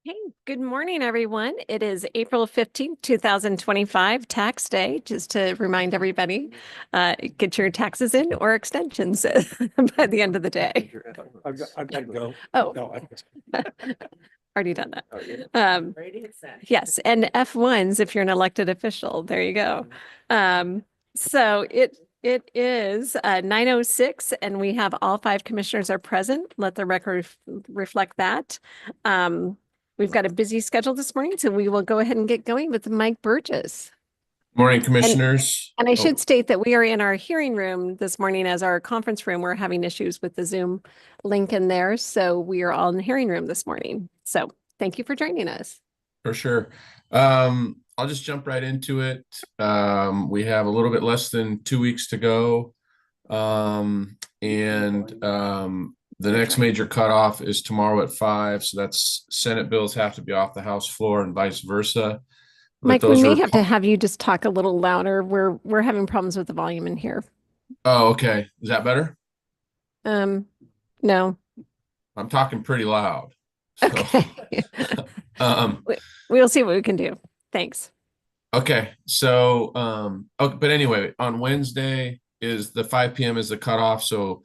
Hey, good morning, everyone. It is April 15th, 2025, tax day. Just to remind everybody, get your taxes in or extensions by the end of the day. I've got to go. Oh, No, already done that. Yes, and F1s if you're an elected official. There you go. So it is 9:06 and we have all five commissioners are present. Let the record reflect that. We've got a busy schedule this morning, so we will go ahead and get going with Mike Burgess. Morning, And commissioners. and I should state that we are in our hearing room this morning as our conference room. We're having issues with the Zoom link in there, so we are all in the hearing room this morning. So thank you for joining us. For sure. I'll just jump right into it. We have a little bit less than 2 weeks to go. The next major cutoff is tomorrow at 5. So that's Senate bills have to be off the House floor and vice versa. But Mike, we those may are have to have you just talk a little louder. We're having problems with the volume in here. Oh, okay. Is that better? No. I'm talking pretty loud. So, Okay. um, We'll see what we can do. Thanks. Okay, so but anyway, on Wednesday is the 5 p.m. is the cutoff. So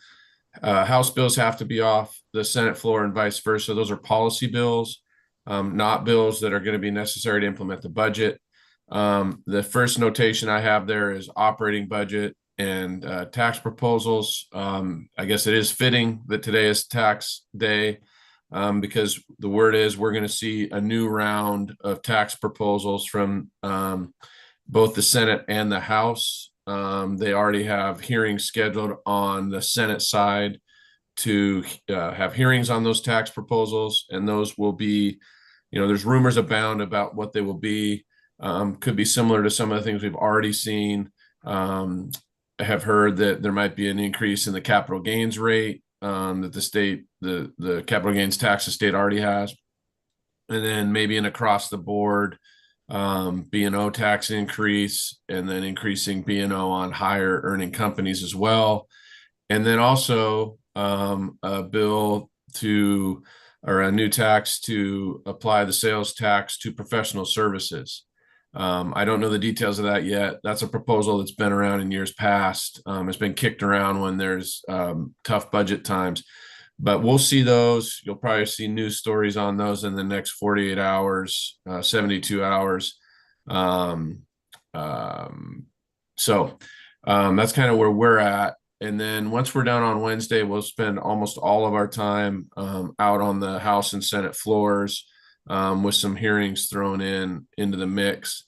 House bills have to be off the Senate floor and vice versa. Those are policy bills, not bills that are going to be necessary to implement the budget. The first notation I have there is operating budget and tax proposals. I guess it is fitting that today is tax day. Because the word is we're going to see a new round of tax proposals from both the Senate and the House. They already have hearings scheduled on the Senate side to have hearings on those tax proposals, and those will be, there's rumors abound about what they will be. Could be similar to some of the things we've already seen. I have heard that there might be an increase in the capital gains rate that the state, the capital gains tax the state already has, and then maybe an across the board B&O tax increase, and then increasing B&O on higher earning companies as well, and then also a bill to or a new tax to apply the sales tax to professional services. I don't know the details of that yet. That's a proposal that's been around in years past. It's been kicked around when there's tough budget times, but we'll see those. You'll probably see news stories on those in the next 48 hours, 72 hours. So that's kind of where we're at. And then once we're done on Wednesday, we'll spend almost all of our time out on the House and Senate floors with some hearings thrown into the mix.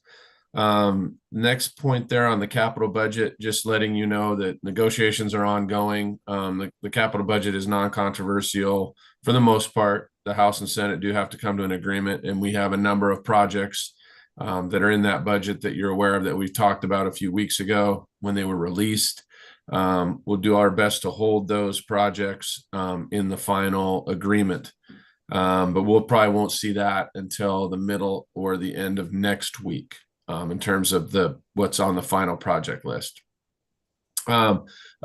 Next point there on the capital budget, just letting you know that negotiations are ongoing. The capital budget is non-controversial for the most part. The House and Senate do have to come to an agreement, and we have a number of projects that are in that budget that you're aware of that we've talked about a few weeks ago when they were released. We'll do our best to hold those projects in the final agreement. But we'll probably won't see that until the middle or the end of next week in terms of what's on the final project list. A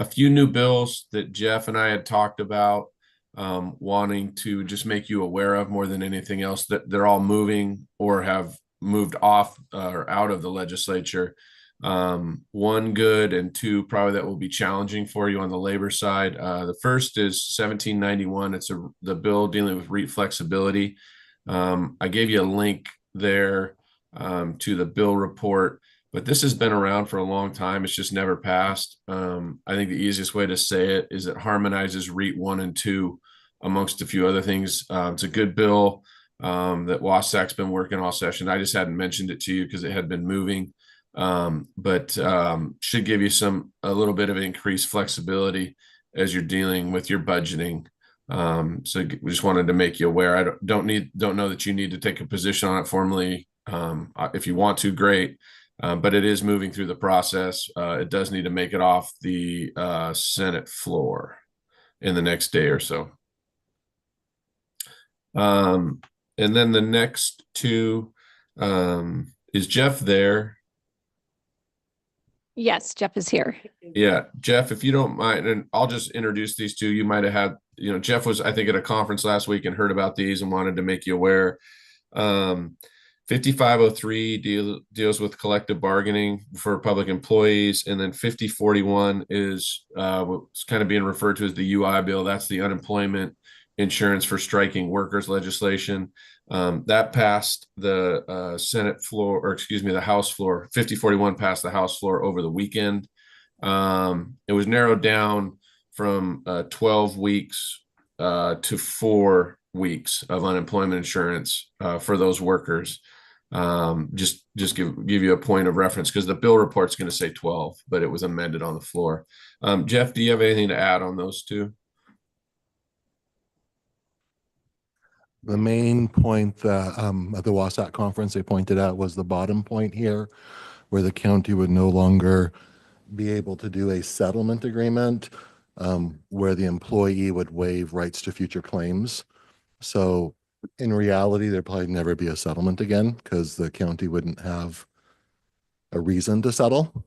few new bills that Jeff and I had talked about wanting to just make you aware of more than anything else, that they're all moving or have moved off or out of the legislature. One good and two probably that will be challenging for you on the labor side. The first is 1791. It's the bill dealing with REIT flexibility. I gave you a link there to the bill report, but this has been around for a long time. It's just never passed. I think the easiest way to say it is it harmonizes REIT 1 and 2 amongst a few other things. It's a good bill that Wasak's been working all session. I just hadn't mentioned it to you because it had been moving. But should give you a little bit of increased flexibility as you're dealing with your budgeting. So we just wanted to make you aware. I don't know that you need to take a position on it formally. If you want to, great. But it is moving through the process. It does need to make it off the Senate floor in the next day or so. And then the next two, is Jeff there? Yes, Jeff is here. Yeah, Jeff, if you don't mind, and I'll just introduce these two. You might have had Jeff was, I think, at a conference last week and heard about these and wanted to make you aware. 5503 deals with collective bargaining for public employees, and then 5041 is what's kind of being referred to as the UI bill. That's the unemployment insurance for striking workers legislation. That passed the Senate floor, or excuse me, the House floor. 5041 passed the House floor over the weekend. It was narrowed down from 12 weeks to 4 weeks of unemployment insurance for those workers. Just give you a point of reference, because the bill report's going to say 12, but it was amended on the floor. Jeff, do you have anything to add on those two? The main point that at the Wasatch conference they pointed out was the bottom point here, where the county would no longer be able to do a settlement agreement where the employee would waive rights to future claims. So in reality, there'd probably never be a settlement again, because the county wouldn't have a reason to settle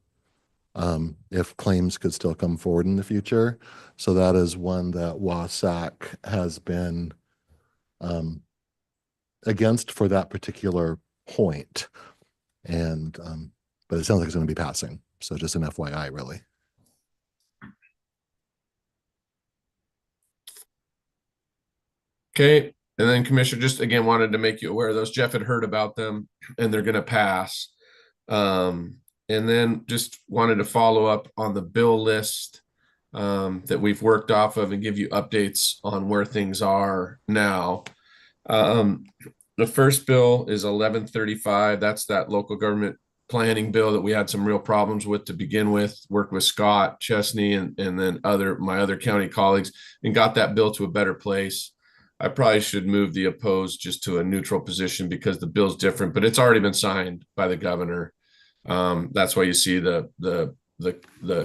if claims could still come forward in the future. So that is one that Wasatch has been against for that particular point. And but it sounds like it's going to be passing. So just an FYI, really. Okay. And then Commissioner, just again, wanted to make you aware of those. Jeff had heard about them and they're going to pass. And then just wanted to follow up on the bill list that we've worked off of and give you updates on where things are now. The first bill is 1135. That's that local government planning bill that we had some real problems with to begin with. Worked with Scott Chesney and then my other county colleagues and got that bill to a better place. I probably should move the opposed just to a neutral position because the bill's different, but it's already been signed by the governor. That's why you see the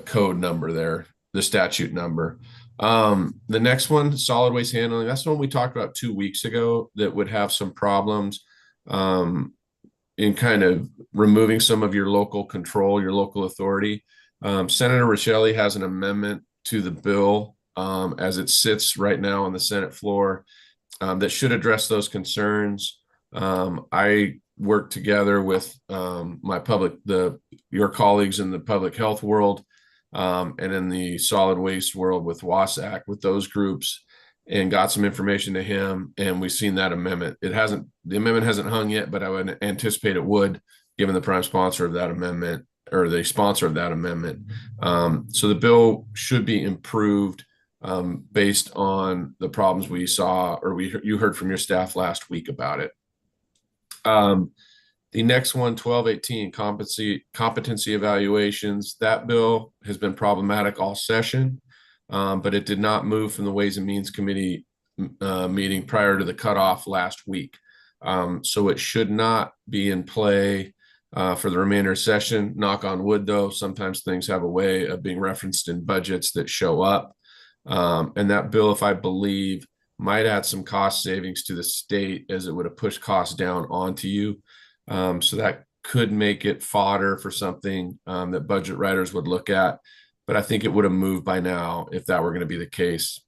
code number there, the statute number. The next one, solid waste handling, that's the one we talked about 2 weeks ago that would have some problems in kind of removing some of your local control, your local authority. Senator Riccelli has an amendment to the bill as it sits right now on the Senate floor that should address those concerns. I work together with your colleagues in the public health world and in the solid waste world with Wasatch, with those groups, and got some information to him. And we've seen that amendment. The amendment hasn't hung yet, but I would anticipate it would, given the prime sponsor of that amendment or the sponsor of that amendment. So the bill should be improved based on the problems we saw, or you heard from your staff last week about it. The next one, 1218, competency evaluations. That bill has been problematic all session, but it did not move from the Ways and Means Committee meeting prior to the cutoff last week. So it should not be in play for the remainder of session. Knock on wood, though, sometimes things have a way of being referenced in budgets that show up. And that bill, if I believe, might add some cost savings to the state, as it would have pushed costs down onto you. So that could make it fodder for something that budget writers would look at. But I think it would have moved by now if that were going to be the case.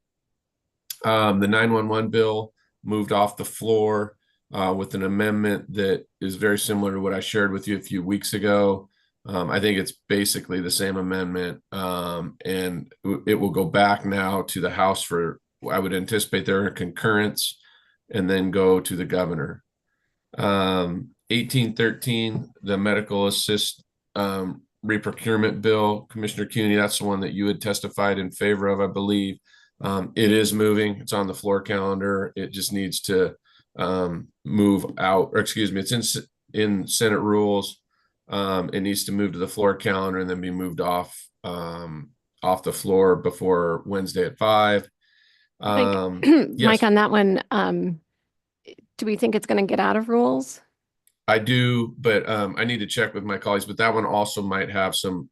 The 911 bill moved off the floor with an amendment that is very similar to what I shared with you a few weeks ago. I think it's basically the same amendment, and it will go back now to the House for, I would anticipate there a concurrence, and then go to the governor. 1813, the medical assist reprocurement bill, Commissioner Cuney, that's the one that you had testified in favor of, I believe. It is moving. It's on the floor calendar. It just needs to move out, or excuse me, it's in Senate rules. It needs to move to the floor calendar and then be moved off the floor before Wednesday at 5. Mike, yes. on that one, do we think it's going to get out of rules? I do, but I need to check with my colleagues. But that one also might have some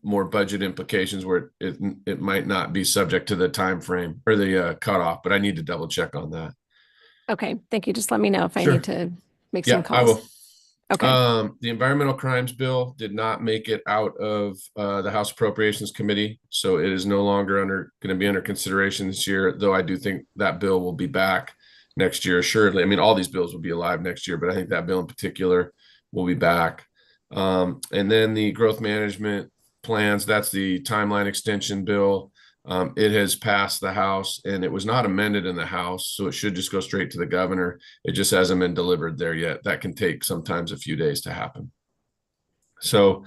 more budget implications where it might not be subject to the time frame or the cutoff. But I need to double check on that. Okay, thank you. Just let me know if I Sure. need to make Yeah, some calls. I will. Okay, The environmental crimes bill did not make it out of the House Appropriations Committee, so it is no longer going to be under consideration this year, though I do think that bill will be back next year, assuredly. I mean, all these bills will be alive next year, but I think that bill in particular will be back. And then the growth management plans, that's the timeline extension bill. It has passed the House and it was not amended in the House, so it should just go straight to the governor. It just hasn't been delivered there yet. That can take sometimes a few days to happen. So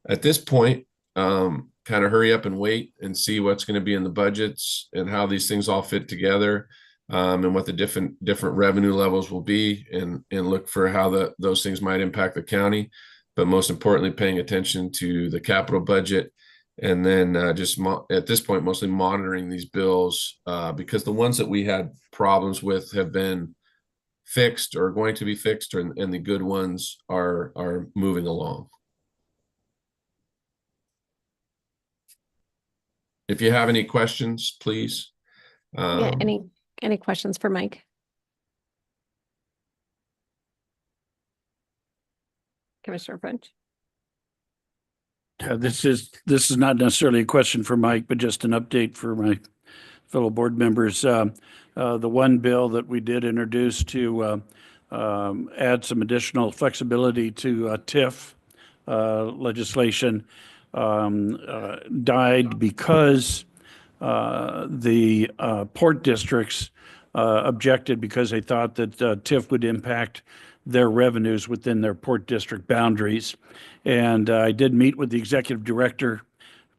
at this point, kind of hurry up and wait and see what's going to be in the budgets and how these things all fit together, and what the different revenue levels will be, and look for how those things might impact the county. But most importantly, paying attention to the capital budget. And then just at this point, mostly monitoring these bills, because the ones that we had problems with have been fixed or going to be fixed, and the good ones are moving along. If you have any questions, please. yeah, any questions for Mike? Commissioner French? This is not necessarily a question for Mike, but just an update for my fellow board members. The one bill that we did introduce to add some additional flexibility to TIF legislation died because the port districts objected because they thought that TIF would impact their revenues within their port district boundaries. And I did meet with the executive director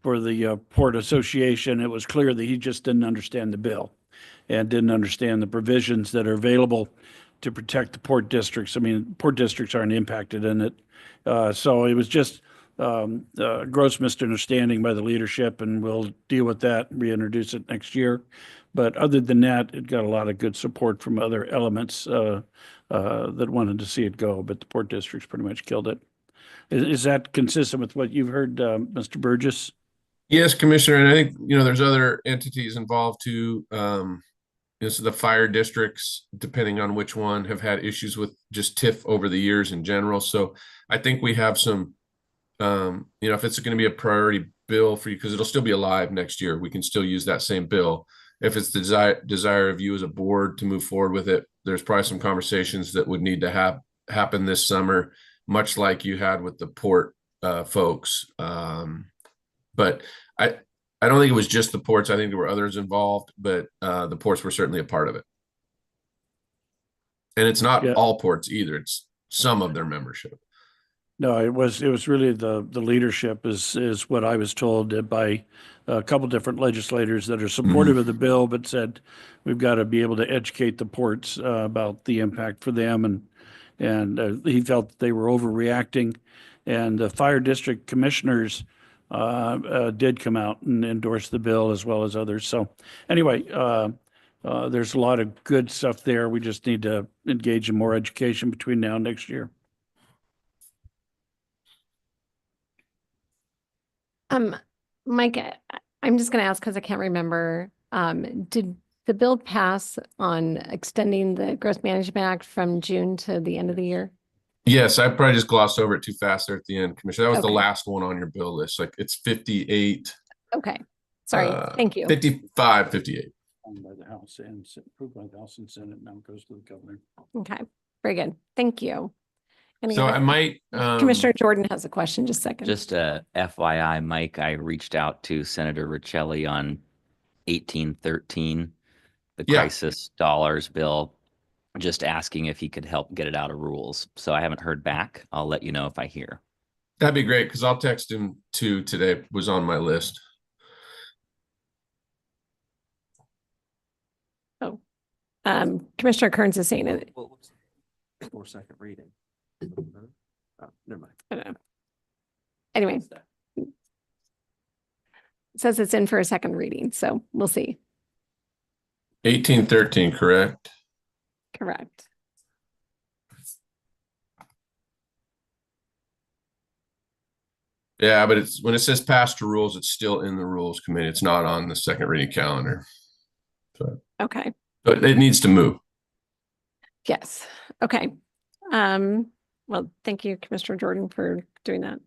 for the Port Association. It was clear that he just didn't understand the bill and didn't understand the provisions that are available to protect the port districts. I mean, port districts aren't impacted in it. So it was just gross misunderstanding by the leadership, and we'll deal with that and reintroduce it next year. But other than that, it got a lot of good support from other elements that wanted to see it go, but the port districts pretty much killed it. Is that consistent with what you've heard, Mr. Burgess? Yes, Commissioner, and I think, there's other entities involved too. So the fire districts, depending on which one, have had issues with just TIF over the years in general. So I think we have some, if it's going to be a priority bill for you, because it'll still be alive next year, we can still use that same bill. If it's the desire of you as a board to move forward with it, there's probably some conversations that would need to happen this summer, much like you had with the port folks. But I don't think it was just the ports. I think there were others involved, but the ports were certainly a part of it. And it's not all ports either. It's some of their membership. No, it was really the leadership is what I was told by a couple different legislators that are supportive of the bill, but said we've got to be able to educate the ports about the impact for them, and he felt that they were overreacting, and the fire district commissioners did come out and endorse the bill as well as others. So anyway, there's a lot of good stuff there. We just need to engage in more education between now and next year. Mike, I'm just going to ask because I can't remember. Did the bill pass on extending the Growth Management Act from June to the end of the year? Yes, I probably just glossed over it too fast there at the end, Commissioner. That was the Okay. last one on your bill list. Like it's 58. Okay, sorry. Thank you. 55, 58. By the House and approved by the House and Senate, now it goes to the governor. Okay, very good. Thank you. Any So other- I might Commissioner Jordan has a question. Just a second. Just a FYI, Mike, I reached out to Senator Riccelli on 1813, the Yeah. crisis dollars bill, just asking if he could help get it out of rules. So I haven't heard back. I'll let you know if I hear. That'd be great because I'll text him too today. Was on my list. Commissioner Kearns is saying it. For second reading. Oh, never mind. I don't know. Anyway, it says it's in for a second reading, so we'll see. 1813, correct? Correct. Yeah, but it's when it says pass to rules, it's still in the rules committee. It's not on the second reading calendar. Okay. But it needs to move. Yes. Okay. Well, thank you, Commissioner Jordan, for doing that.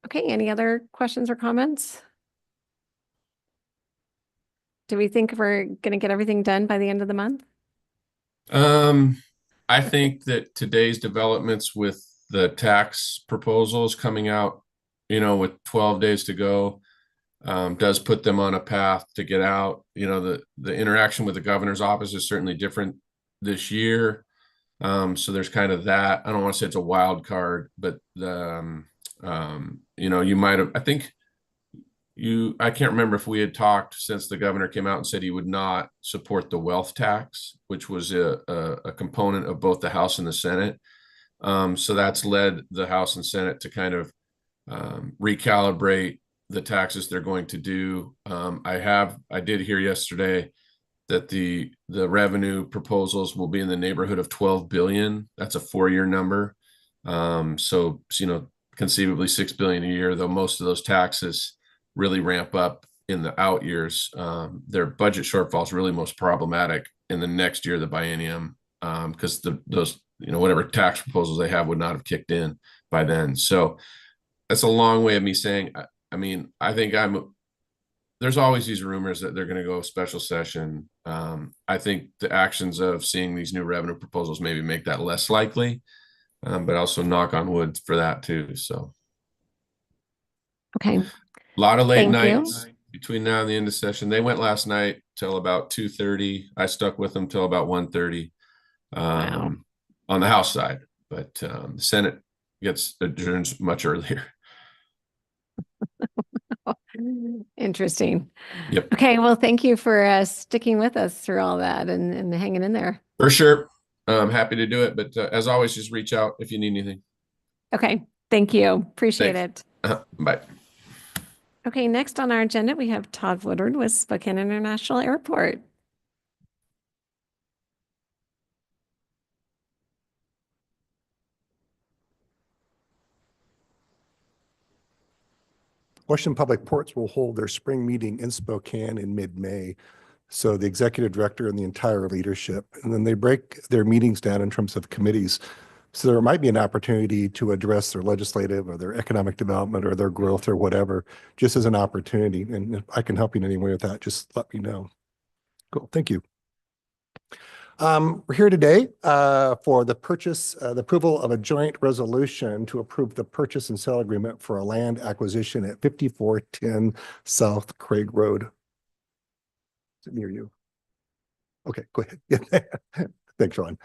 Okay, any other questions or comments? Do we think we're going to get everything done by the end of the month? I think that today's developments with the tax proposals coming out, with 12 days to go, does put them on a path to get out. The interaction with the governor's office is certainly different this year. So there's kind of that. I don't want to say it's a wild card, but you might have, I can't remember if we had talked since the governor came out and said he would not support the wealth tax, which was a component of both the House and the Senate. So that's led the House and Senate to kind of recalibrate the taxes they're going to do. I did hear yesterday that the revenue proposals will be in the neighborhood of 12 billion. That's a 4-year number. So conceivably 6 billion a year, though most of those taxes really ramp up in the out years. Their budget shortfall is really most problematic in the next year, the biennium, because those whatever tax proposals they have would not have kicked in by then. So that's a long way of me saying, I think there's always these rumors that they're going to go special session. I think the actions of seeing these new revenue proposals maybe make that less likely, but also knock on wood for that too. So Okay, a lot of late Thank you. nights between now and the end of session. They went last night till about 2:30. I stuck with them till about 1:30 Wow. on the House side, but the Senate gets adjourned much earlier. Interesting. Yep. Okay, well, thank you for sticking with us through all that and hanging in there. For sure. I'm happy to do it, but as always, just reach out if you need anything. Okay, thank you. Appreciate Thanks. it. Bye. Okay, next on our agenda, we have Todd Woodward with Spokane International Airport. Washington Public Ports will hold their spring meeting in Spokane in mid-May. So the executive director and the entire leadership, and then they break their meetings down in terms of committees. So there might be an opportunity to address their legislative or their economic development or their growth or whatever, just as an opportunity. And if I can help you in any way with that, just let me know. Cool, thank you. We're here today for the approval of a joint resolution to approve the purchase and sale agreement for a land acquisition at 5410 South Craig Road. Is it near you? Okay, go ahead. Thanks, Ron.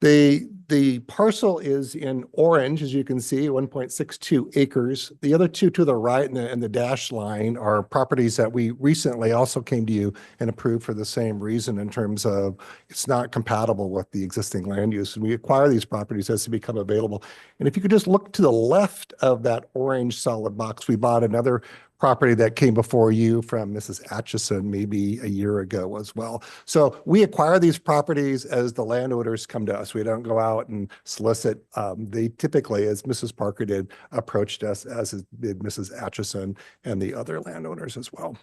The parcel is in orange, as you can see, 1.62 acres. The other two to the right in the dash line are properties that we recently also came to you and approved for the same reason in terms of it's not compatible with the existing land use. And we acquire these properties as they become available. And if you could just look to the left of that orange solid box, we bought another property that came before you from Mrs. Atchison maybe a year ago as well. So we acquire these properties as the landowners come to us. We don't go out and solicit. They typically, as Mrs. Parker did, approached us, as did Mrs. Atchison and the other landowners as well.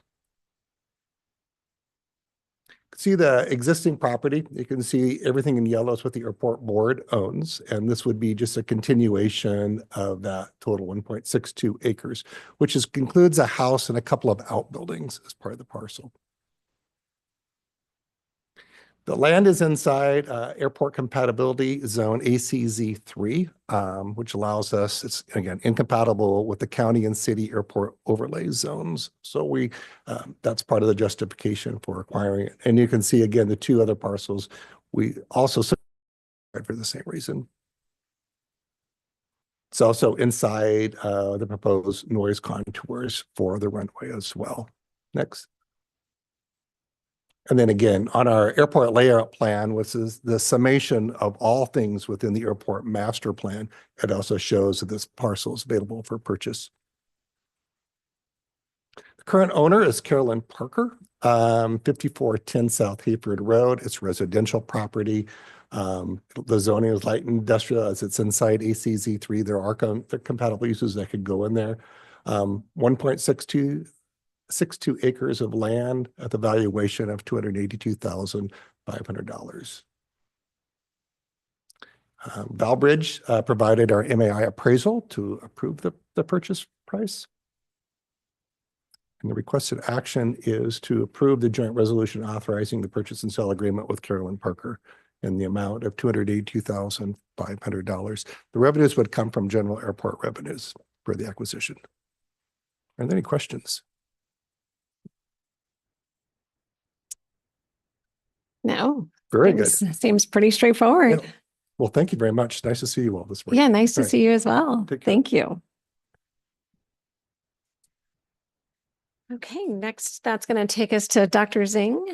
See the existing property. You can see everything in yellow is what the airport board owns. And this would be just a continuation of that total 1.62 acres, which includes a house and a couple of outbuildings as part of the parcel. The land is inside airport compatibility zone ACZ3, which allows us, it's again, incompatible with the county and city airport overlay zones. So that's part of the justification for acquiring it. And you can see again, the two other parcels, we also for the same reason. It's also inside the proposed noise contours for the runway as well. Next. And then again, on our airport layout plan, which is the summation of all things within the airport master plan, it also shows that this parcel is available for purchase. The current owner is Carolyn Parker, 5410 South Hayford Road. It's residential property. The zoning is light industrial as it's inside ACZ3. There are compatible uses that could go in there. 1.62 acres of land at the valuation of $282,500. Valbridge provided our MAI appraisal to approve the purchase price. And the requested action is to approve the joint resolution authorizing the purchase and sale agreement with Carolyn Parker in the amount of $282,500. The revenues would come from general airport revenues for the acquisition. Are there any questions? No. Very good. Seems pretty straightforward. Yeah. Well, thank you very much. Nice to see you all this morning. Yeah, nice to All right. see you as well. Take care. Thank you. Okay, next, that's going to take us to Dr. Zing.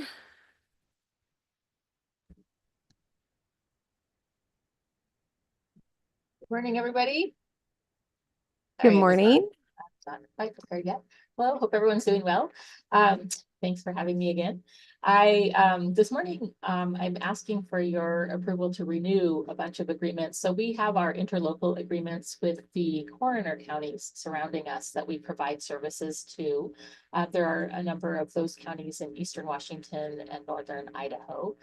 Morning, everybody. Good Sorry, I was morning. not quite prepared yet. Well, hope everyone's doing well. Thanks for having me again. This morning, I'm asking for your approval to renew a bunch of agreements. So we have our interlocal agreements with the coroner counties surrounding us that we provide services to. There are a number of those counties in Eastern Washington and Northern Idaho.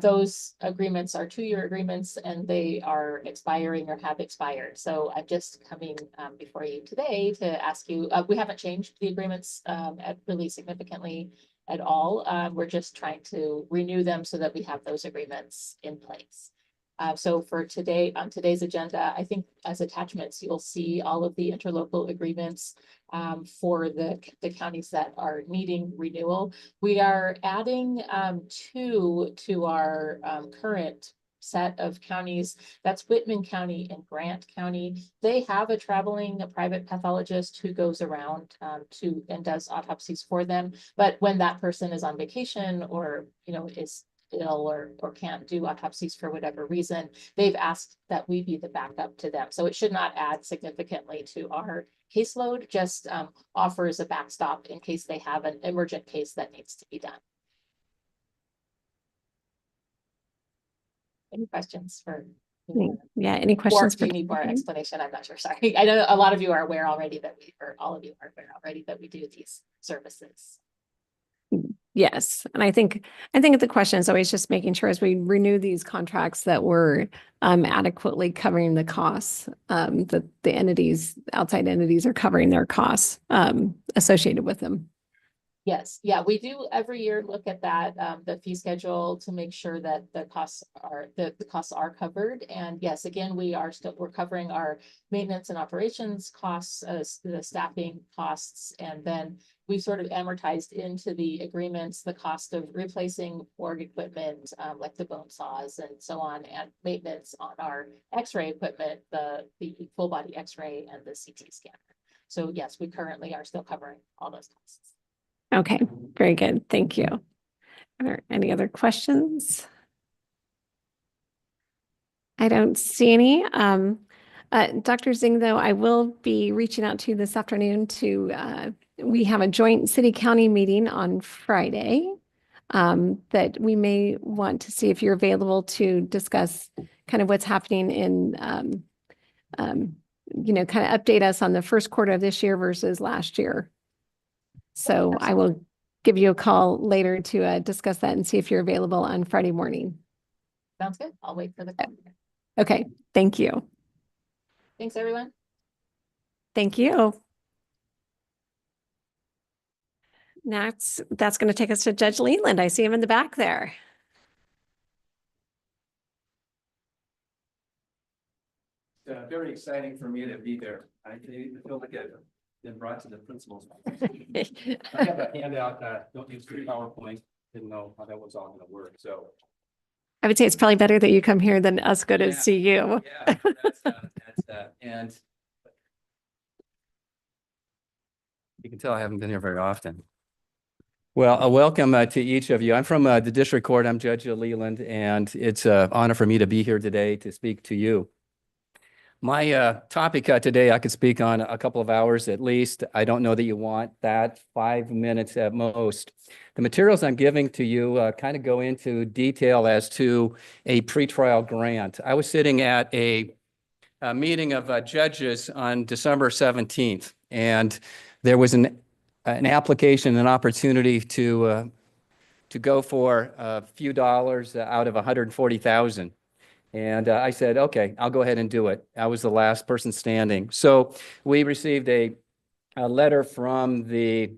Those agreements are 2-year agreements and they are expiring or have expired. So I'm just coming before you today to ask you, we haven't changed the agreements really significantly at all. We're just trying to renew them so that we have those agreements in place. So for today, on today's agenda, I think as attachments, you'll see all of the interlocal agreements for the counties that are needing renewal. We are adding 2 to our current set of counties. That's Whitman County and Grant County. They have a private pathologist who goes around and does autopsies for them. But when that person is on vacation or, is ill or can't do autopsies for whatever reason, they've asked that we be the backup to them. So it should not add significantly to our caseload, just offers a backstop in case they have an emergent case that needs to be done. Any questions for? Yeah, any questions? Or do you need more explanation? I'm not sure. Sorry. I know a lot of you are aware already or all of you are aware already that we do these services. Yes, and I think the question is always just making sure as we renew these contracts that we're adequately covering the costs, that the outside entities are covering their costs associated with them. Yes, yeah, we do every year look at that, the fee schedule to make sure that the costs are covered. And yes, again, we're covering our maintenance and operations costs, the staffing costs, and then we sort of amortized into the agreements the cost of replacing org equipment, like the bone saws and so on, and maintenance on our X-ray equipment, the full body X-ray and the CT scanner. So yes, we currently are still covering all those costs. Okay, very good. Thank you. Are there any other questions? I don't see any. Dr. Zing, though, I will be reaching out to you this afternoon we have a joint city-county meeting on Friday that we may want to see if you're available to discuss kind of what's happening in, kind of update us on the first quarter of this year versus last year. So I will give you a call later to discuss that and see if you're available on Friday morning. Sounds good. I'll wait for the call. Okay, thank you. Thanks, everyone. Thank you. Next, that's going to take us to Judge Leland. I see him in the back there. It's very exciting for me to be there. I feel like I've been brought to the principal's office. I have a handout, don't use the PowerPoint, didn't know how that was all gonna work, so. I would say it's probably better that you come here than us go to see you. Yeah, and you can tell I haven't been here very often. Well, welcome to each of you. I'm from the District Court. I'm Judge Leland, and it's an honor for me to be here today to speak to you. My topic today, I could speak on a couple of hours at least. I don't know that you want that, 5 minutes at most. The materials I'm giving to you kind of go into detail as to a pretrial grant. I was sitting at a meeting of judges on December 17th, and there was an application, an opportunity to go for a few dollars out of $140,000. And I said, okay, I'll go ahead and do it. I was the last person standing. So we received a letter from the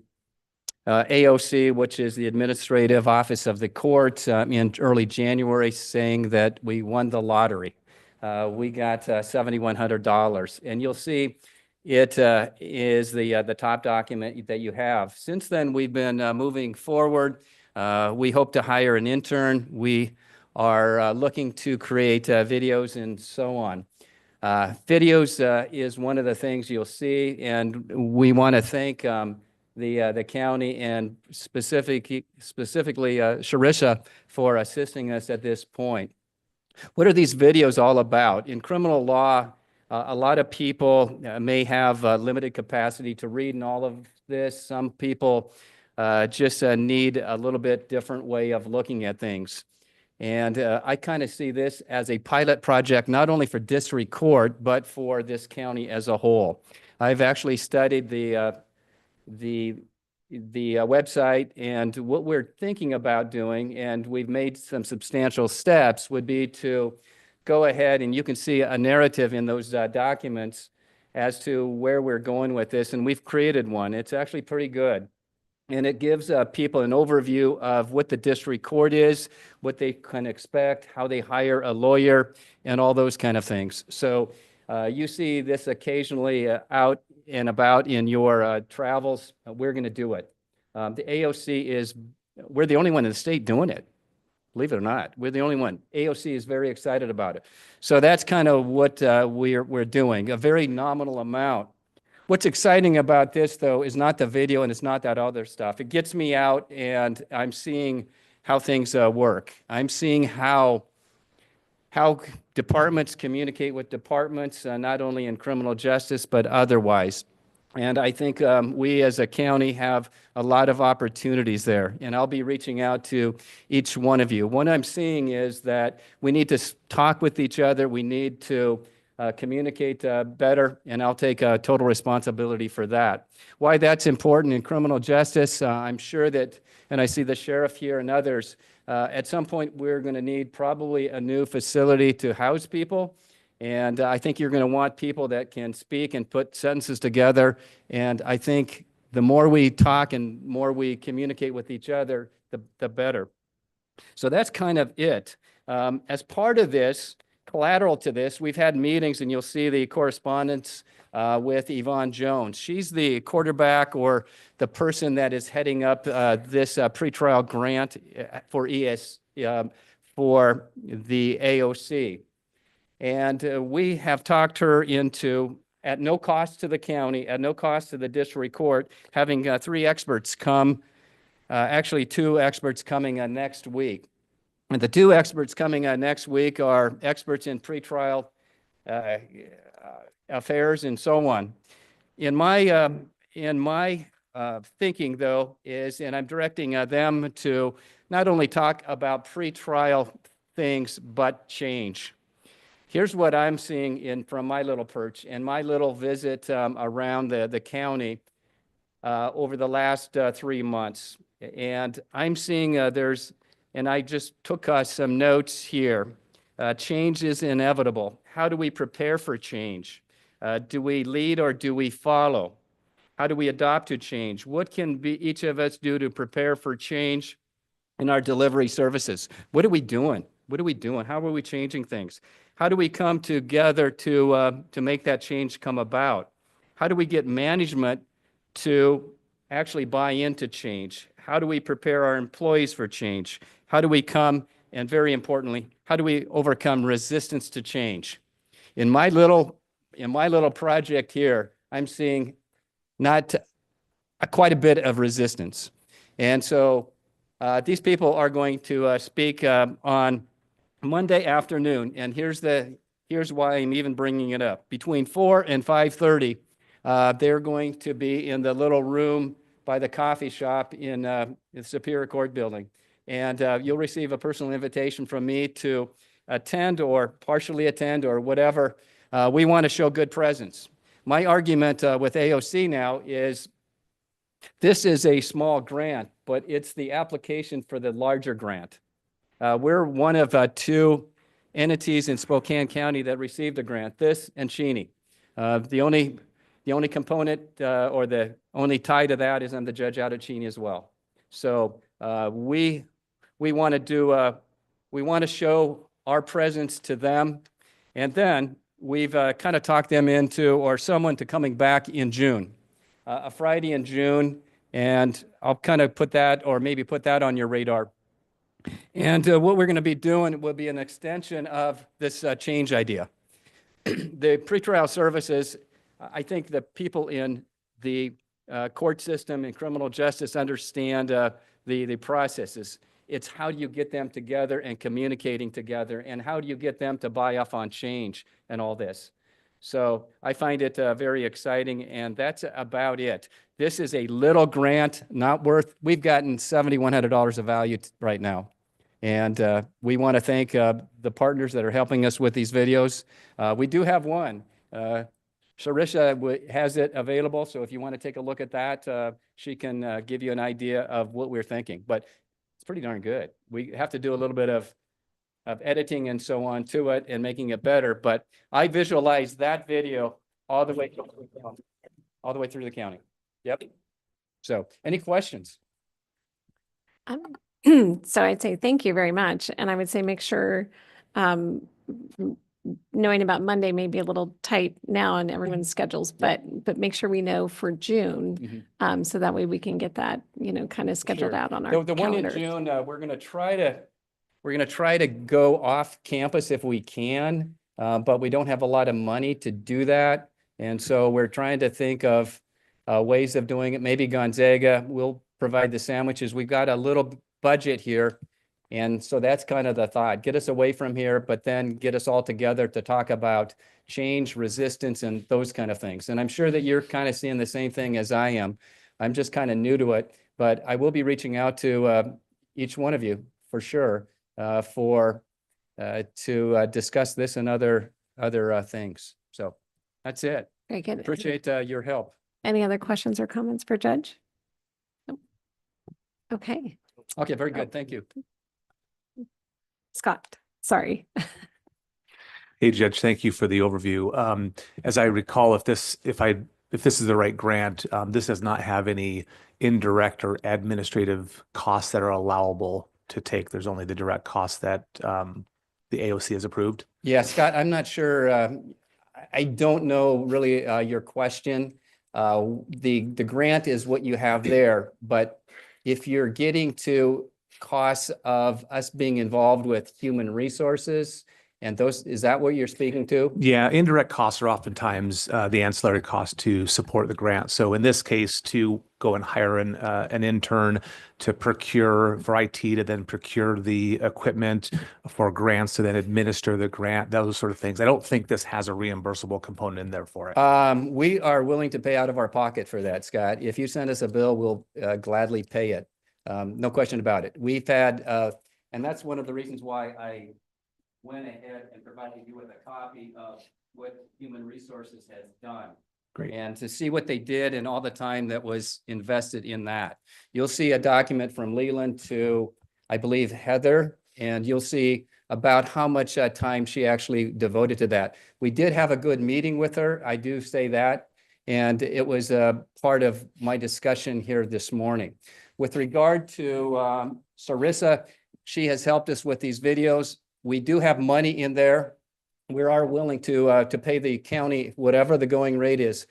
AOC, which is the Administrative Office of the Court, in early January, saying that we won the lottery. We got $7,100, and you'll see it is the top document that you have. Since then, we've been moving forward. We hope to hire an intern. We are looking to create videos and so on. Videos is one of the things you'll see, and we want to thank the county and specifically Sharisha for assisting us at this point. What are these videos all about? In criminal law, a lot of people may have limited capacity to read and all of this. Some people just need a little bit different way of looking at things. And I kind of see this as a pilot project, not only for district court, but for this county as a whole. I've actually studied the website, and what we're thinking about doing, and we've made some substantial steps, would be to go ahead, and you can see a narrative in those documents as to where we're going with this, and we've created one. It's actually pretty good. And it gives people an overview of what the district court is, what they can expect, how they hire a lawyer, and all those kind of things. So you see this occasionally out and about in your travels. We're going to do it. The AOC we're the only one in the state doing it. Believe it or not, we're the only one. AOC is very excited about it. So that's kind of what we're doing, a very nominal amount. What's exciting about this, though, is not the video and it's not that other stuff. It gets me out and I'm seeing how things work. I'm seeing how departments communicate with departments, not only in criminal justice, but otherwise. And I think we as a county have a lot of opportunities there. And I'll be reaching out to each one of you. What I'm seeing is that we need to talk with each other. We need to communicate better, and I'll take total responsibility for that. Why that's important in criminal justice, I'm sure that, and I see the sheriff here and others, at some point we're going to need probably a new facility to house people, and I think you're going to want people that can speak and put sentences together, and I think the more we talk and more we communicate with each other, the better. So that's kind of it. As part of this, collateral to this, we've had meetings, and you'll see the correspondence with Yvonne Jones. She's the quarterback or the person that is heading up this pretrial grant for for the AOC. And we have talked her into, at no cost to the county, at no cost to the district court, having 3 experts come, actually 2 experts coming next week. And the 2 experts coming next week are experts in pretrial affairs and so on. In my thinking, though, is, and I'm directing them to not only talk about pretrial things, but change. Here's what I'm seeing from my little perch and my little visit around the county over the last 3 months. And I'm seeing and I just took some notes here. Change is inevitable. How do we prepare for change? Do we lead or do we follow? How do we adopt to change? What can each of us do to prepare for change in our delivery services? What are we doing? What are we doing? How are we changing things? How do we come together to make that change come about? How do we get management to actually buy into change? How do we prepare our employees for change? How do we come, and very importantly, how do we overcome resistance to change? In my little project here, I'm seeing quite a bit of resistance. And so these people are going to speak on Monday afternoon, and here's why I'm even bringing it up. Between 4 and 5:30, they're going to be in the little room by the coffee shop in the Superior Court building. And you'll receive a personal invitation from me to attend or partially attend or whatever. We want to show good presence. My argument with AOC now is this is a small grant, but it's the application for the larger grant. We're one of 2 entities in Spokane County that received a grant, this and Cheney. The only component or the only tie to that is I'm the judge out at Cheney as well. So we want to do, we want to show our presence to them. And then we've kind of talked them into, or someone to coming back in June, a Friday in June. And I'll kind of put that, or maybe put that on your radar. And what we're going to be doing will be an extension of this change idea. The pretrial services, I think the people in the court system and criminal justice understand the processes. It's how do you get them together and communicating together, and how do you get them to buy off on change and all this. So I find it very exciting, and that's about it. This is a little grant, not worth, we've gotten $7,100 of value right now. And we want to thank the partners that are helping us with these videos. We do have one. Sarisha has it available, so if you want to take a look at that, she can give you an idea of what we're thinking. But it's pretty darn good. We have to do a little bit of editing and so on to it and making it better. But I visualize that video all the way through the county. Yep. So any questions? So I'd say thank you very much. And I would say make sure, knowing about Monday may be a little tight now on everyone's schedules, but make sure we know for June. So that way we can get that, kind of scheduled Sure. out on our The one in calendar. June, we're going to try to go off campus if we can, but we don't have a lot of money to do that. And so we're trying to think of ways of doing it. Maybe Gonzaga will provide the sandwiches. We've got a little budget here. And so that's kind of the thought. Get us away from here, but then get us all together to talk about change, resistance, and those kind of things. And I'm sure that you're kind of seeing the same thing as I am. I'm just kind of new to it, but I will be reaching out to each one of you for sure to discuss this and other things. So that's it. Very good. Appreciate your help. Any other questions or comments for Judge? Nope. Okay, Okay, very good. Thank you. Scott, sorry. Hey, Judge, thank you for the overview. As I recall, if this is the right grant, this does not have any indirect or administrative costs that are allowable to take. There's only the direct costs that the AOC has approved. Yeah, Scott, I'm not sure. I don't know really your question. The grant is what you have there, but if you're getting to costs of us being involved with human resources and those, is that what you're speaking to? Yeah, indirect costs are oftentimes the ancillary cost to support the grant. So in this case, to go and hire an intern to procure for IT, to then procure the equipment for grants, to then administer the grant, those sort of things. I don't think this has a reimbursable component in there for it. We are willing to pay out of our pocket for that, Scott. If you send us a bill, we'll gladly pay it. No question about it. We've had, and that's one of the reasons why I went ahead and provided you with a copy of what Human Resources has done. Great. And to see what they did and all the time that was invested in that. You'll see a document from Leland to, I believe, Heather, and you'll see about how much time she actually devoted to that. We did have a good meeting with her. I do say that. And it was a part of my discussion here this morning. With regard to Sarissa, she has helped us with these videos. We do have money in there. We are willing to pay the county whatever the going rate is.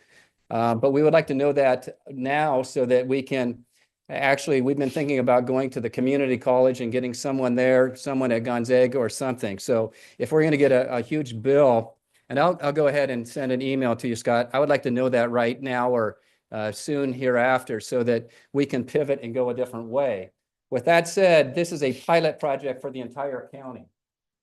But we would like to know that now so that we can, actually, we've been thinking about going to the community college and getting someone there, someone at Gonzaga or something. So if we're going to get a huge bill, and I'll go ahead and send an email to you, Scott. I would like to know that right now or soon hereafter so that we can pivot and go a different way. With that said, this is a pilot project for the entire county.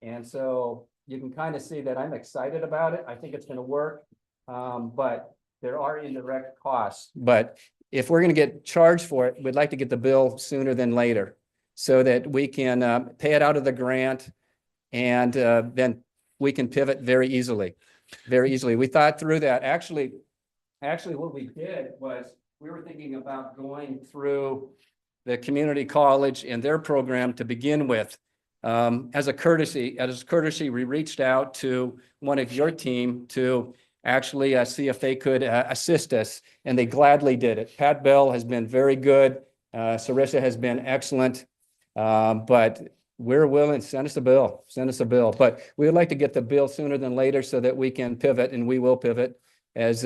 And so you can kind of see that I'm excited about it. I think it's going to work, but there are indirect costs. But if we're going to get charged for it, we'd like to get the bill sooner than later so that we can pay it out of the grant and then we can pivot very easily, very easily. We thought through that. Actually, what we did was we were thinking about going through the community college and their program to begin with. As a courtesy, we reached out to one of your team to actually see if they could assist us, and they gladly did it. Pat Bell has been very good. Sarissa has been excellent. But we're willing, send us a bill. But we would like to get the bill sooner than later so that we can pivot, and we will pivot as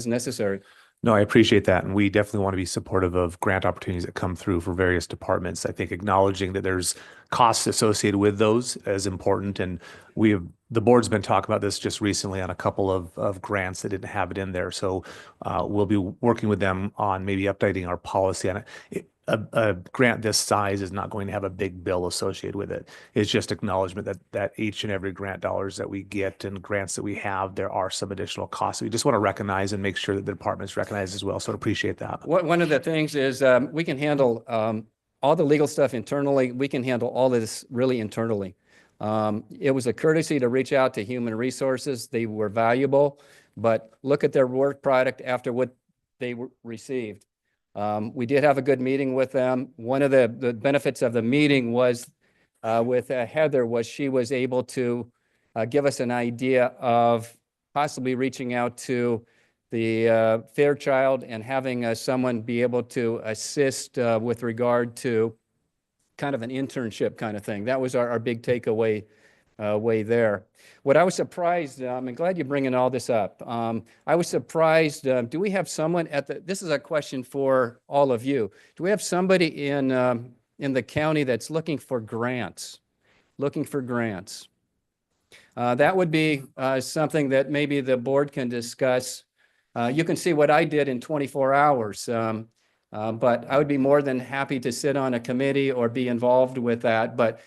necessary. No, I appreciate that. And we definitely want to be supportive of grant opportunities that come through for various departments. I think acknowledging that there's costs associated with those is important. And the board's been talking about this just recently on a couple of grants that didn't have it in there. So we'll be working with them on maybe updating our policy on it. A grant this size is not going to have a big bill associated with it. It's just acknowledgement that each and every grant dollars that we get and grants that we have, there are some additional costs. We just want to recognize and make sure that the department's recognized as well. So I appreciate that. One of the things is we can handle all the legal stuff internally. We can handle all of this really internally. It was a courtesy to reach out to Human Resources. They were valuable, but look at their work product after what they received. We did have a good meeting with them. One of the benefits of the meeting was with Heather was she was able to give us an idea of possibly reaching out to the Fairchild and having someone be able to assist with regard to kind of an internship kind of thing. That was our big takeaway there. What I was surprised, I'm glad you're bringing all this up. I was surprised, do we have someone this is a question for all of you. Do we have somebody in the county that's looking for grants? That would be something that maybe the board can discuss. You can see what I did in 24 hours. But I would be more than happy to sit on a committee or be involved with that. But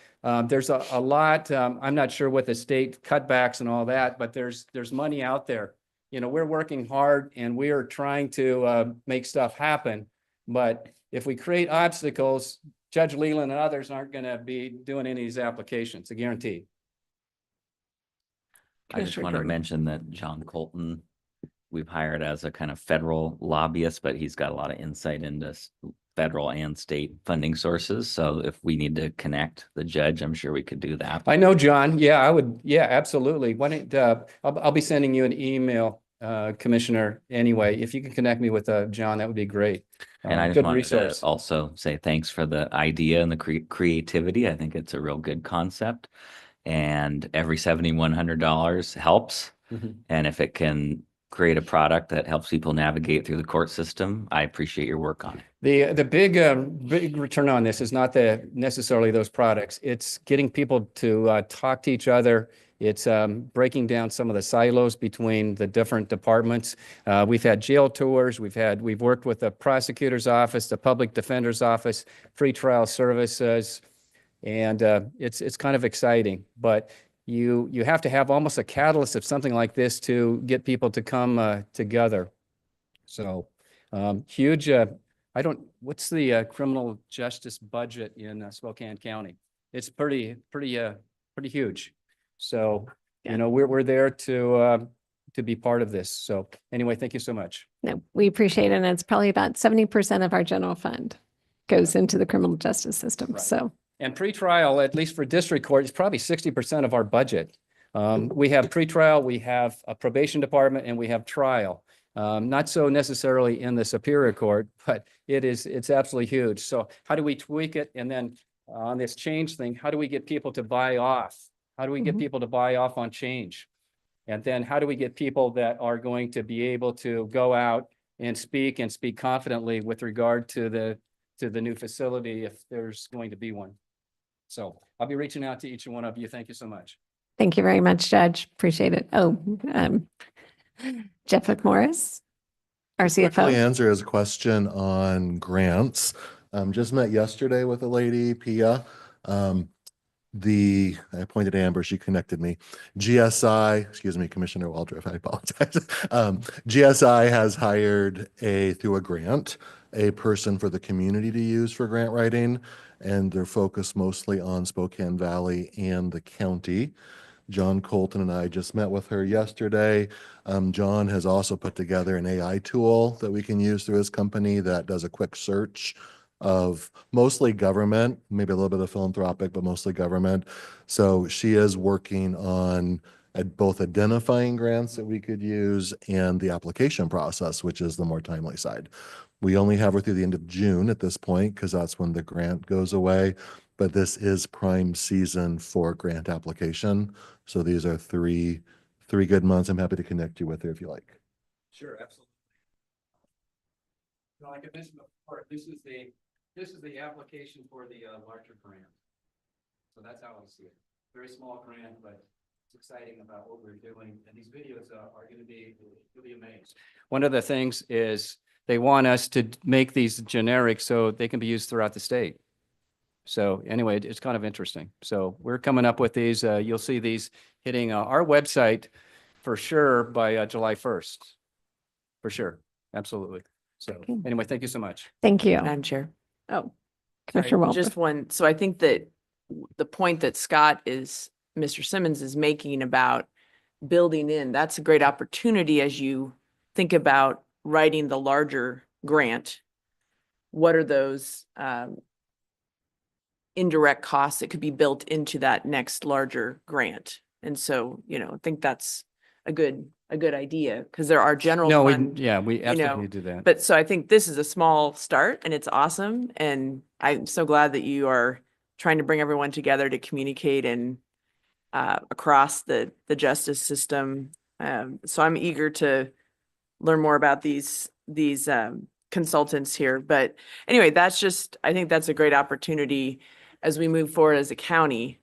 there's a lot, I'm not sure what the state cutbacks and all that, but there's money out there. You know, we're working hard and we are trying to make stuff happen. But if we create obstacles, Judge Leland and others aren't going to be doing any of these applications, a guarantee. I just want to mention that John Colton, we've hired as a kind of federal lobbyist, but he's got a lot of insight into federal and state funding sources. So if we need to connect the judge, I'm sure we could do that. I know, John. Yeah, I would. Yeah, absolutely. Why don't I'll be sending you an email, Commissioner. Anyway, if you can connect me with John, that would be great. And I just wanted to also say thanks for the idea and the creativity. I think it's a real good concept, and every $7,100 helps. Mm-hmm. And if it can create a product that helps people navigate through the court system, I appreciate your work on it. The big return on this is not necessarily those products. It's getting people to talk to each other. It's breaking down some of the silos between the different departments. We've had jail tours. We've worked with the prosecutor's office, the public defender's office, pretrial services, and it's kind of exciting. But you have to have almost a catalyst of something like this to get people to come together. So huge. What's the criminal justice budget in Spokane County? It's pretty huge. So, you know, we're there to be part of this. So anyway, thank you so much. No, we appreciate it. And it's probably about 70% of our general fund goes into the criminal justice system. Right. So. And pretrial, at least for district court, is probably 60% of our budget. We have pretrial, we have a probation department, and we have trial. Not so necessarily in the Superior Court, but it's absolutely huge. So how do we tweak it? And then on this change thing, how do we get people to buy off? How do we get people to buy off on change? And then how do we get people that are going to be able to go out and speak confidently with regard to the new facility if there's going to be one? So I'll be reaching out to each one of you. Thank you so much. Thank you very much, Judge. Appreciate it. Jeff McMorris, our CFO. Quickly answer his question on grants. Just met yesterday with a lady, Pia. I appointed Amber, she connected me. GSI, excuse me, Commissioner Waldron, I apologize. GSI has hired through a grant, a person for the community to use for grant writing, and they're focused mostly on Spokane Valley and the county. John Colton and I just met with her yesterday. John has also put together an AI tool that we can use through his company that does a quick search of mostly government, maybe a little bit of philanthropic, but mostly government. So she is working on both identifying grants that we could use and the application process, which is the more timely side. We only have her through the end of June at this point because that's when the grant goes away. But this is prime season for grant application. So these are three good months. I'm happy to connect you with her if you like. Sure, absolutely. Like I mentioned before, this is the application for the larger grant. So that's how I see it. Very small grant, but it's exciting about what we're doing. And these videos are going to be, you'll be amazed. One of the things is they want us to make these generic so they can be used throughout the state. So anyway, it's kind of interesting. So we're coming up with these. You'll see these hitting our website for sure by July 1st. For sure. Absolutely. So Okay. anyway, thank you so much. Thank you. Madam Chair. Oh, Sorry, Commissioner Walter. Just one, so I think that the point that Mr. Simmons is making about building in, that's a great opportunity as you think about writing the larger grant. What are those indirect costs that could be built into that next larger grant? And so, I think that's a good idea because there are general No, fund, we absolutely know, do that. but so I think this is a small start and it's awesome. And I'm so glad that you are trying to bring everyone together to communicate and across the justice system. So I'm eager to learn more about these consultants here. But anyway, I think that's a great opportunity as we move forward as a county.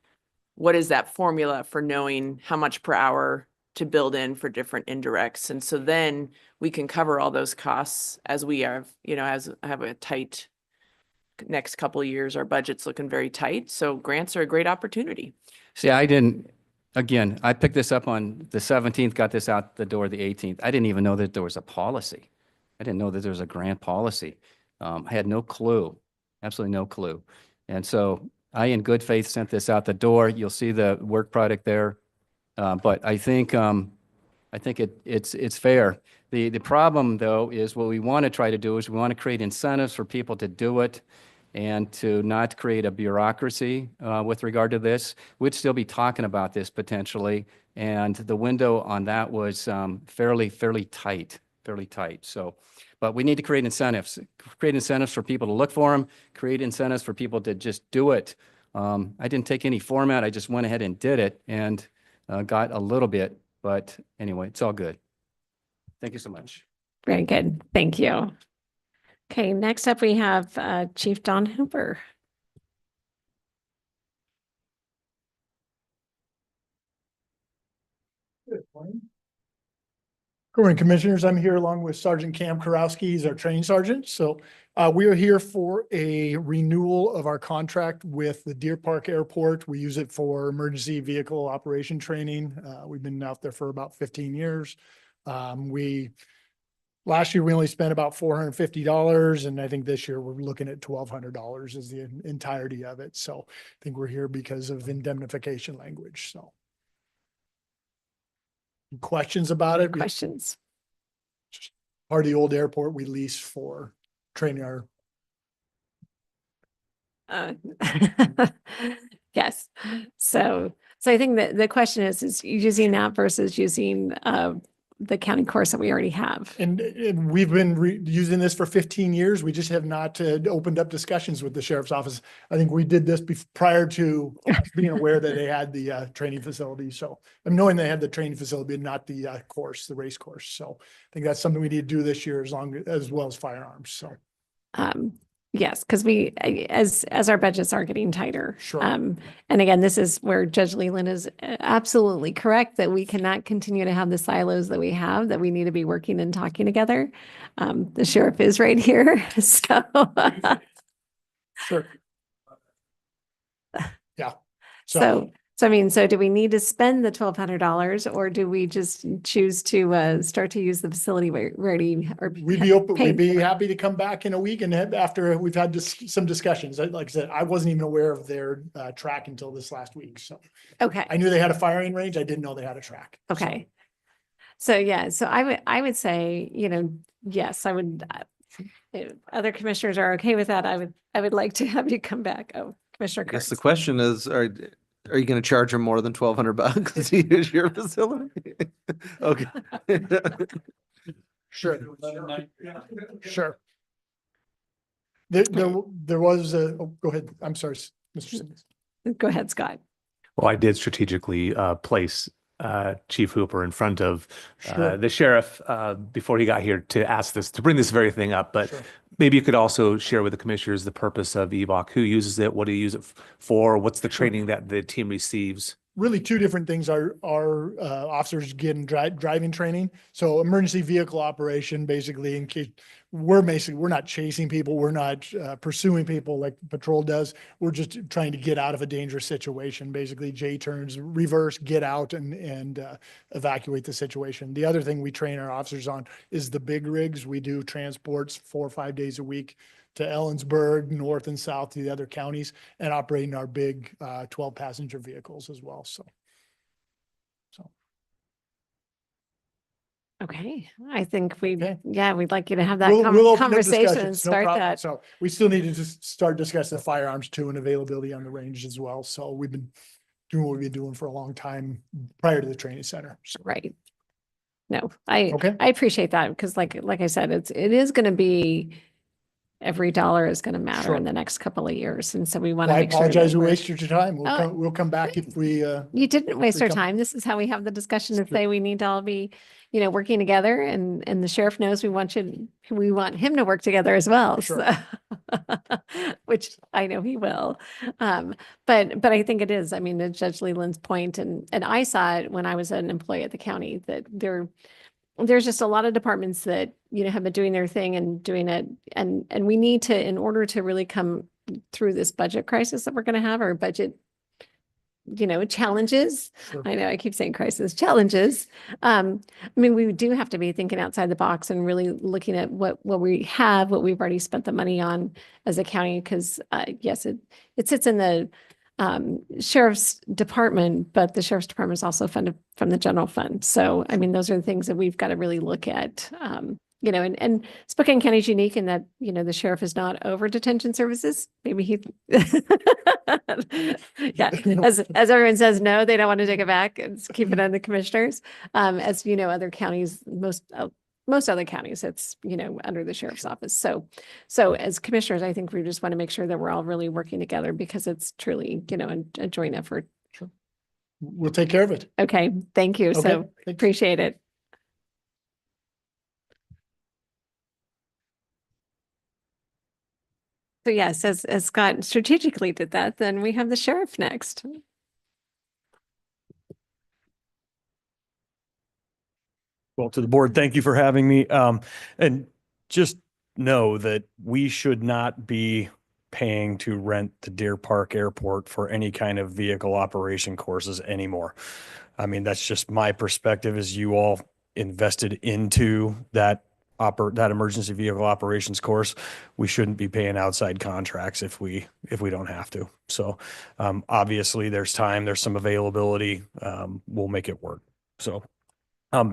What is that formula for knowing how much per hour to build in for different indirects? And so then we can cover all those costs as we have, as have a tight next couple of years. Our budget's looking very tight. So grants are a great opportunity. See, I picked this up on the 17th, got this out the door the 18th. I didn't even know that there was a policy. I didn't know that there was a grant policy. I had no clue, absolutely no clue. And so I, in good faith, sent this out the door. You'll see the work product there. But I think it's fair. The problem, though, is what we want to try to do is we want to create incentives for people to do it and to not create a bureaucracy with regard to this. We'd still be talking about this potentially, and the window on that was fairly tight. So, but we need to create incentives for people to look for them, create incentives for people to just do it. I didn't take any format. I just went ahead and did it and got a little bit, but anyway, it's all good. Thank you so much. Very good. Thank you. Okay, next up we have Chief Don Hooper. Good morning. Good morning, Commissioners. I'm here along with Sergeant Cam Karowski. He's our training sergeant. So we are here for a renewal of our contract with the Deer Park Airport. We use it for emergency vehicle operation training. We've been out there for about 15 years. Last year, we only spent about $450, and I think this year we're looking at $1,200 as the entirety of it. So I think we're here because of indemnification language. So questions about it? Questions? Part of the old airport we lease for training our. Yes. So I think that the question is using that versus using the county course that we already have. And we've been using this for 15 years. We just have not opened up discussions with the sheriff's office. I think we did this prior to being aware that they had the training facility. So I'm knowing they had the training facility, but not the course, the race course. So I think that's something we need to do this year as well as firearms. So. Yes, because we, as our budgets are getting tighter. Sure. And again, this is where Judge Leland is absolutely correct that we cannot continue to have the silos that we have, that we need to be working and talking together. The sheriff is right here, so. Sure. Yeah. So I mean, so do we need to spend the $1,200 or do we just choose to start to use the facility ready? Or we'd be happy to come back in a week and after we've had some discussions. Like I said, I wasn't even aware of their track until this last week. So okay, I knew they had a firing range. I didn't know they had a track. Okay. So yeah, so I would say, yes, I would. if other commissioners are okay with that, I would like to have you come back. Oh, Commissioner I guess the Kurtz. question is, are you going to charge them more than $1,200 to use your facility? Okay. Sure. Sure. There was oh, go ahead. I'm sorry, Mr. Simmons. Go ahead, Scott. Well, I did strategically place Chief Hooper in front of Sure. the sheriff before he got here to ask this, to bring this very thing up. But Sure. maybe you could also share with the commissioners the purpose of EVOC, who uses it, what do you use it for, what's the training that the team receives? Really two different things our officers get in driving training. So emergency vehicle operation, basically, in case we're not chasing people. We're not pursuing people like patrol does. We're just trying to get out of a dangerous situation. Basically, J-turns, reverse, get out and evacuate the situation. The other thing we train our officers on is the big rigs. We do transports 4 or 5 days a week to Ellensburg, north and south to the other counties, and operating our big 12 passenger vehicles as well. So. Okay, I think Okay. we'd like you to have that We'll open up conversation and discussions, no start problem. that. So we still need to just start discussing the firearms too and availability on the range as well. So we've been doing what we've been doing for a long time prior to the training center. So, Right. No, I Okay. appreciate that because like I said, it is going to be, every dollar is going to matter Sure. in the next couple of years. And so we want well, to I make sure. apologize that we we're- wasted your time. Oh, We'll come back if we, You didn't waste our come- time. This is how we have the discussion to Sure. say we need to all be, working together and the sheriff knows we want him to work together as well. Sure. So, which I know he will. But I think it is, I mean, to Judge Leland's point, and I saw it when I was an employee at the county, that there's just a lot of departments that, have been doing their thing and doing it. And we need to, in order to really come through this budget crisis that we're going to have, our budget, challenges. Sure. I know I keep saying crisis, challenges. I mean, we do have to be thinking outside the box and really looking at what we have, what we've already spent the money on as a county, because yes, it sits in the sheriff's department, but the sheriff's department is also funded from the general fund. So, I mean, those are the things that we've got to really look at. And Spokane County is unique in that, the sheriff is not over detention services. Maybe he, yeah, as everyone says, no, they don't want to take it back and keep it on the commissioners. As other counties, most other counties, it's, under the sheriff's office. So as commissioners, I think we just want to make sure that we're all really working together because it's truly, a joint effort. we'll take care of it. Okay, thank you. Okay, So thanks. appreciate it. So yes, as Scott strategically did that, then we have the sheriff next. Well, to the board, thank you for having me. And just know that we should not be paying to rent the Deer Park Airport for any kind of vehicle operation courses anymore. I mean, that's just my perspective, as you all invested into that emergency vehicle operations course. We shouldn't be paying outside contracts if we don't have to. So obviously there's time, there's some availability. We'll make it work. So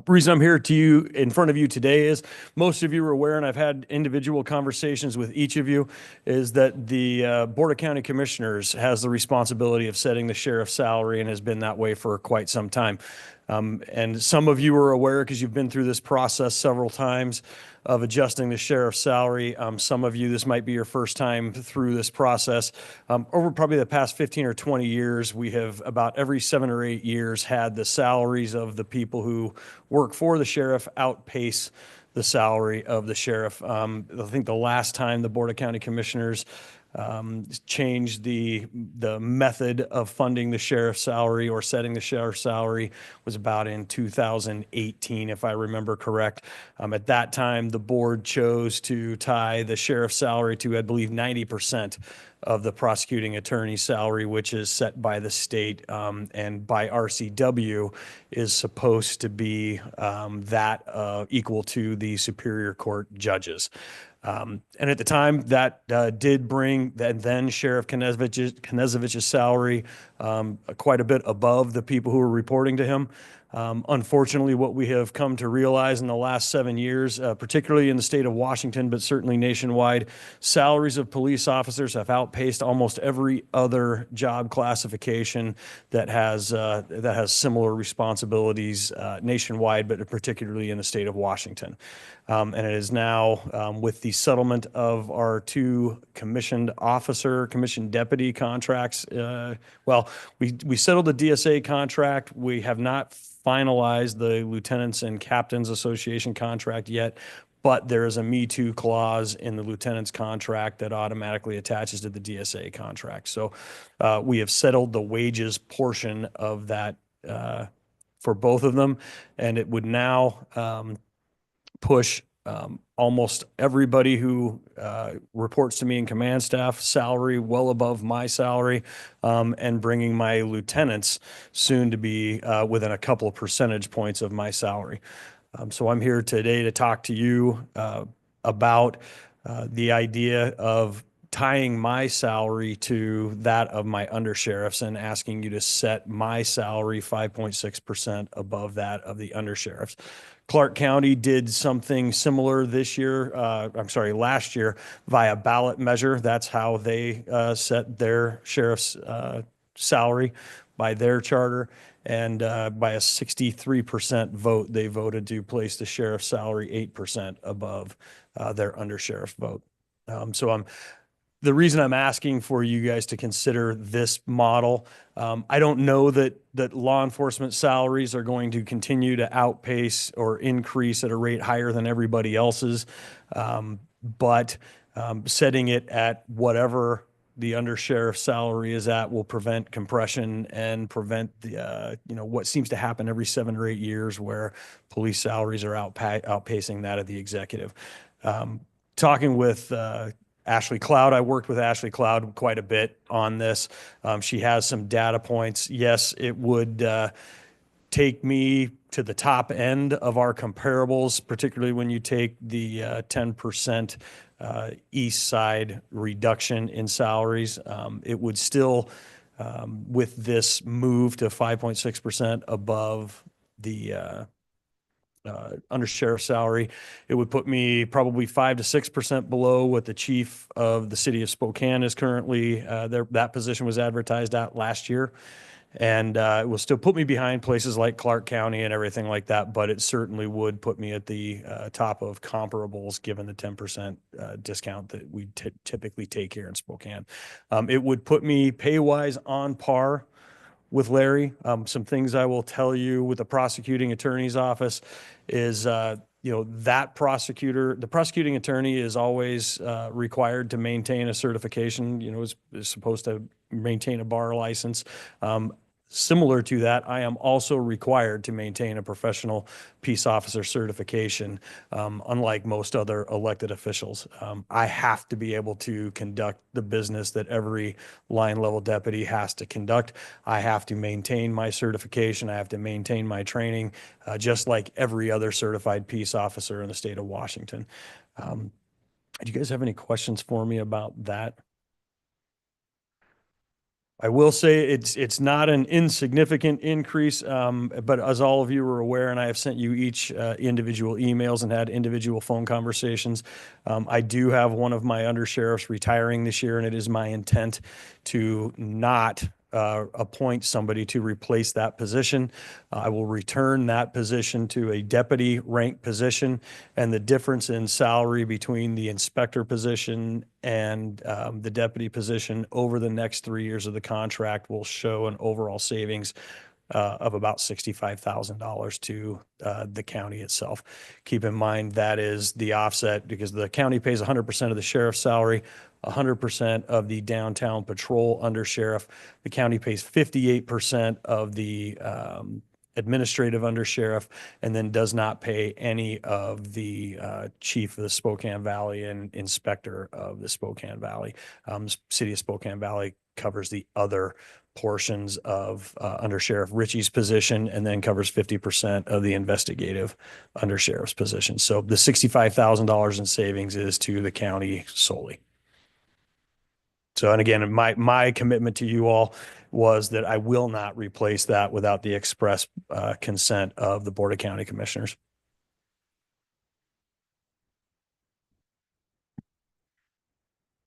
reason I'm here in front of you today is most of you are aware, and I've had individual conversations with each of you, is that the Board of County Commissioners has the responsibility of setting the sheriff's salary and has been that way for quite some time. And some of you are aware because you've been through this process several times of adjusting the sheriff's salary. Some of you, this might be your first time through this process. Over probably the past 15 or 20 years, we have about every 7 or 8 years had the salaries of the people who work for the sheriff outpace the salary of the sheriff. I think the last time the Board of County Commissioners changed the method of funding the sheriff's salary or setting the sheriff's salary was about in 2018, if I remember correct. At that time, the board chose to tie the sheriff's salary to, I believe, 90% of the prosecuting attorney's salary, which is set by the state and by RCW is supposed to be equal to the Superior Court judges. And at the time, that did bring then Sheriff Knezevich's salary quite a bit above the people who were reporting to him. Unfortunately, what we have come to realize in the last 7 years, particularly in the state of Washington, but certainly nationwide, salaries of police officers have outpaced almost every other job classification that has similar responsibilities nationwide, but particularly in the state of Washington. And it is now with the settlement of our 2 commissioned deputy contracts. We settled the DSA contract. We have not finalized the Lieutenants and Captains Association contract yet, but there is a Me Too clause in the lieutenant's contract that automatically attaches to the DSA contract. So we have settled the wages portion of that for both of them, and it would now push almost everybody who reports to me in command staff salary well above my salary, and bringing my lieutenants soon to be within a couple of percentage points of my salary. So I'm here today to talk to you about the idea of tying my salary to that of my undersheriffs and asking you to set my salary 5.6% above that of the undersheriffs. Clark County did something similar last year via ballot measure. That's how they set their sheriff's salary by their charter. And by a 63% vote, they voted to place the sheriff's salary 8% above their undersheriff vote. The reason I'm asking for you guys to consider this model, I don't know that law enforcement salaries are going to continue to outpace or increase at a rate higher than everybody else's, but setting it at whatever the undersheriff salary is at will prevent compression and prevent the what seems to happen every 7 or 8 years where police salaries are outpacing that of the executive. Talking with Ashley Cloud. I worked with Ashley Cloud quite a bit on this. She has some data points. Yes, it would take me to the top end of our comparables, particularly when you take the 10% east side reduction in salaries. It would still, with this move to 5.6% above the undersheriff salary, it would put me probably 5 to 6% below what the chief of the city of Spokane is currently. That position was advertised at last year, and it will still put me behind places like Clark County and everything like that. But it certainly would put me at the top of comparables, given the 10% discount that we typically take here in Spokane. It would put me pay wise on par with Larry. Some things I will tell you with the prosecuting attorney's office is, the prosecuting attorney is always required to maintain a certification, is supposed to maintain a bar license. Similar to that, I am also required to maintain a professional peace officer certification, unlike most other elected officials. I have to be able to conduct the business that every line level deputy has to conduct. I have to maintain my certification. I have to maintain my training, just like every other certified peace officer in the state of Washington. Do you guys have any questions for me about that? I will say it's not an insignificant increase, but as all of you are aware, and I have sent you each individual emails and had individual phone conversations, I do have one of my undersheriffs retiring this year, and it is my intent to not appoint somebody to replace that position. I will return that position to a deputy rank position, and the difference in salary between the inspector position and the deputy position over the next 3 years of the contract will show an overall savings of about $65,000 to the county itself. Keep in mind that is the offset because the county pays 100% of the sheriff's salary, 100% of the downtown patrol undersheriff. The county pays 58% of the administrative undersheriff, and then does not pay any of the chief of the Spokane Valley and inspector of the Spokane Valley. City of Spokane Valley covers the other portions of Undersheriff Ritchie's position, and then covers 50% of the investigative undersheriff's position. So the $65,000 in savings is to the county solely. So, and again, my commitment to you all was that I will not replace that without the express consent of the Board of County Commissioners.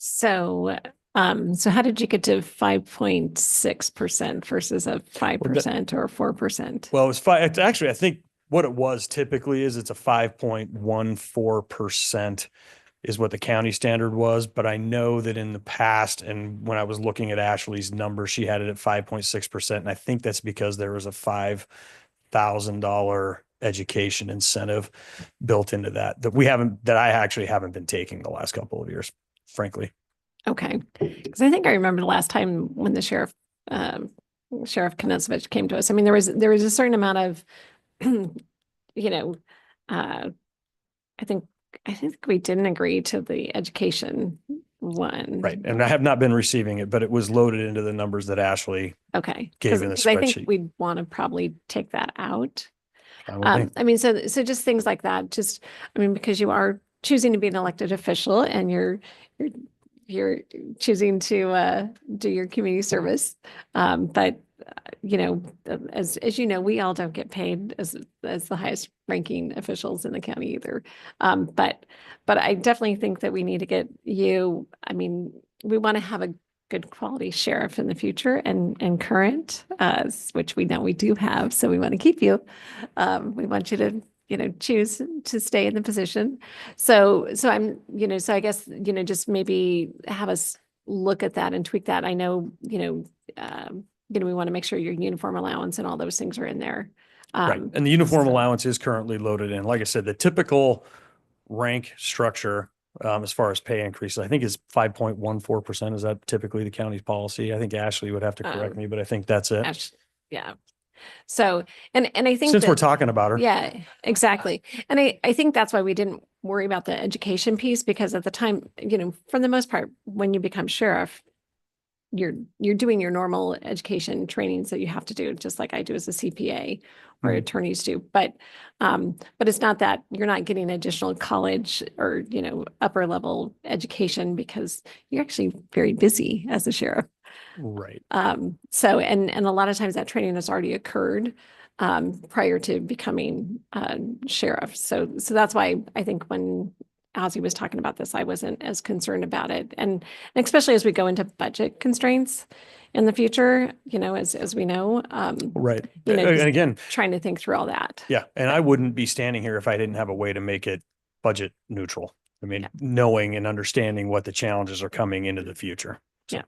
So, so how did you get to 5.6% versus a 5% or 4%? Well, it was five. It's actually, I think what it was typically is it's a 5.14% is what the county standard was. But I know that in the past, and when I was looking at Ashley's number, she had it at 5.6%. And I think that's because there was a $5,000 education incentive built into that that I actually haven't been taking the last couple of years, frankly. Okay, because I think I remember the last time when the Sheriff Knezovich came to us. I mean, there was a certain amount of, I think we didn't agree to the education one. Right. And I have not been receiving it, but it was loaded into the numbers that Ashley Okay. gave in the 'Cause I think spreadsheet. we'd want to probably take that out. Fine with me. I mean, so just things like that, because you are choosing to be an elected official and you're choosing to do your community service. But as you know, we all don't get paid as the highest ranking officials in the county either. But I definitely think that we need to get you, I mean, we want to have a good quality sheriff in the future and current, which we know we do have. So we want to keep you. We want you to choose to stay in the position. So I'm, so I guess, just maybe have us look at that and tweak that. I know, we want to make sure your uniform allowance and all those things are in there. Right. And the uniform so- allowance is currently loaded in. Like I said, the typical rank structure, as far as pay increases, I think is 5.14%. Is that typically the county's policy? I think Ashley would have to correct me, but I think that's it. Yeah. So, and I think Since we're that- talking about her. Yeah, exactly. And I think that's why we didn't worry about the education piece, because at the time, for the most part, when you become sheriff, you're doing your normal education trainings that you have to do, just like I do as a CPA or attorneys do. But it's not that you're not getting additional college or, upper level education because you're actually very busy as a sheriff. Right. So, and a lot of times that training has already occurred prior to becoming sheriff. So that's why I think when Ozzy was talking about this, I wasn't as concerned about it. And especially as we go into budget constraints in the future, as we know. Right. just And again, trying to think through all that. yeah. And I wouldn't be standing here if I didn't have a way to make it budget neutral. I mean, knowing and understanding what the challenges are coming into the future. Yeah.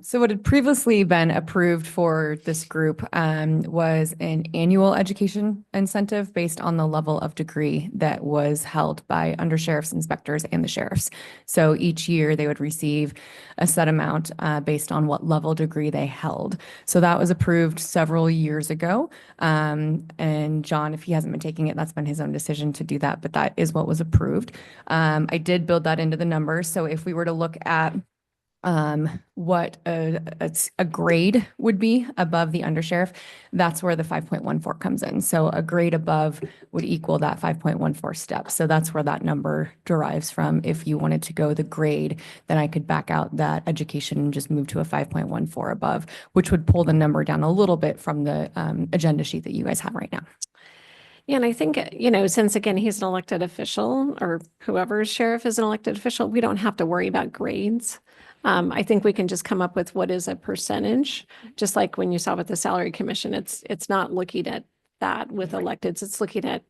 So what had previously been approved for this group was an annual education incentive based on the level of degree that was held by undersheriffs, inspectors, and the sheriffs. So each year they would receive a set amount based on what level degree they held. So that was approved several years ago. And John, if he hasn't been taking it, that's been his own decision to do that, but that is what was approved. I did build that into the numbers. So if we were to look at what a grade would be above the undersheriff, that's where the 5.14 comes in. So a grade above would equal that 5.14 step. So that's where that number derives from. If you wanted to go the grade, then I could back out that education and just move to a 5.14 above, which would pull the number down a little bit from the agenda sheet that you guys have right now. Yeah, and I think, since again, he's an elected official, or whoever sheriff is an elected official, we don't have to worry about grades. I think we can just come up with what is a percentage, just like when you saw with the salary commission, it's not looking at that with electeds, it's looking at,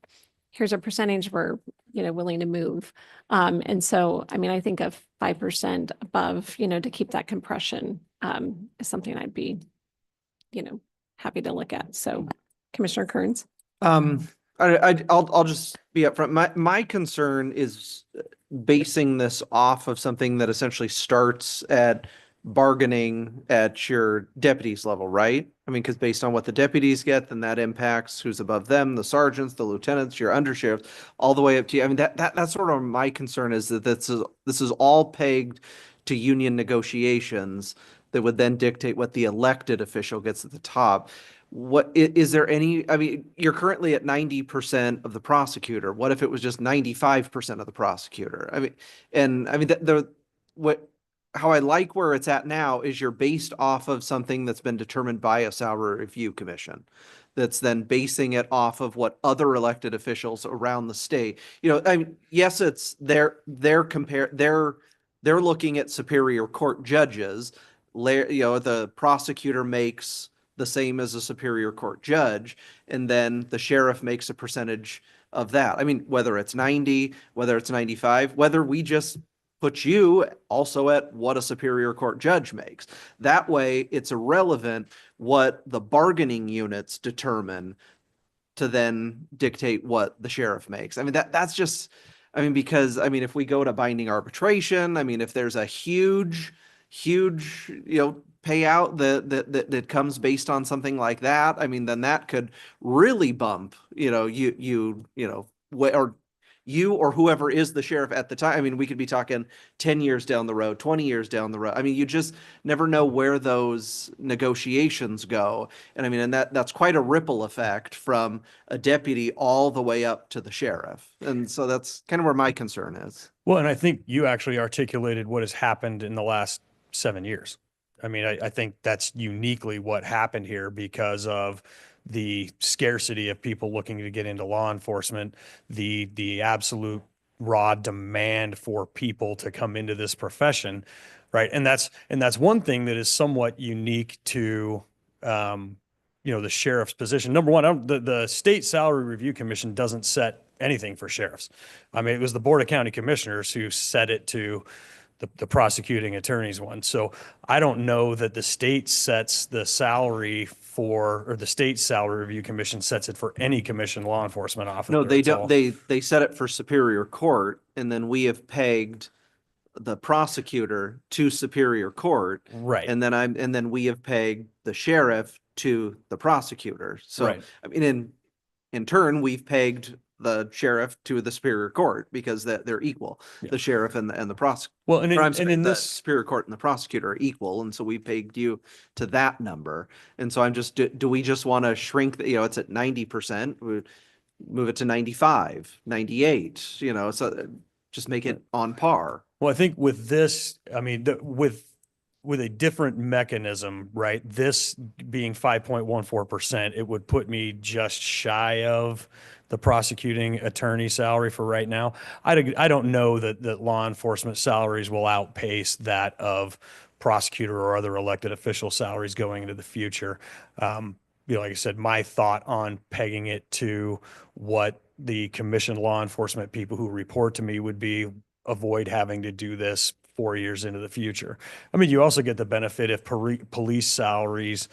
here's a percentage we're, willing to move. And so, I mean, I think of 5% above, to keep that compression, is something I'd be, happy to look at. So Commissioner Kearns. I'll just be upfront. My concern is basing this off of something that essentially starts at bargaining at your deputies level, right? I mean, because based on what the deputies get, then that impacts who's above them, the sergeants, the lieutenants, your undersheriffs, all the way up to you. I mean, that's sort of my concern, is that this is all pegged to union negotiations that would then dictate what the elected official gets at the top. What is there any, I mean, you're currently at 90% of the prosecutor. What if it was just 95% of the prosecutor? I mean, and I mean, how I like where it's at now is you're based off of something that's been determined by a salary review commission. That's then basing it off of what other elected officials around the state, I mean, yes, it's they're looking at Superior Court judges. The prosecutor makes the same as a Superior Court judge, and then the sheriff makes a percentage of that. I mean, whether it's 90, whether it's 95, whether we just put you also at what a Superior Court judge makes. That way, it's irrelevant what the bargaining units determine to then dictate what the sheriff makes. I mean, that's just, I mean, because, I mean, if we go to binding arbitration, I mean, if there's a huge, payout that comes based on something like that, I mean, then that could really bump, or you or whoever is the sheriff at the time. I mean, we could be talking 10 years down the road, 20 years down the road. I mean, you just never know where those negotiations go. And I mean, and that's quite a ripple effect from a deputy all the way up to the sheriff. And so that's kind of where my concern is. Well, and I think you actually articulated what has happened in the last 7 years. I mean, I think that's uniquely what happened here because of the scarcity of people looking to get into law enforcement, the absolute raw demand for people to come into this profession, right? And that's one thing that is somewhat unique to the sheriff's position. Number one, the State Salary Review Commission doesn't set anything for sheriffs. I mean, it was the Board of County Commissioners who set it to the prosecuting attorney's one. So I don't know that the state sets the salary or the State Salary Review Commission sets it for any commission law enforcement officer. No, they don't. They set it for Superior Court, and then we have pegged the prosecutor to Superior Court. Right. And then we have pegged the sheriff to the prosecutor. So, Right. I mean, in turn, we've pegged the sheriff to the Superior Court because they're equal. Yeah. The sheriff and the prosecutor. Well, and The in this, Superior Court and the prosecutor are equal, and so we pegged you to that number. And so I'm just, do we just want to shrink it's at 90%, we move it to 95, 98, so just make it on par. well, I think with this, I mean, with a different mechanism, right? This being 5.14%, it would put me just shy of the prosecuting attorney salary for right now. I don't know that law enforcement salaries will outpace that of prosecutor or other elected official salaries going into the future. Like I said, my thought on pegging it to what the commission law enforcement people who report to me would be, avoid having to do this 4 years into the future. I mean, you also get the benefit if police salaries,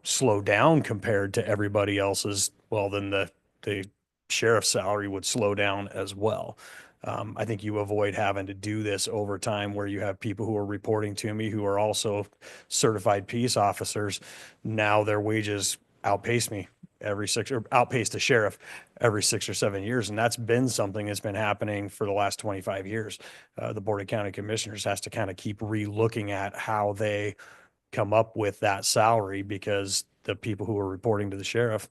slow down compared to everybody else's, well, then the sheriff's salary would slow down as well. I think you avoid having to do this over time where you have people who are reporting to me who are also certified peace officers. Now their wages outpace me outpace the sheriff every 6 or 7 years. And that's been something that's been happening for the last 25 years. The Board of County Commissioners has to kind of keep re-looking at how they come up with that salary because the people who are reporting to the sheriff,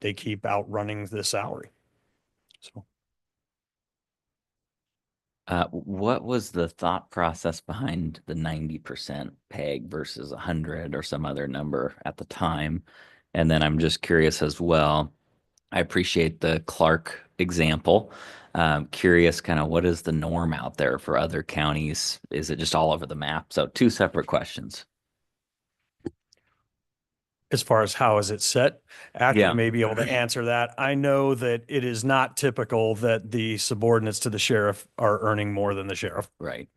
they keep outrunning the salary. So. What was the thought process behind the 90% peg versus 100 or some other number at the time? And then I'm just curious as well. I appreciate the Clark example. Curious kind of what is the norm out there for other counties? Is it just all over the map? So 2 separate questions. As far as how is it set, Acton Yeah. may be able to answer that. I know that it is not typical that the subordinates to the sheriff are earning more than the sheriff. Right.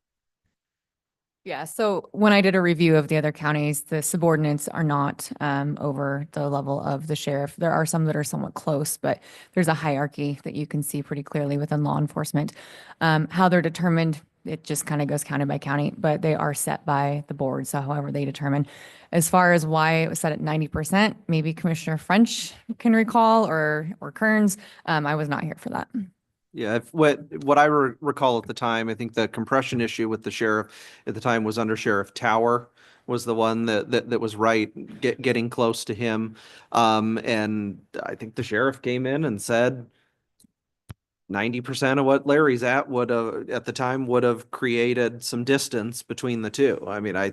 Yeah, so when I did a review of the other counties, the subordinates are not over the level of the sheriff. There are some that are somewhat close, but there's a hierarchy that you can see pretty clearly within law enforcement. How they're determined, it just kind of goes county by county, but they are set by the board. So however they determine. As far as why it was set at 90%, maybe Commissioner French can recall or Kearns. I was not here for that. Yeah, what I recall at the time, I think the compression issue with the sheriff at the time was Under Sheriff Tower was the one that was getting close to him. And I think the sheriff came in and said, 90% of what Larry's at would have, at the time, would have created some distance between the two. I mean, I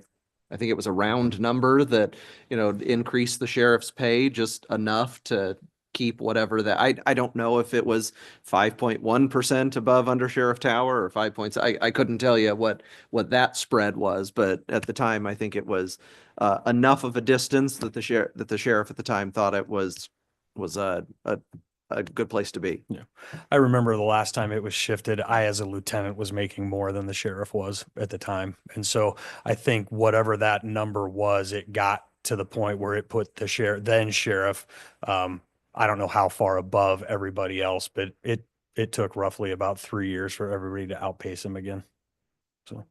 think it was a round number that, increased the sheriff's pay just enough to keep whatever that, I don't know if it was 5.1% above undersheriff Tower or 5 points. I couldn't tell you what that spread was, but at the time, I think it was enough of a distance that the sheriff at the time thought it was a good place to be. Yeah. I remember the last time it was shifted, I, as a lieutenant, was making more than the sheriff was at the time. And so I think whatever that number was, it got to the point where it put the sheriff, I don't know how far above everybody else, but it took roughly about 3 years for everybody to outpace him again. So.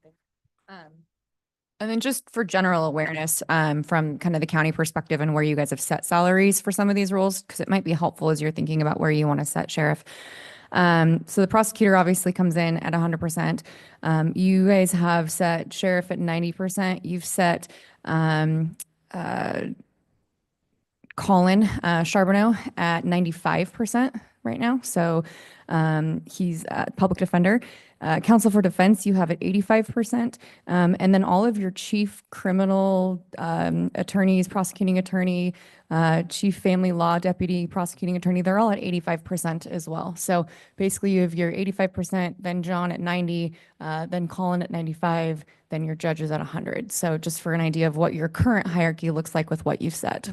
And then just for general awareness, from kind of the county perspective and where you guys have set salaries for some of these roles, because it might be helpful as you're thinking about where you want to set sheriff. So the prosecutor obviously comes in at 100%. You guys have set sheriff at 90%. You've set Colin Charbonneau at 95% right now. So he's a public defender. Counsel for defense, you have at 85%. And then all of your chief criminal attorneys, prosecuting attorney, chief family law deputy, prosecuting attorney, they're all at 85% as well. So basically you have your 85%, then John at 90, then Colin at 95, then your judges at 100. So just for an idea of what your current hierarchy looks like with what you've set.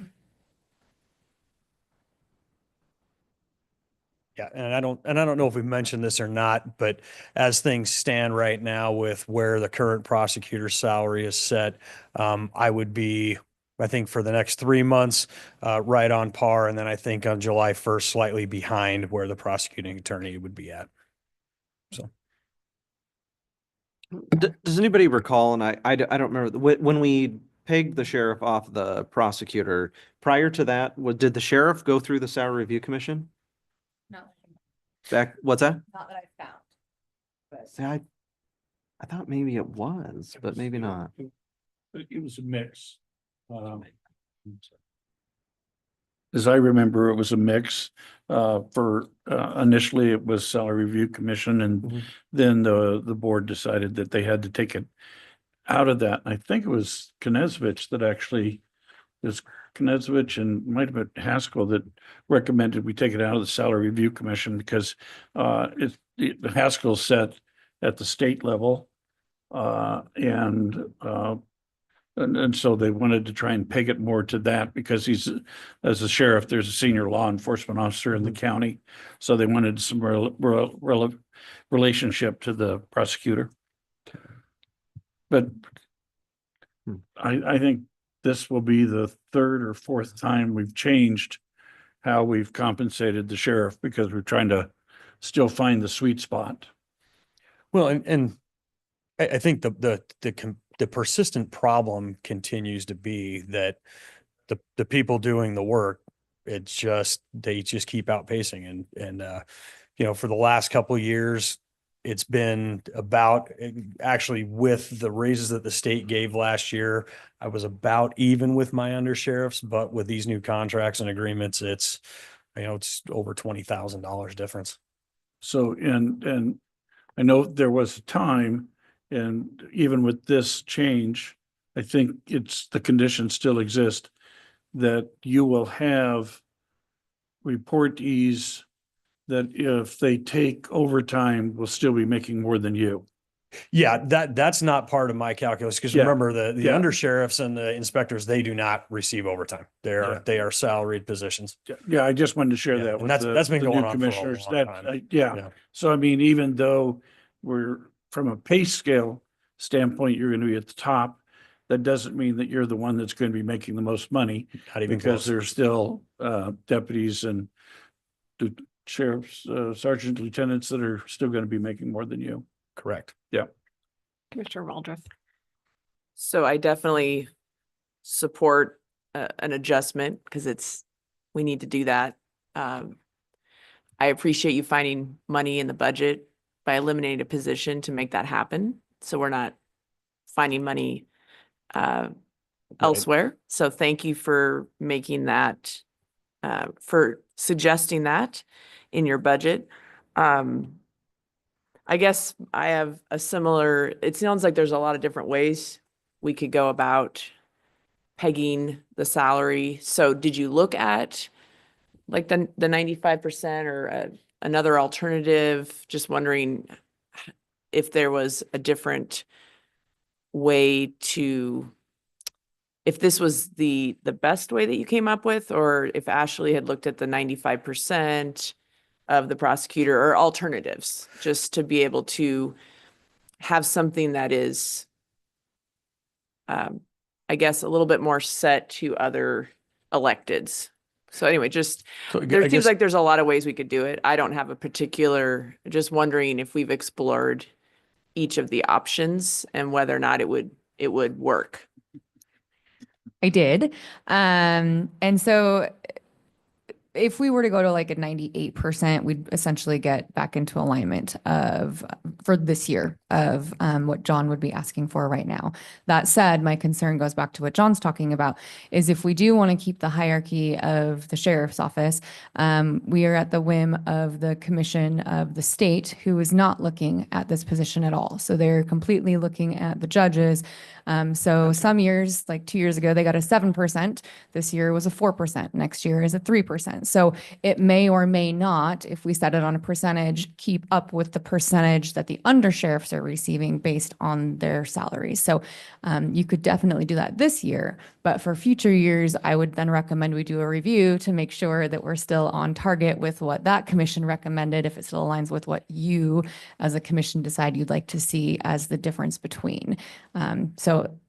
Yeah, and I don't know if we mentioned this or not, but as things stand right now with where the current prosecutor's salary is set, I would be, I think for the next 3 months, right on par. And then I think on July 1st, slightly behind where the prosecuting attorney would be at. So. Does anybody recall, and I don't remember, when we pegged the sheriff off the prosecutor, prior to that, did the sheriff go through the salary review commission? What's that? Not that I found. But See, I thought maybe it was, but maybe not. It was a mix. As I remember, it was a mix. For initially it was salary review commission, and then the board decided that they had to take it out of that. I think it was Knezovich that actually is Knezovich and might have been Haskell that recommended we take it out of the salary review commission because Haskell set at the state level, and so they wanted to try and peg it more to that because he's, as a sheriff, there's a senior law enforcement officer in the county, so they wanted some relationship to the prosecutor. But I think this will be the third or fourth time we've changed how we've compensated the sheriff because we're trying to still find the sweet spot. Well, and I think the persistent problem continues to be that the people doing the work, they just keep outpacing and for the last couple of years, it's been about, actually with the raises that the state gave last year, I was about even with my undersheriffs, but with these new contracts and agreements, it's over $20,000 difference. So, and I know there was a time, and even with this change, I think the conditions still exist that you will have reportees that if they take overtime will still be making more than you. Yeah, that's not part of my calculus because remember the undersheriffs and the inspectors, they do not receive overtime. They are salaried positions. Yeah, I just wanted to share that with that's been the going new on commissioners. for a long time. Yeah. So I mean, even though we're from a pay scale standpoint, you're going to be at the top. That doesn't mean that you're the one that's going to be making the most money, Not even because close. there's still deputies and the sheriffs, sergeant, lieutenants that are still going to be making more than you. Correct. Yeah. Commissioner Waldron. So I definitely support an adjustment because we need to do that. I appreciate you finding money in the budget by eliminating a position to make that happen. So we're not finding money elsewhere. So thank you for making that, for suggesting that in your budget. I guess I have a similar, it sounds like there's a lot of different ways we could go about pegging the salary. So did you look at like the 95% or another alternative? Just wondering if there was a different way to, if this was the best way that you came up with, or if Ashley had looked at the 95% of the prosecutor or alternatives, just to be able to have something that is, I guess, a little bit more set to other electeds. So anyway, just, So I there guess- seems like there's a lot of ways we could do it. I don't have a particular, just wondering if we've explored each of the options and whether or not it would work. I did. And so if we were to go to like a 98%, we'd essentially get back into alignment for this year of what John would be asking for right now. That said, my concern goes back to what John's talking about, is if we do want to keep the hierarchy of the sheriff's office, we are at the whim of the commission of the state, who is not looking at this position at all. So they're completely looking at the judges. So some years, like 2 years ago, they got a 7%. This year was a 4%. Next year is a 3%. So it may or may not, if we set it on a percentage, keep up with the percentage that the undersheriffs are receiving based on their salaries. So you could definitely do that this year, but for future years, I would then recommend we do a review to make sure that we're still on target with what that commission recommended, if it still aligns with what you as a commission decide you'd like to see as the difference between. So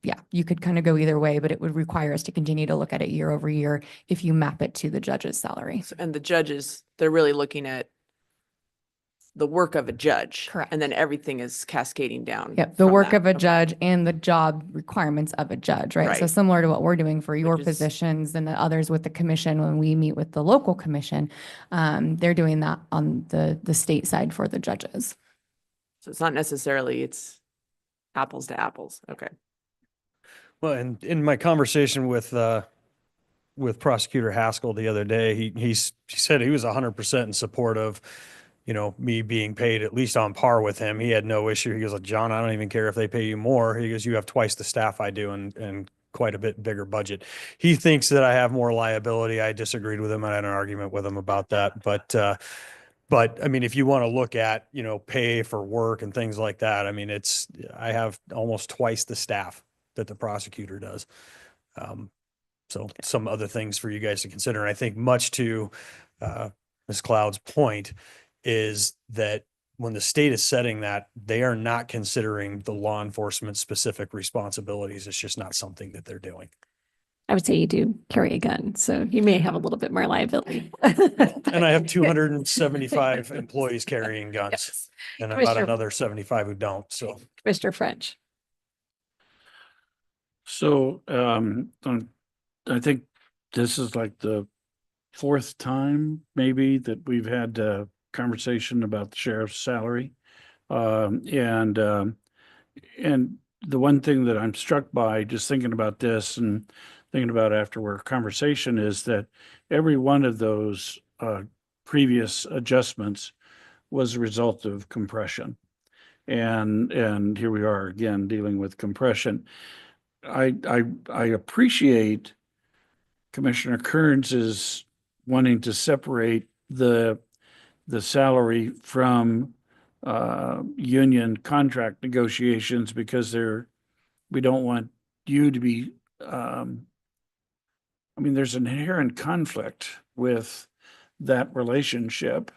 yeah, you could kind of go either way, but it would require us to continue to look at it year over year if you map it to the judge's salary. And the judges, they're really looking at the work of a judge. Correct. And then everything is cascading down. Yep, the from work that. of a Okay. judge and the job requirements of a judge, right? So Right. similar to what we're doing for your is- positions and the others with the commission, when we meet with the local commission, they're doing that on the state side for the judges. So it's not necessarily, it's apples to apples. Okay. Well, and in my conversation with Prosecutor Haskell the other day, he said he was 100% in support of, me being paid at least on par with him. He had no issue. He goes, like, John, I don't even care if they pay you more. He goes, you have twice the staff I do and quite a bit bigger budget. He thinks that I have more liability. I disagreed with him. I had an argument with him about that. But I mean, if you want to look at, pay for work and things like that, I mean, I have almost twice the staff that the prosecutor does. So some other things for you guys to consider. And I think much to Ms. Cloud's point is that when the state is setting that, they are not considering the law enforcement specific responsibilities. It's just not something that they're doing. I would say you do carry a gun, so you may have a little bit more liability. And I have 275 employees carrying guns Yes. and about Commissioner- another 75 who don't. So Mr. French. So I think this is like the fourth time maybe that we've had a conversation about the sheriff's salary. And the one thing that I'm struck by just thinking about this and thinking about after our conversation is that every one of those previous adjustments was a result of compression. And here we are again dealing with compression. I appreciate Commissioner Kearns's wanting to separate the salary from union contract negotiations, because we don't want you to be there's an inherent conflict with that relationship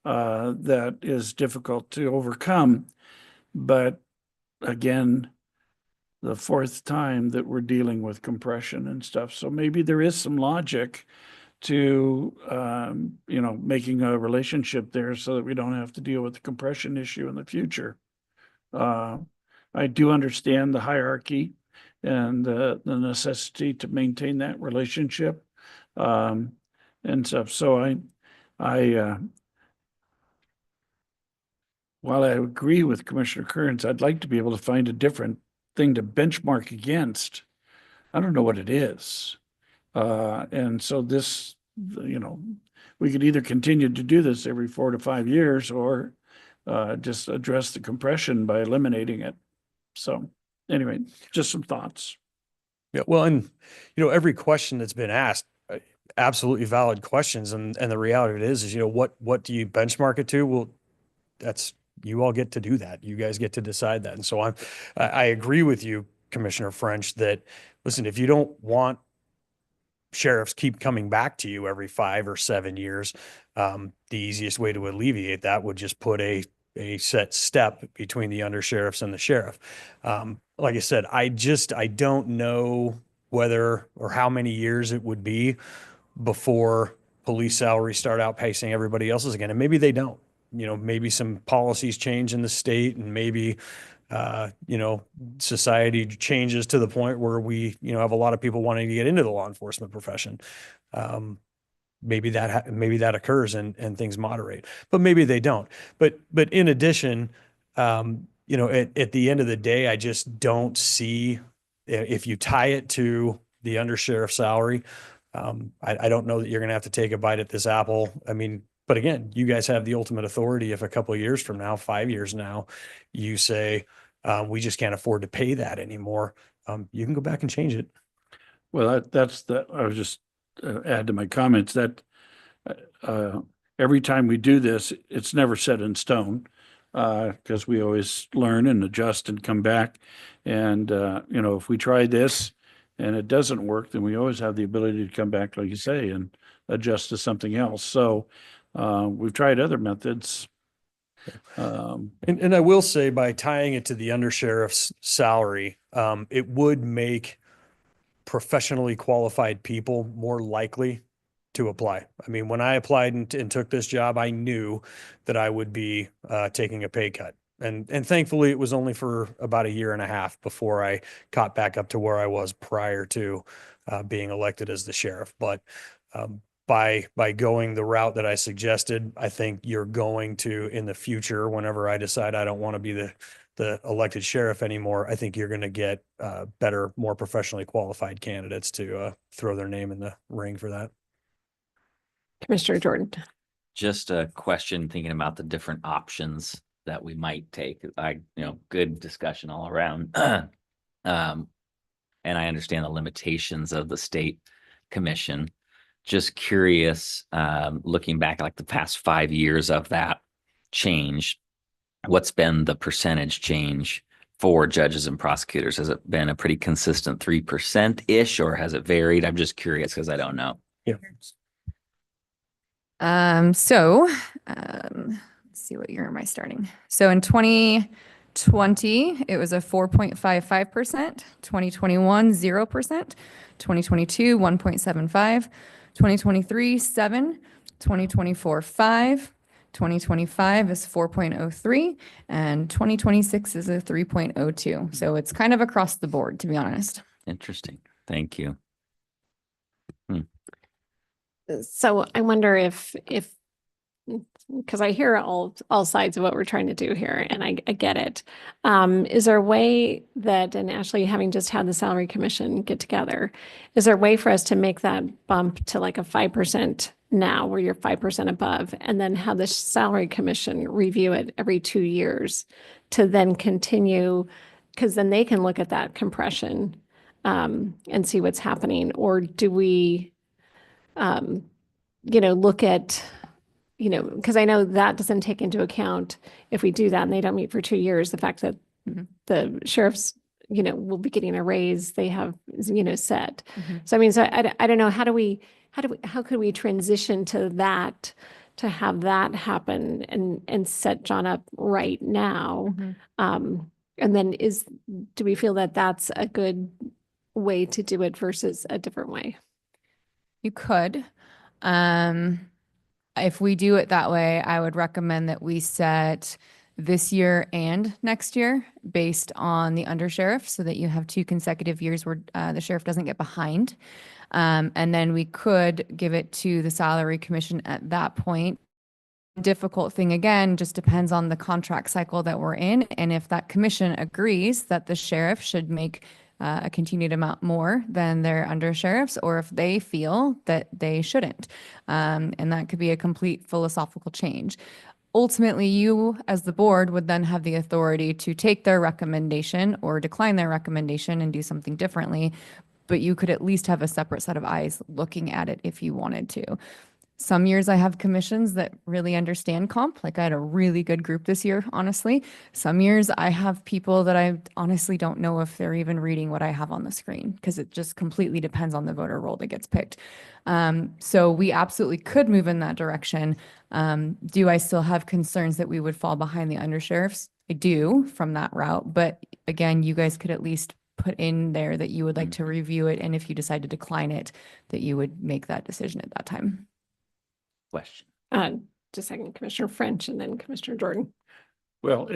that is difficult to overcome. But again, the fourth time that we're dealing with compression and stuff. So maybe there is some logic to, making a relationship there so that we don't have to deal with the compression issue in the future. I do understand the hierarchy and the necessity to maintain that relationship and stuff. So while I agree with Commissioner Kearns, I'd like to be able to find a different thing to benchmark against. I don't know what it is. And so this you know, we could either continue to do this every 4 to 5 years or just address the compression by eliminating it. So anyway, just some thoughts. Yeah, well, and every question that's been asked, absolutely valid questions, and the reality of it is what do you benchmark it to? Well, that's, you all get to do that. You guys get to decide that. And so I agree with you, Commissioner French, that listen, if you don't want sheriffs keep coming back to you every 5 or 7 years, the easiest way to alleviate that would just put a set step between the undersheriffs and the sheriff. Like I said, I don't know whether or how many years it would be before police salaries start outpacing everybody else's again. And maybe they don't. Maybe some policies change in the state, and maybe society changes to the point where we have a lot of people wanting to get into the law enforcement profession. Maybe that occurs and things moderate, but maybe they don't. But in addition, at the end of the day, I just don't see, if you tie it to the undersheriff salary, I don't know that you're going to have to take a bite at this apple. I mean, but again, you guys have the ultimate authority. If a couple of years from now, 5 years now, you say, we just can't afford to pay that anymore, you can go back and change it. Well, I was just add to my comments that every time we do this, it's never set in stone, because we always learn and adjust and come back. And, if we try this and it doesn't work, then we always have the ability to come back, like you say, and adjust to something else. So we've tried other methods. And I will say, by tying it to the undersheriff's salary, it would make professionally qualified people more likely to apply. I mean, when I applied and took this job, I knew that I would be taking a pay cut. And thankfully, it was only for about 1.5 years before I caught back up to where I was prior to being elected as the sheriff. But by going the route that I suggested, I think you're going to, in the future, whenever I decide I don't want to be the elected sheriff anymore, I think you're going to get better, more professionally qualified candidates to throw their name in the ring for that. Commissioner Jordan. Just a question, thinking about the different options that we might take. Good discussion all around. And I understand the limitations of the state commission. Just curious, looking back like the past 5 years of that change, what's been the percentage change for judges and prosecutors? Has it been a pretty consistent 3%-ish, or has it varied? I'm just curious because I don't know. Yeah. Let's see, what year am I starting? So in 2020, it was a 4.55%, 2021, 0%, 2022, 1.75%, 2023, 7%, 2024, 5%, 2025 is 4.03%, and 2026 is a 3.02%. So it's kind of across the board, to be honest. Interesting. Thank you. So I wonder if because I hear all sides of what we're trying to do here, and I get it. Is there a way that, and Ashley, having just had the salary commission get together, is there a way for us to make that bump to like a 5% now, where you're 5% above, and then have the salary commission review it every 2 years to then continue, because then they can look at that compression and see what's happening? Or do we, look at, because I know that doesn't take into account, if we do that and they don't meet for 2 years, the fact that the sheriffs, will be getting a raise they have, set. So, I mean, so I don't know, how could we transition to that, to have that happen and set John up right now? And then do we feel that that's a good way to do it versus a different way? You could. If we do it that way, I would recommend that we set this year and next year based on the undersheriff, so that you have 2 consecutive years where the sheriff doesn't get behind. And then we could give it to the salary commission at that point. Difficult thing, again, just depends on the contract cycle that we're in. And if that commission agrees that the sheriff should make a continued amount more than their undersheriffs, or if they feel that they shouldn't. And that could be a complete philosophical change. Ultimately, you as the board would then have the authority to take their recommendation or decline their recommendation and do something differently. But you could at least have a separate set of eyes looking at it if you wanted to. Some years I have commissions that really understand comp. Like I had a really good group this year, honestly. Some years I have people that I honestly don't know if they're even reading what I have on the screen because it just completely depends on the voter roll that gets picked. So we absolutely could move in that direction. Do I still have concerns that we would fall behind the undersheriffs? I do from that route. But again, you guys could at least put in there that you would like to review it. And if you decide to decline it, that you would make that decision at that time. Question. Just a second, Commissioner French and then Commissioner Jordan. Well,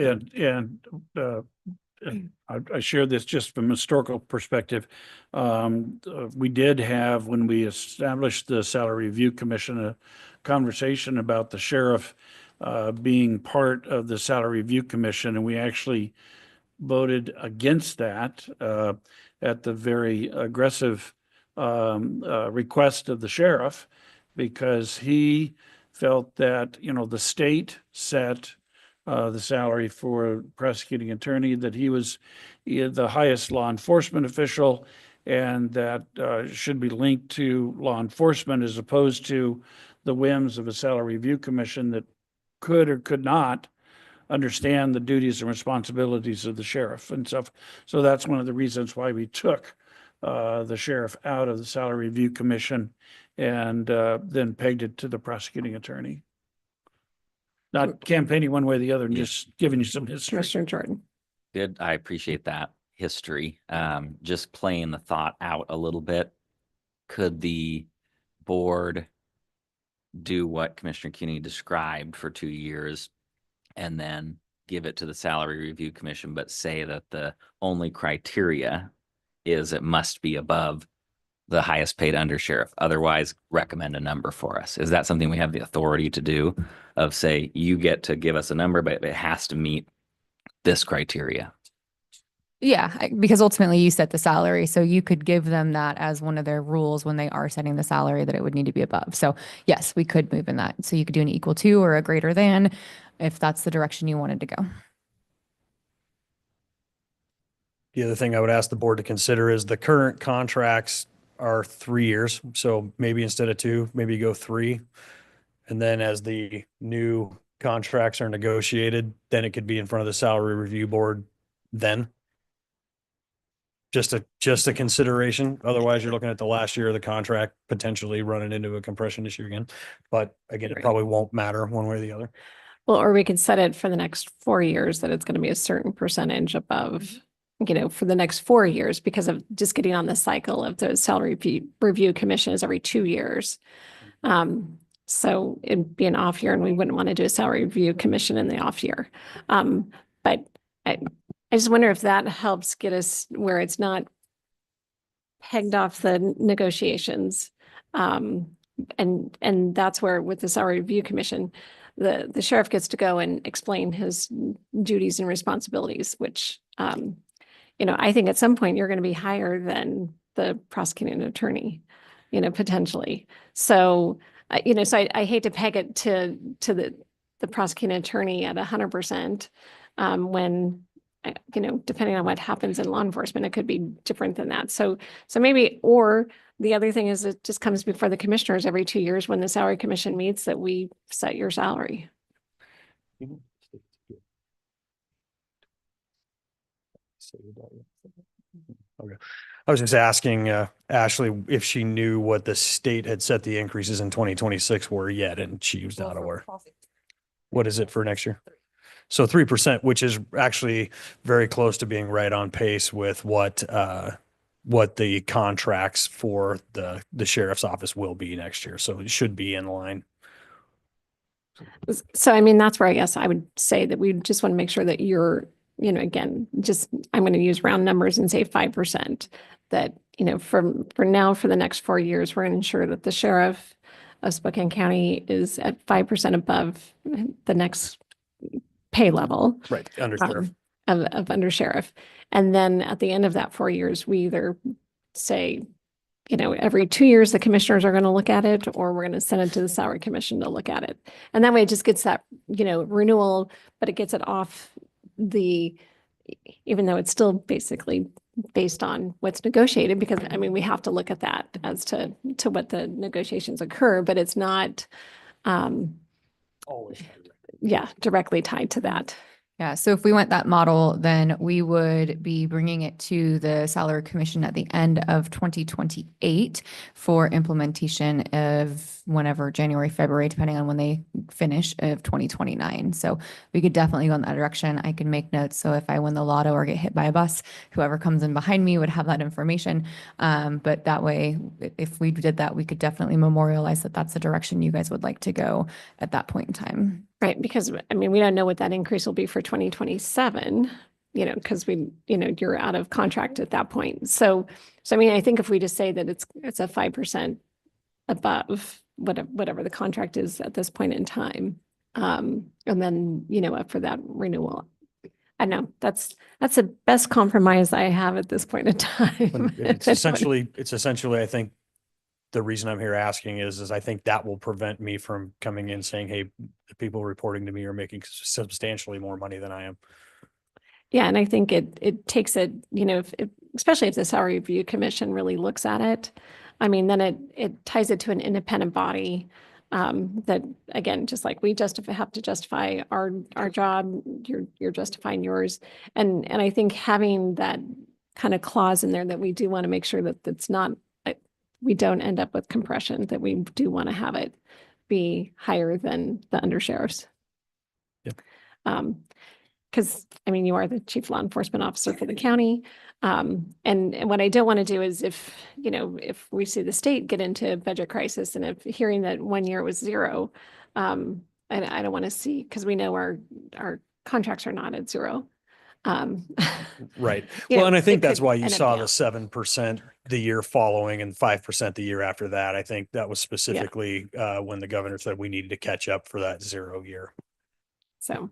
I share this just from a historical perspective. We did have, when we established the Salary Review Commission, a conversation about the sheriff being part of the Salary Review Commission, and we actually voted against that at the very aggressive request of the sheriff, because he felt that, the state set the salary for prosecuting attorney, that he was the highest law enforcement official, and that should be linked to law enforcement as opposed to the whims of a salary review commission that could or could not understand the duties and responsibilities of the sheriff and stuff. So that's one of the reasons why we took the sheriff out of the salary review commission and then pegged it to the prosecuting attorney. Not campaigning one way or the other, and just giving you some history. Commissioner Jordan. Good. I appreciate that history. Just playing the thought out a little bit. Could the board do what Commissioner Cuny described for 2 years and then give it to the Salary Review Commission, but say that the only criteria is it must be above the highest paid undersheriff, otherwise recommend a number for us? Is that something we have the authority to do, of say, you get to give us a number, but it has to meet this criteria? Yeah, because ultimately you set the salary. So you could give them that as one of their rules when they are setting the salary, that it would need to be above. So yes, we could move in that. So you could do an equal to or a greater than, if that's the direction you wanted to go. The other thing I would ask the board to consider is the current contracts are 3 years. So maybe instead of 2, maybe you go 3. And then as the new contracts are negotiated, then it could be in front of the salary review board then. Just a consideration. Otherwise, you're looking at the last year of the contract, potentially running into a compression issue again. But again, it probably won't matter one way or the other. Well, or we could set it for the next 4 years that it's going to be a certain percentage above, for the next 4 years, because of just getting on the cycle of the salary review commission is every 2 years. So it'd be an off year and we wouldn't want to do a salary review commission in the off year. But I just wonder if that helps get us where it's not pegged off the negotiations. And that's where with the salary review commission, the sheriff gets to go and explain his duties and responsibilities, which, I think at some point you're going to be higher than the prosecuting attorney, potentially. So, so I hate to peg it to the prosecuting attorney at 100%, when, depending on what happens in law enforcement, it could be different than that. So maybe, or the other thing is it just comes before the commissioners every 2 years when the salary commission meets, that we set your salary. Okay. I was just asking Ashley if she knew what the state had set the increases in 2026 were yet, and she was not aware. What is it for next year? So 3%, which is actually very close to being right on pace with what the contracts for the sheriff's office will be next year. So it should be in line. So, that's where I guess I would say that we just want to make sure that you're, again, I'm going to use round numbers and say 5%, that, for now, for the next 4 years, we're going to ensure that the sheriff of Spokane County is at 5% above the next pay level. Right. Undersheriff. of undersheriff. And then at the end of that 4 years, we either say, you know, every 2 years, the commissioners are going to look at it, or we're going to send it to the salary commission to look at it. And that way it just gets that, you know, renewal, but it gets it off the, even though it's still basically based on what's negotiated, because I mean, we have to look at that as to what the negotiations occur, but it's not, Always. yeah, directly tied to that. Yeah, so if we went that model, then we would be bringing it to the salary commission at the end of 2028 for implementation of whenever, January, February, depending on when they finish, of 2029. So we could definitely go in that direction. I can make notes. So if I win the lotto or get hit by a bus, whoever comes in behind me would have that information. But that way, if we did that, we could definitely memorialize that that's the direction you guys would like to go at that point in time. Right, because I mean, we don't know what that increase will be for 2027, you know, because you're out of contract at that point. So I mean, I think if we just say that it's a 5% above whatever the contract is at this point in time, and then, you know, up for that renewal. I know that's the best compromise I have at this point in time. It's essentially, I think, the reason I'm here asking is I think that will prevent me from coming in saying, hey, the people reporting to me are making substantially more money than I am. Yeah, and I think it takes it, you know, especially if the salary review commission really looks at it, I mean, then it ties it to an independent body, that, again, just like we have to justify our job, you're justifying yours. And I think having that kind of clause in there that we do want to make sure that it's not, we don't end up with compression, that we do want to have it be higher than the undersheriffs. Yep. Because I mean, you are the chief law enforcement officer for the county. And what I don't want to do is if we see the state get into a budget crisis, and if hearing that 1 year was zero, I don't want to see, because we know our contracts are not at zero. Right. You Well, know, and I think it that's could why you end up saw down. the 7% the year following and 5% the year after that. I think that was specifically when the governor said we needed to catch up for that 0 year. So.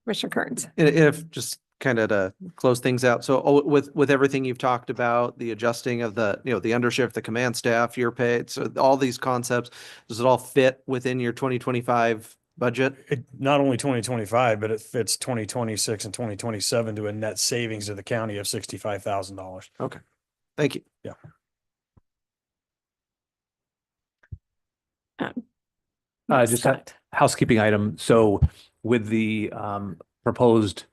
Mr. Kearns. And if just kind of to close things out. So with everything you've talked about, the adjusting of the undersheriff, the command staff, your pay, so all these concepts, does it all fit within your 2025 budget? Not only 2025, but it fits 2026 and 2027 to a net savings to the county of $65,000. Okay. Thank you. Yeah. Just a housekeeping item. So with the proposed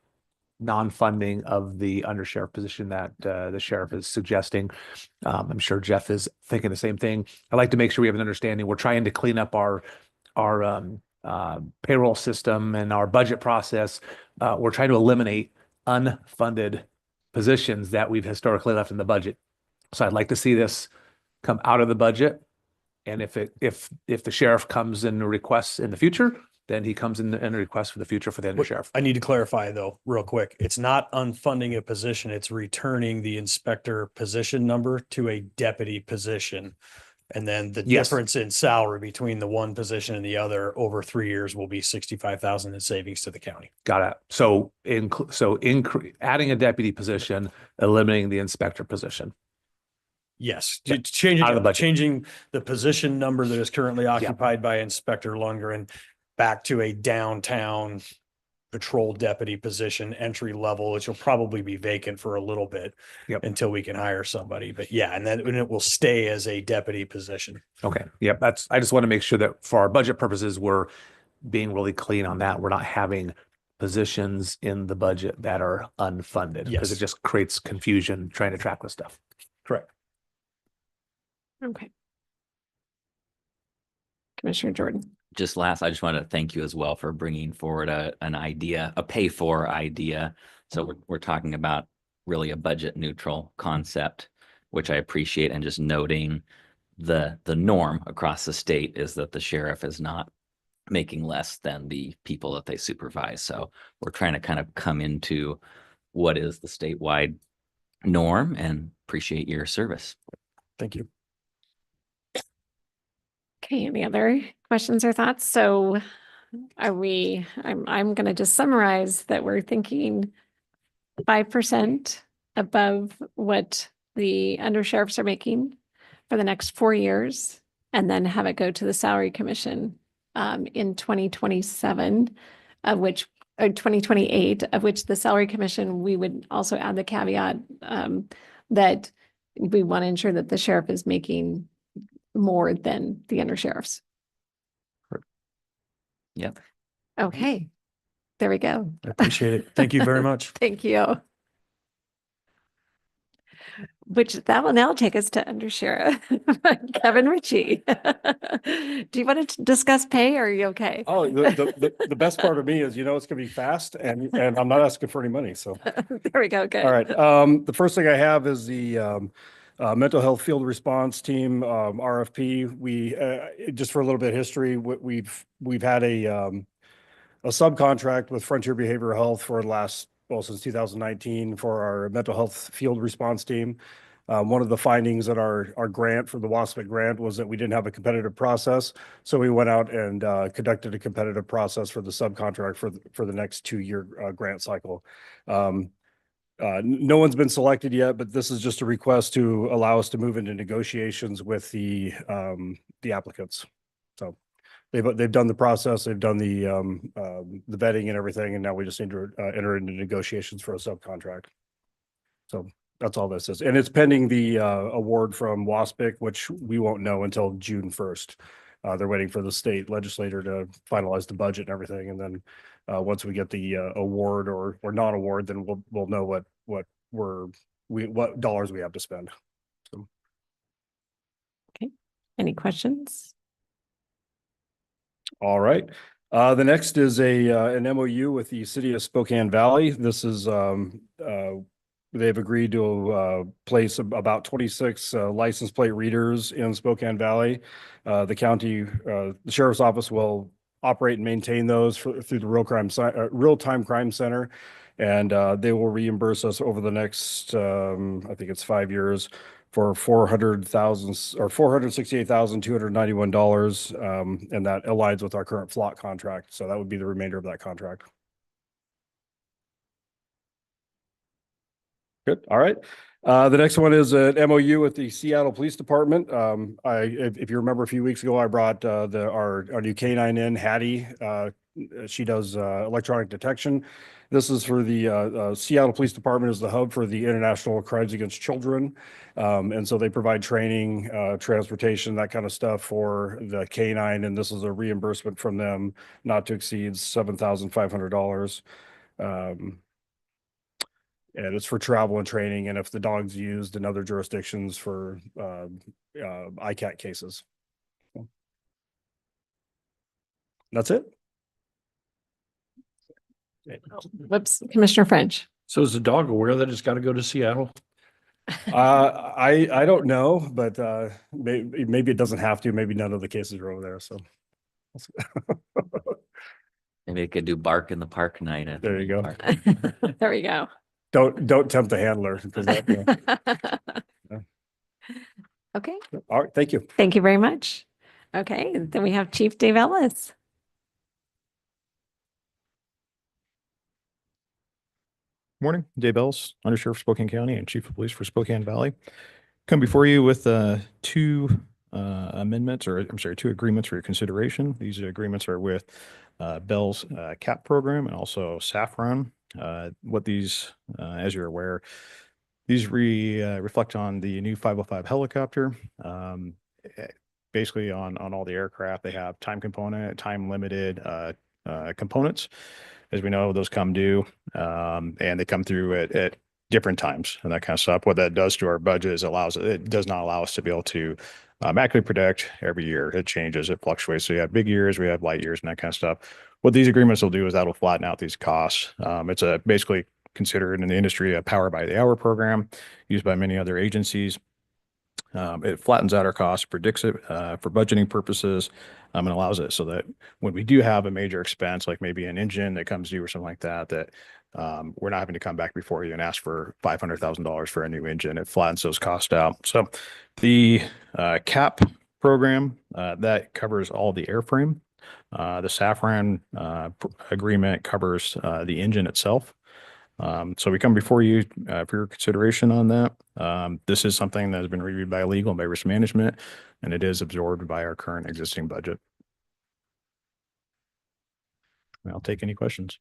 non-funding of the undersheriff position that the sheriff is suggesting, I'm sure Jeff is thinking the same thing. I'd like to make sure we have an understanding. We're trying to clean up our payroll system and our budget process. We're trying to eliminate unfunded positions that we've historically left in the budget. So I'd like to see this come out of the budget. And if the sheriff comes in requests in the future, then he comes in and requests for the future for the undersheriff. I need to clarify though, real quick. It's not unfunding a position. It's returning the inspector position number to a deputy position. And then the Yes. difference in salary between the one position and the other over 3 years will be 65,000 in savings to the county. Got it. So adding a deputy position, eliminating the inspector position. Yes, Yeah, out of the budget. changing the position number that is currently occupied by Inspector Lundgren back to a downtown patrol deputy position, entry level, which will probably be vacant for a little bit until we can hire somebody. But yeah, and then it will stay as a deputy position. Okay. Yep. I just want to make sure that for our budget purposes, we're being really clean on that. We're not having positions in the budget that are unfunded because Yes. it just creates confusion trying to track this stuff. Correct. Okay. Commissioner Jordan. Just last, I just want to thank you as well for bringing forward an idea, a pay for idea. So we're talking about really a budget neutral concept, which I appreciate, and just noting the norm across the state is that the sheriff is not making less than the people that they supervise. So we're trying to kind of come into what is the statewide norm, and appreciate your service. Thank you. Okay, any other questions or thoughts? So I'm going to just summarize that we're thinking 5% above what the undersheriffs are making for the next 4 years, and then have it go to the salary commission in 2027, of which, or 2028, of which the salary commission, we would also add the caveat that we want to ensure that the sheriff is making more than the undersheriffs. Yep. Okay, there we go. I appreciate it. Thank you very much. Thank you. Which that will now take us to Undersheriff Kevin Ritchie. Do you want to discuss pay or are you okay? Oh, the best part of me is, it's gonna be fast and I'm not asking for any money, so. There we go, good. All right, the first thing I have is the mental health field response team, RFP. We, just for a little bit of history, we've had a subcontract with Frontier Behavioral Health for the last, since 2019 for our mental health field response team. One of the findings at our grant for the WASPIC grant was that we didn't have a competitive process. So we went out and conducted a competitive process for the subcontract for the next 2-year grant cycle. No one's been selected yet, but this is just a request to allow us to move into negotiations with the applicants. So they've done the process, they've done the vetting and everything, and now we just need to enter into negotiations for a subcontract. So that's all this is, and it's pending the award from WASPIC, which we won't know until June 1st. They're waiting for the state legislator to finalize the budget and everything, and then once we get the award or non-award, then we'll know what dollars we have to spend. So. Okay. Any questions? All right. The next is an MOU with the city of Spokane Valley. This is they've agreed to place about 26 license plate readers in Spokane Valley. The county, the sheriff's office will operate and maintain those through the real-time crime center, and they will reimburse us over the next, I think it's 5 years, for $468,291, and that aligns with our current FLOC contract. So that would be the remainder of that contract. Good. All right. The next one is an MOU with the Seattle Police Department. If you remember a few weeks ago, I brought our new K9 in, Hattie. She does electronic detection. This is for the Seattle Police Department is the hub for the international crimes against children. And so they provide training, transportation, that kind of stuff for the K9. And this is a reimbursement from them not to exceed $7,500. And it's for travel and training, and if the dog's used in other jurisdictions for ICAT cases. That's it. Whoops, Commissioner French. So is the dog aware that it's got to go to Seattle? I don't know, but maybe it doesn't have to. Maybe none of the cases are over there. So Maybe it could do bark in the park night. There you go. There we go. Don't tempt the handler. Okay. All right. Thank you. Thank you very much. Okay, then we have Chief Dave Ellis. Morning, Dave Ellis, Undersheriff Spokane County and Chief of Police for Spokane Valley. Come before you with two amendments, or I'm sorry, two agreements for your consideration. These agreements are with Bell's CAP program and also Saffron. What these, as you're aware, these reflect on the new 505 helicopter. Basically on all the aircraft, they have time limited components. As we know, those come due, and they come through at different times and that kind of stuff. What that does to our budget is it does not allow us to be able to accurately predict every year. It changes, it fluctuates. So you have big years, we have light years and that kind of stuff. What these agreements will do is that'll flatten out these costs. It's basically considered in the industry a power by the hour program used by many other agencies. It flattens out our costs, predicts it for budgeting purposes, and allows it so that when we do have a major expense, like maybe an engine that comes due or something like that, we're not having to come back before you and ask for $500,000 for a new engine. It flattens those costs out. So the CAP program, that covers all the airframe. The Safran agreement covers the engine itself. So we come before you for your consideration on that. This is something that has been reviewed by legal and by risk management, and it is absorbed by our current existing budget. I'll take any questions.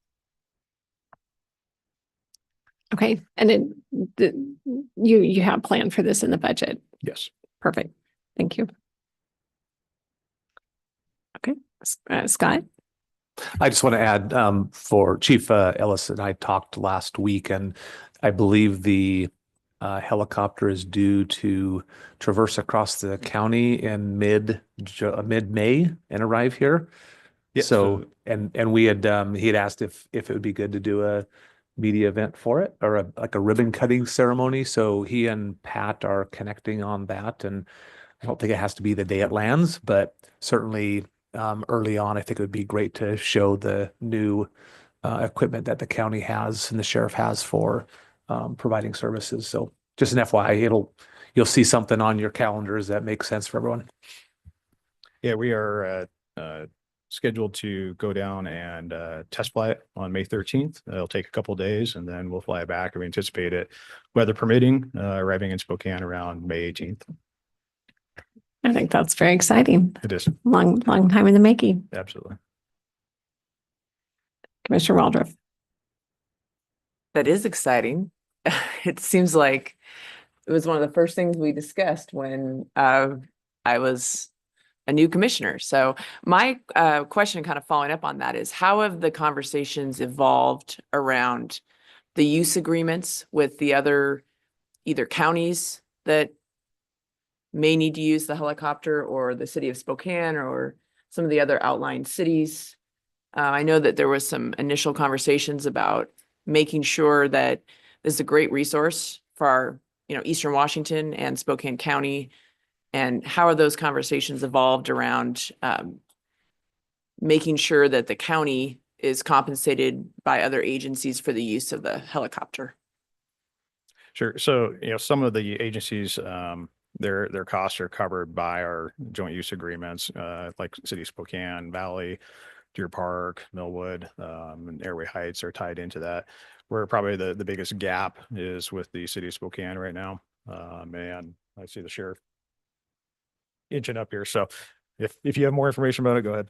Okay, and you have planned for this in the budget. Yes. Perfect. Thank you. Okay, Scott? I just want to add, for Chief Ellis and I talked last week, and I believe the helicopter is due to traverse across the county in mid-May and arrive here. Yeah, So, and we had, he had asked if it would be good to do a media event for it, or like a ribbon cutting ceremony. So he and Pat are connecting on that, and I don't think it has to be the day it lands, but certainly early on, I think it would be great to show the new equipment that the county has and the sheriff has for providing services. So just an FYI, you'll see something on your calendars that makes sense for everyone. Yeah, we are scheduled to go down and test fly it on May 13th. It'll take a couple of days, and then we'll fly it back. We anticipate it, weather permitting, arriving in Spokane around May 18th. I think that's very exciting. It is. Long time in the making. Absolutely. Commissioner Waldron. That is exciting. It seems like it was one of the first things we discussed when I was a new commissioner. So my question, kind of following up on that, is how have the conversations evolved around the use agreements with the other either counties that may need to use the helicopter, or the city of Spokane, or some of the other outlying cities? I know that there was some initial conversations about making sure that this is a great resource for our, Eastern Washington and Spokane County. And how are those conversations evolved around making sure that the county is compensated by other agencies for the use of the helicopter? Sure. So, some of the agencies, their costs are covered by our joint use agreements, like City of Spokane, Valley, Deer Park, Millwood, and Airway Heights are tied into that. Where probably the biggest gap is with the City of Spokane right now. And I see the sheriff inching up here. So if you have more information about it, go ahead.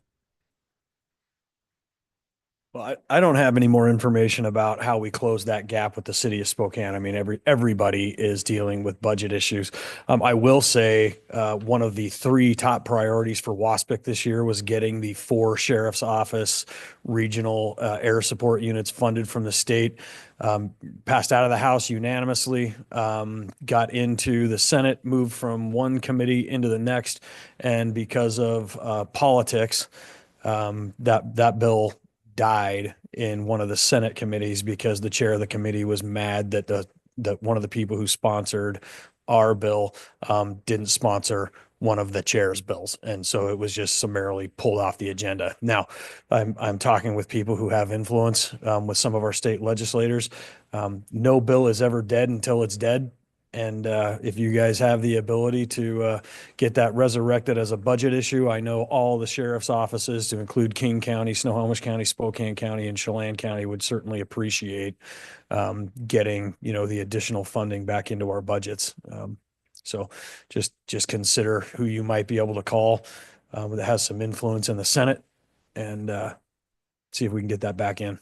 Well, I don't have any more information about how we close that gap with the city of Spokane. I mean, everybody is dealing with budget issues. I will say one of the 3 top priorities for WASPIC this year was getting the 4 sheriff's office regional air support units funded from the state. Passed out of the House unanimously, got into the Senate, moved from one committee into the next, and because of politics, that bill died in one of the Senate committees because the chair of the committee was mad that one of the people who sponsored our bill didn't sponsor one of the chair's bills. And so it was just summarily pulled off the agenda. Now, I'm talking with people who have influence with some of our state legislators. No bill is ever dead until it's dead. And if you guys have the ability to get that resurrected as a budget issue, I know all the sheriff's offices, to include King County, Snohomish County, Spokane County, and Chelan County, would certainly appreciate getting, the additional funding back into our budgets. So just consider who you might be able to call that has some influence in the Senate, and see if we can get that back in.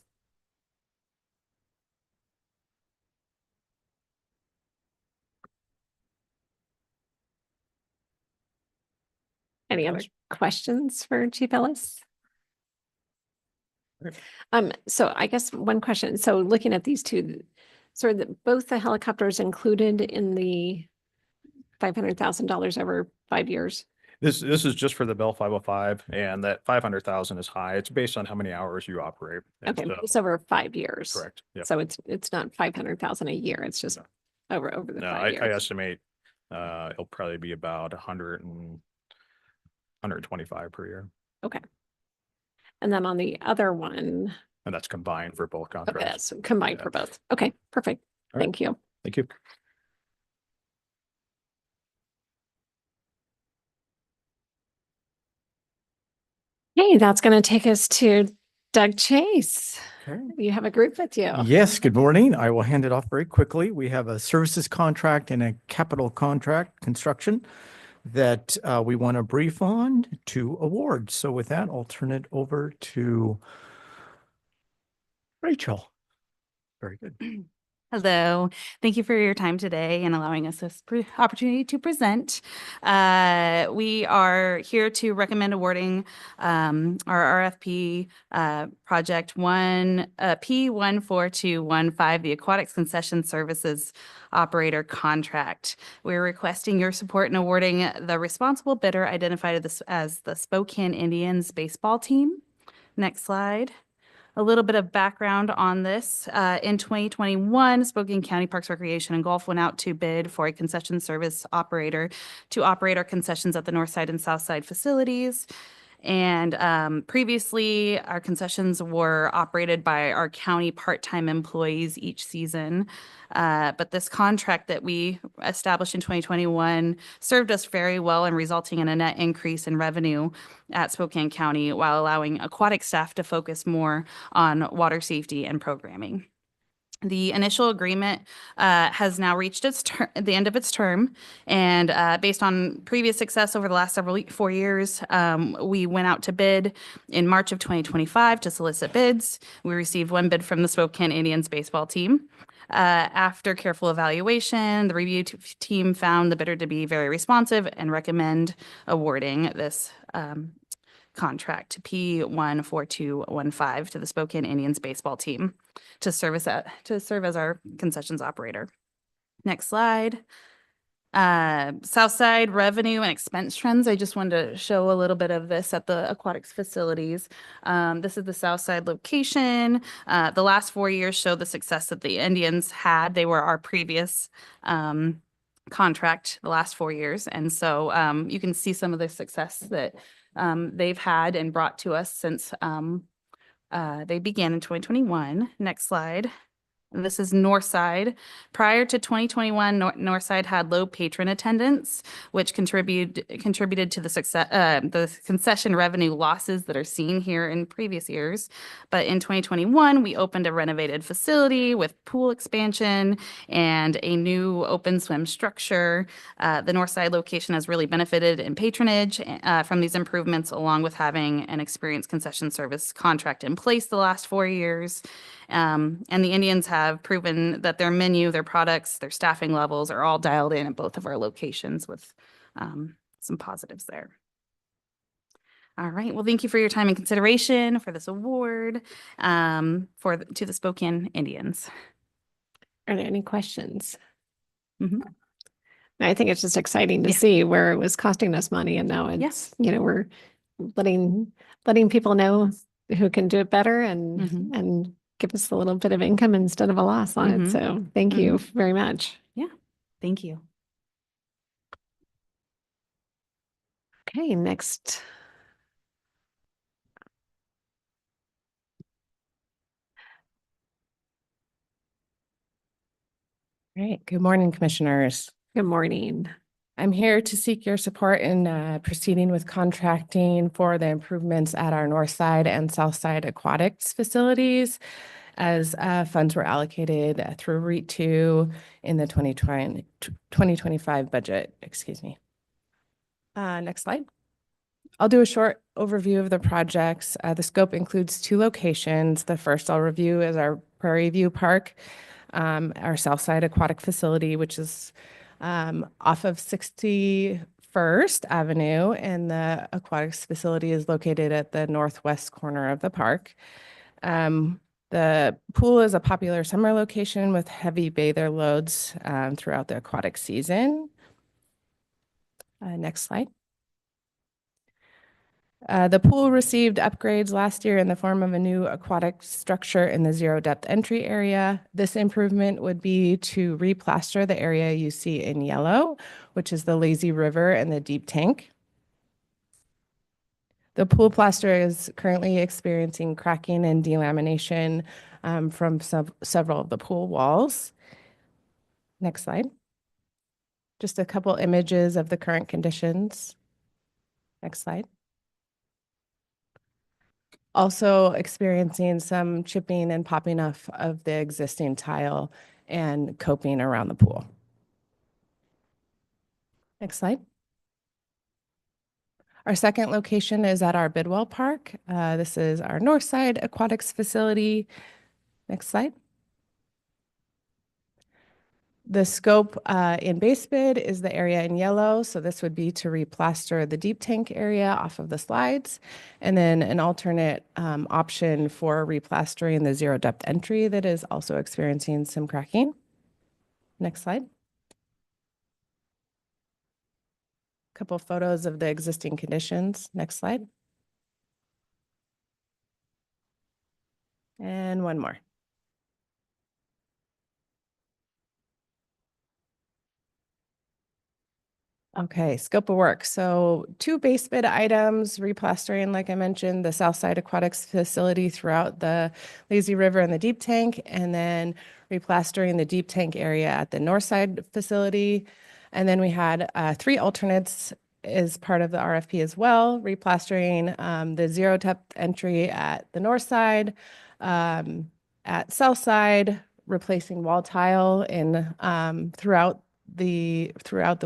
Any other questions for Chief Ellis? So I guess one question. So looking at these two, so are both the helicopters included in the $500,000 over 5 years? This is just for the Bell 505, and that 500,000 is high. It's based on how many hours you operate. And Okay, so- it's over 5 years. Correct. Yeah. So it's not 500,000 a year. It's just over the No, 5 I years. estimate it'll probably be about 125 per year. Okay. And then on the other one, And that's combined for both okay, contracts. that's combined Yeah. for both. Okay, perfect. All right. Thank you. Thank you. Hey, that's going to take us to Doug Chase. Okay. You have a group with you. Yes, good morning. I will hand it off very quickly. We have a services contract and a capital contract construction that we want to brief on to award. So with that, I'll turn it over to Rachel. Very good. Hello. Thank you for your time today and allowing us this opportunity to present. We are here to recommend awarding our RFP project P14215, the Aquatics Concession Services Operator Contract. We're requesting your support in awarding the responsible bidder identified as the Spokane Indians baseball team. Next slide. A little bit of background on this. In 2021, Spokane County Parks, Recreation, and Golf went out to bid for a concession service operator to operate our concessions at the north side and south side facilities. And previously, our concessions were operated by our county part-time employees each season. But this contract that we established in 2021 served us very well in resulting in a net increase in revenue at Spokane County while allowing aquatic staff to focus more on water safety and programming. The initial agreement has now reached the end of its term, and based on previous success over the last 4 years, we went out to bid in March of 2025 to solicit bids. We received one bid from the Spokane Indians baseball team. After careful evaluation, the review team found the bidder to be very responsive and recommend awarding this contract to P14215 to the Spokane Indians baseball team to serve as our concessions operator. Next slide. Southside revenue and expense trends. I just wanted to show a little bit of this at the aquatics facilities. This is the Southside location. The last 4 years show the success that the Indians had. They were our previous contract the last 4 years. And so you can see some of the success that they've had and brought to us since they began in 2021. Next slide. This is Northside. Prior to 2021, Northside had low patron attendance, which contributed to the success, the concession revenue losses that are seen here in previous years. But in 2021, we opened a renovated facility with pool expansion and a new open swim structure. The Northside location has really benefited in patronage from these improvements, along with having an experienced concession service contract in place the last 4 years. And the Indians have proven that their menu, their products, their staffing levels are all dialed in at both of our locations with some positives there. All right. Well, thank you for your time and consideration for this award to the Spokane Indians. Are there any questions? I think it's just exciting to see where it was costing us money, and now it's, we're letting people know who can do it better and give us a little bit of income instead of a loss on it. So thank you very much. Yeah, thank you. Okay, next. All right. Good morning, commissioners. Good morning. I'm here to seek your support in proceeding with contracting for the improvements at our north side and south side aquatics facilities, as funds were allocated through REIT 2 in the 2025 budget. Excuse me. Next slide. I'll do a short overview of the projects. The scope includes 2 locations. The first I'll review is our Prairie View Park, our south side aquatic facility, which is off of 61st Avenue, and the aquatics facility is located at the northwest corner of the park. The pool is a popular summer location with heavy bather loads throughout the aquatic season. Next slide. The pool received upgrades last year in the form of a new aquatic structure in the zero depth entry area. This improvement would be to replaster the area you see in yellow, which is the lazy river and the deep tank. The pool plaster is currently experiencing cracking and delamination from several of the pool walls. Next slide. Just a couple images of the current conditions. Next slide. Also experiencing some chipping and popping off of the existing tile and coping around the pool. Next slide. Our second location is at our Bidwell Park. This is our Northside Aquatics facility. Next slide. The scope in base bid is the area in yellow. So this would be to replaster the deep tank area off of the slides. And then an alternate option for replastering the zero depth entry that is also experiencing some cracking. Next slide. Couple photos of the existing conditions. Next slide. And one more. Okay, scope of work. So 2 base bid items, replastering, like I mentioned, the Southside Aquatics facility throughout the Lazy River and the deep tank, and then replastering the deep tank area at the Northside facility. And then we had 3 alternates as part of the RFP as well, replastering the zero depth entry at the north side, at south side, replacing wall tile in throughout the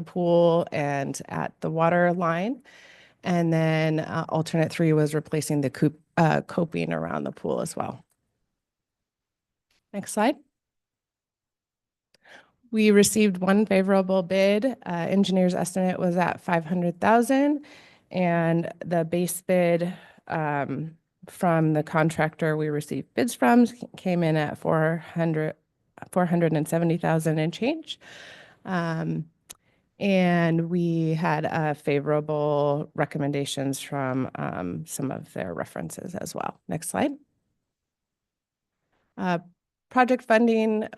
pool and at the water line. And then alternate 3 was replacing the coping around the pool as well. Next slide. We received 1 favorable bid. Engineer's estimate was at 500,000, and the base bid from the contractor we received bids from came in at 470,000 and change. And we had favorable recommendations from some of their references as well. Next slide. Project funding,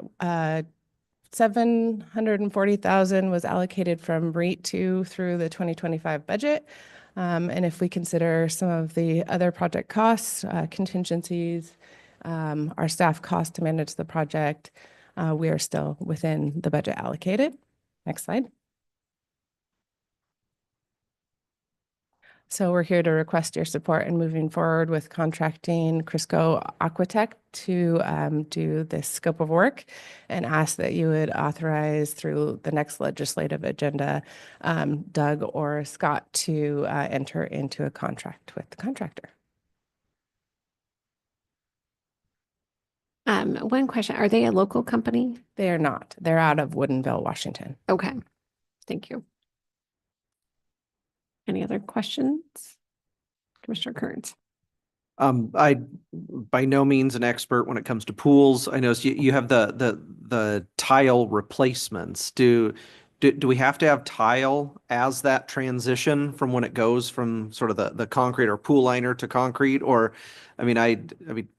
740,000 was allocated from REIT 2 through the 2025 budget. And if we consider some of the other project costs, contingencies, our staff cost to manage the project, we are still within the budget allocated. Next slide. So we're here to request your support in moving forward with contracting Crisco Aquatech to do this scope of work, and ask that you would authorize through the next legislative agenda, Doug or Scott to enter into a contract with the contractor. One question, are they a local company? They are not. They're out of Woodinville, Washington. Okay, thank you. Any other questions? Commissioner Kearns. I by no means an expert when it comes to pools. I noticed you have the tile replacements. Do we have to have tile as that transition from when it goes from sort of the concrete or pool liner to concrete? Or, I mean,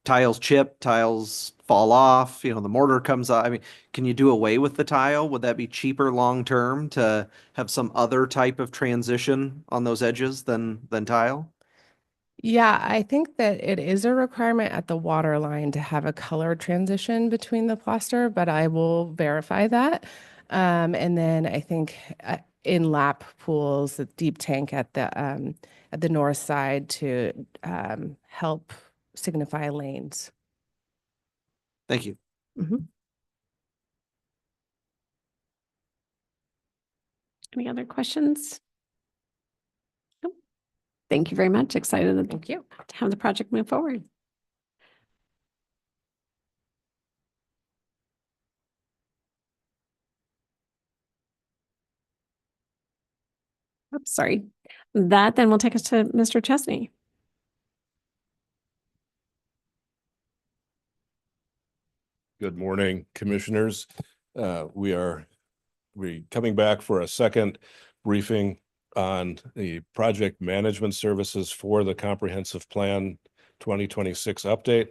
tiles chip, tiles fall off, the mortar comes off. I mean, can you do away with the tile? Would that be cheaper long-term to have some other type of transition on those edges than tile? Yeah, I think that it is a requirement at the water line to have a color transition between the plaster, but I will verify that. And then I think in lap pools, the deep tank at the north side to help signify lanes. Thank you. Mm-hmm. Any other questions? Nope. Thank you very much. Excited Thank you. to have the project move forward. Oops, sorry. That then will take us to Mr. Chesney. Good morning, commissioners. We're coming back for a second briefing on the project management services for the comprehensive plan 2026 update.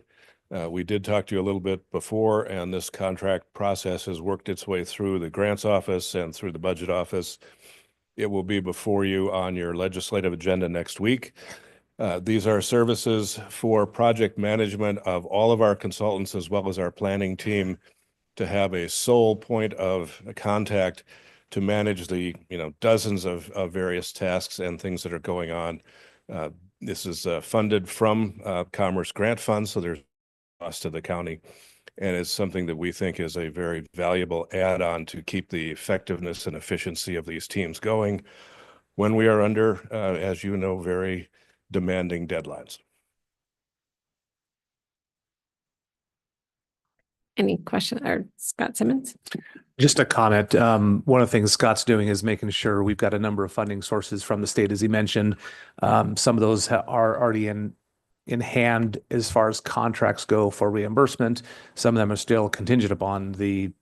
We did talk to you a little bit before, and this contract process has worked its way through the grants office and through the budget office. It will be before you on your legislative agenda next week. These are services for project management of all of our consultants as well as our planning team to have a sole point of contact to manage the dozens of various tasks and things that are going on. This is funded from Commerce Grant Fund, so there's cost to the county. And it's something that we think is a very valuable add-on to keep the effectiveness and efficiency of these teams going when we are under, as you know, very demanding deadlines. Any question, or Scott Simmons? Just a comment. One of the things Scott's doing is making sure we've got a number of funding sources from the state, as he mentioned. Some of those are already in hand as far as contracts go for reimbursement. Some of them are still contingent upon the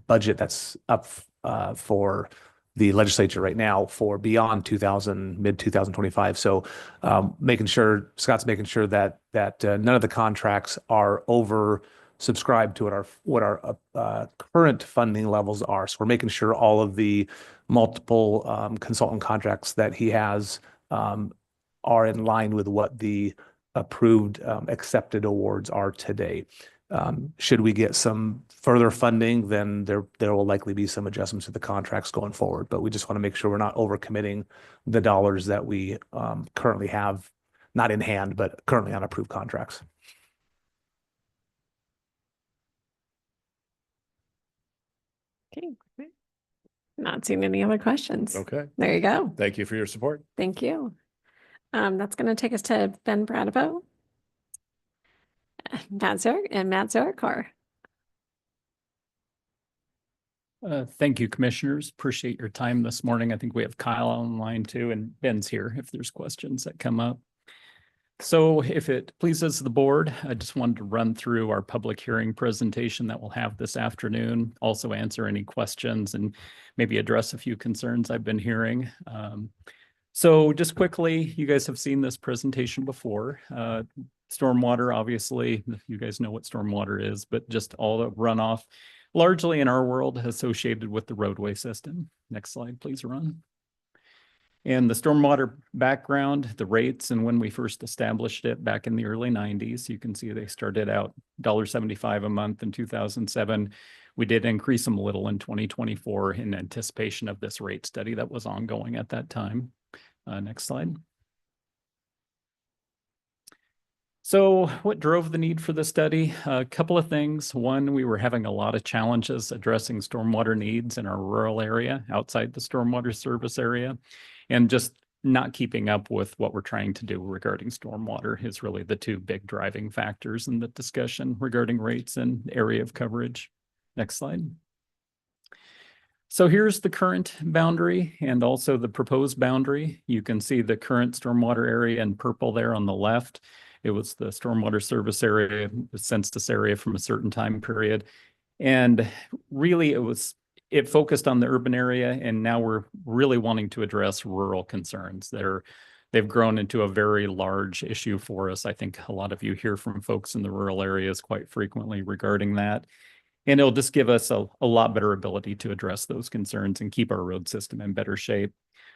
budget that's up for the legislature right now for beyond mid 2025. So Scott's making sure that none of the contracts are over subscribed to what our current funding levels are. So we're making sure all of the multiple consultant contracts that he has are in line with what the approved accepted awards are today. Should we get some further funding, then there will likely be some adjustments to the contracts going forward. But we just want to make sure we're not overcommitting the dollars that we currently have, not in hand, but currently on approved contracts. Okay. Not seeing any other questions. Okay. There you go. Thank you for your support. Thank you. That's going to take us to Ben Bradaboe, Matt Zarakar. Thank you, commissioners. Appreciate your time this morning. I think we have Kyle online too, and Ben's here if there's questions that come up. So if it pleases the board, I just wanted to run through our public hearing presentation that we'll have this afternoon, also answer any questions and maybe address a few concerns I've been hearing. So just quickly, you guys have seen this presentation before. Stormwater, obviously, you guys know what stormwater is, but just all the runoff, largely in our world, associated with the roadway system. Next slide, please, Ron. And the stormwater background, the rates, and when we first established it back in the early 90s, you can see they started out $1.75 a month in 2007. We did increase them a little in 2024 in anticipation of this rate study that was ongoing at that time. Next slide. So what drove the need for the study? A couple of things. One, we were having a lot of challenges addressing stormwater needs in our rural area outside the stormwater service area, and just not keeping up with what we're trying to do regarding stormwater is really the two big driving factors in the discussion regarding rates and area of coverage. Next slide. So here's the current boundary and also the proposed boundary. You can see the current stormwater area in purple there on the left. It was the stormwater service area, the census area from a certain time period. And really it focused on the urban area, and now we're really wanting to address rural concerns. They've grown into a very large issue for us. I think a lot of you hear from folks in the rural areas quite frequently regarding that. And it'll just give us a lot better ability to address those concerns and keep our road system in better shape.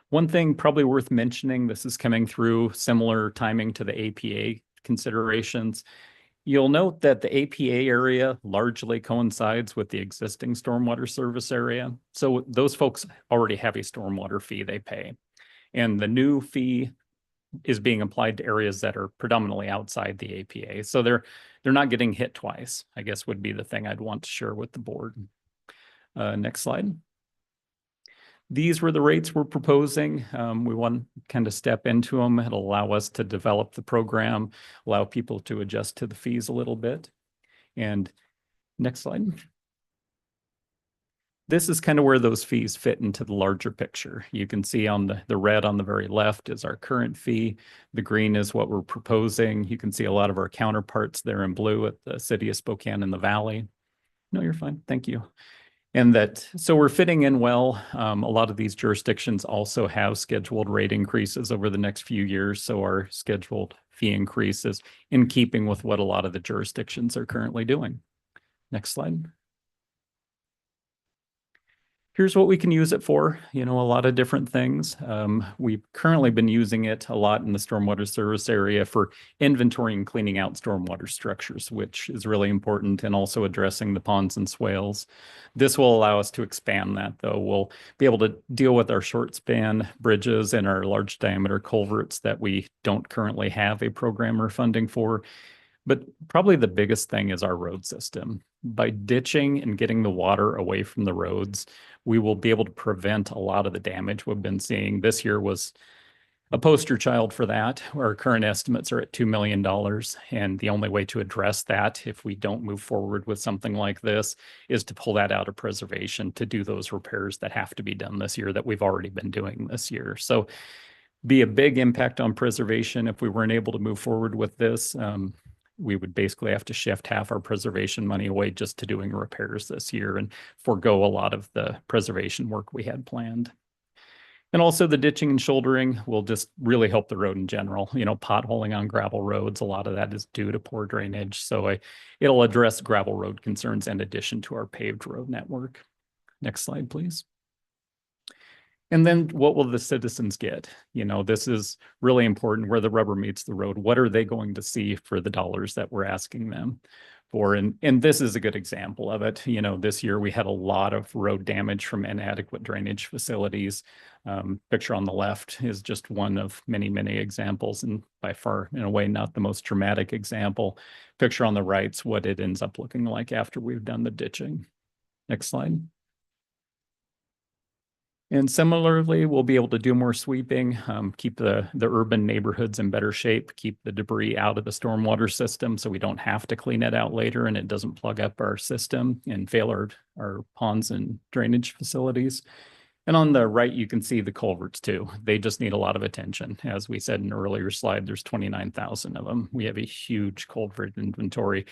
One thing probably worth mentioning, this is coming through similar timing to the APA considerations. You'll note that the APA area largely coincides with the existing stormwater service area. So those folks already have a stormwater fee they pay. And the new fee is being applied to areas that are predominantly outside the APA. So they're not getting hit twice, I guess would be the thing I'd want to share with the board. Next slide. These were the rates we're proposing. We want to kind of step into them. It'll allow us to develop the program, allow people to adjust to the fees a little bit. And next slide. This is kind of where those fees fit into the larger picture. You can see on the red on the very left is our current fee. The green is what we're proposing. You can see a lot of our counterparts there in blue at the city of Spokane in the Valley. No, you're fine. Thank you. And so we're fitting in well. A lot of these jurisdictions also have scheduled rate increases over the next few years. So our scheduled fee increases in keeping with what a lot of the jurisdictions are currently doing. Next slide. here's what we can use it for, a lot of different things. We've currently been using it a lot in the stormwater service area for inventory and cleaning out stormwater structures, which is really important, and also addressing the ponds and swales. This will allow us to expand that, though. We'll be able to deal with our short span bridges and our large diameter culverts that we don't currently have a program or funding for. But probably the biggest thing is our road system. By ditching and getting the water away from the roads, we will be able to prevent a lot of the damage we've been seeing. This year was a poster child for that. Our current estimates are at $2 million. And the only way to address that, if we don't move forward with something like this, is to pull that out of preservation to do those repairs that have to be done this year that we've already been doing this year. So be a big impact on preservation if we weren't able to move forward with this. We would basically have to shift half our preservation money away just to doing repairs this year and forego a lot of the preservation work we had planned. And also the ditching and shouldering will just really help the road in general. Potholing on gravel roads, a lot of that is due to poor drainage. So it'll address gravel road concerns in addition to our paved road network. Next slide, please. And then what will the citizens get? This is really important, where the rubber meets the road. What are they going to see for the dollars that we're asking them for? And this is a good example of it. This year we had a lot of road damage from inadequate drainage facilities. Picture on the left is just one of many, many examples, and by far, in a way, not the most dramatic example. Picture on the right's what it ends up looking like after we've done the ditching. Next slide. And similarly, we'll be able to do more sweeping, keep the urban neighborhoods in better shape, keep the debris out of the stormwater system so we don't have to clean it out later and it doesn't plug up our system and fail our ponds and drainage facilities. And on the right, you can see the culverts too. They just need a lot of attention. As we said in an earlier slide, there's 29,000 of them. We have a huge culvert inventory.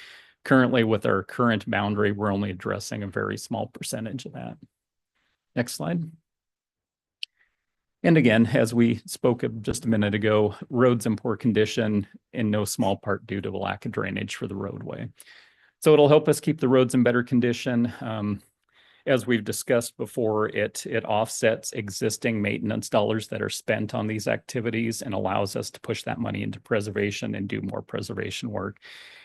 Currently, with our current boundary, we're only addressing a very small percentage of that. Next slide. And again, as we spoke of just a minute ago, roads in poor condition in no small part due to the lack of drainage for the roadway. So it'll help us keep the roads in better condition. As we've discussed before, it offsets existing maintenance dollars that are spent on these activities and allows us to push that money into preservation and do more preservation work.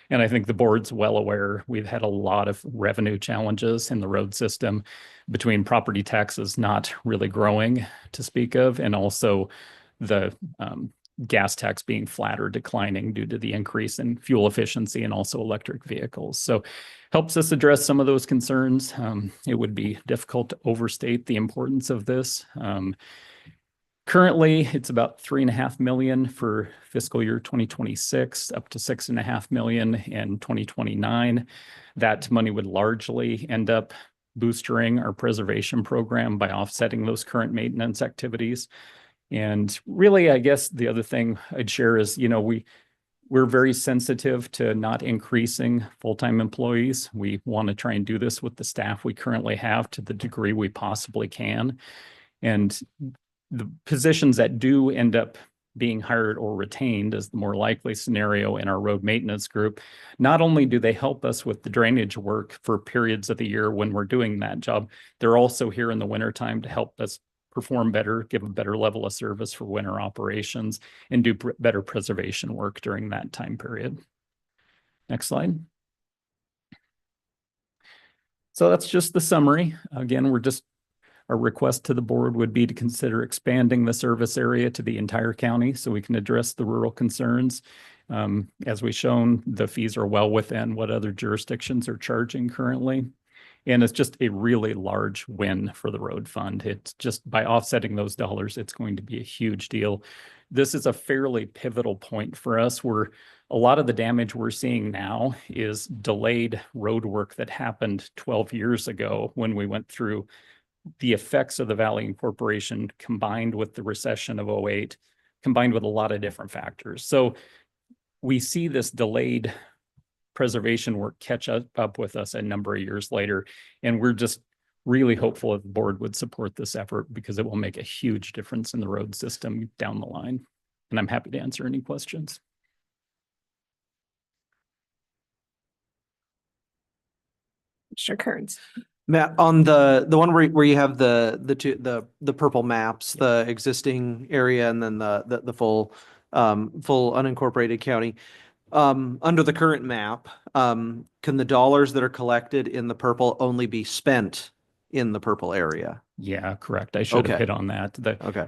And I think the board's well aware we've had a lot of revenue challenges in the road system between property taxes not really growing to speak of, and also the gas tax being flat or declining due to the increase in fuel efficiency and also electric vehicles. So helps us address some of those concerns. It would be difficult to overstate the importance of this. Currently, it's about $3.5 million for fiscal year 2026, up to $6.5 million in 2029. That money would largely end up boosting our preservation program by offsetting those current maintenance activities. And really, I guess the other thing I'd share is, we're very sensitive to not increasing full-time employees. We want to try and do this with the staff we currently have to the degree we possibly can. And the positions that do end up being hired or retained as the more likely scenario in our road maintenance group, not only do they help us with the drainage work for periods of the year when we're doing that job, they're also here in the wintertime to help us perform better, give a better level of service for winter operations, and do better preservation work during that time period. Next slide. So that's just the summary. Again, our request to the board would be to consider expanding the service area to the entire county so we can address the rural concerns. As we've shown, the fees are well within what other jurisdictions are charging currently. And it's just a really large win for the road fund. It's just by offsetting those dollars, it's going to be a huge deal. This is a fairly pivotal point for us where a lot of the damage we're seeing now is delayed road work that happened 12 years ago when we went through the effects of the Valley Incorporation combined with the recession of 2008, combined with a lot of different factors. So we see this delayed preservation work catch up with us a number of years later. And we're just really hopeful that the board would support this effort because it will make a huge difference in the road system down the line. And I'm happy to answer any questions. Mr. Kearns. Matt, on the one where you have the purple maps, the existing area and then the full unincorporated county. Under the current map, can the dollars that are collected in the purple only be spent in the purple area? Yeah, correct. I should have Okay. hit on that. Okay.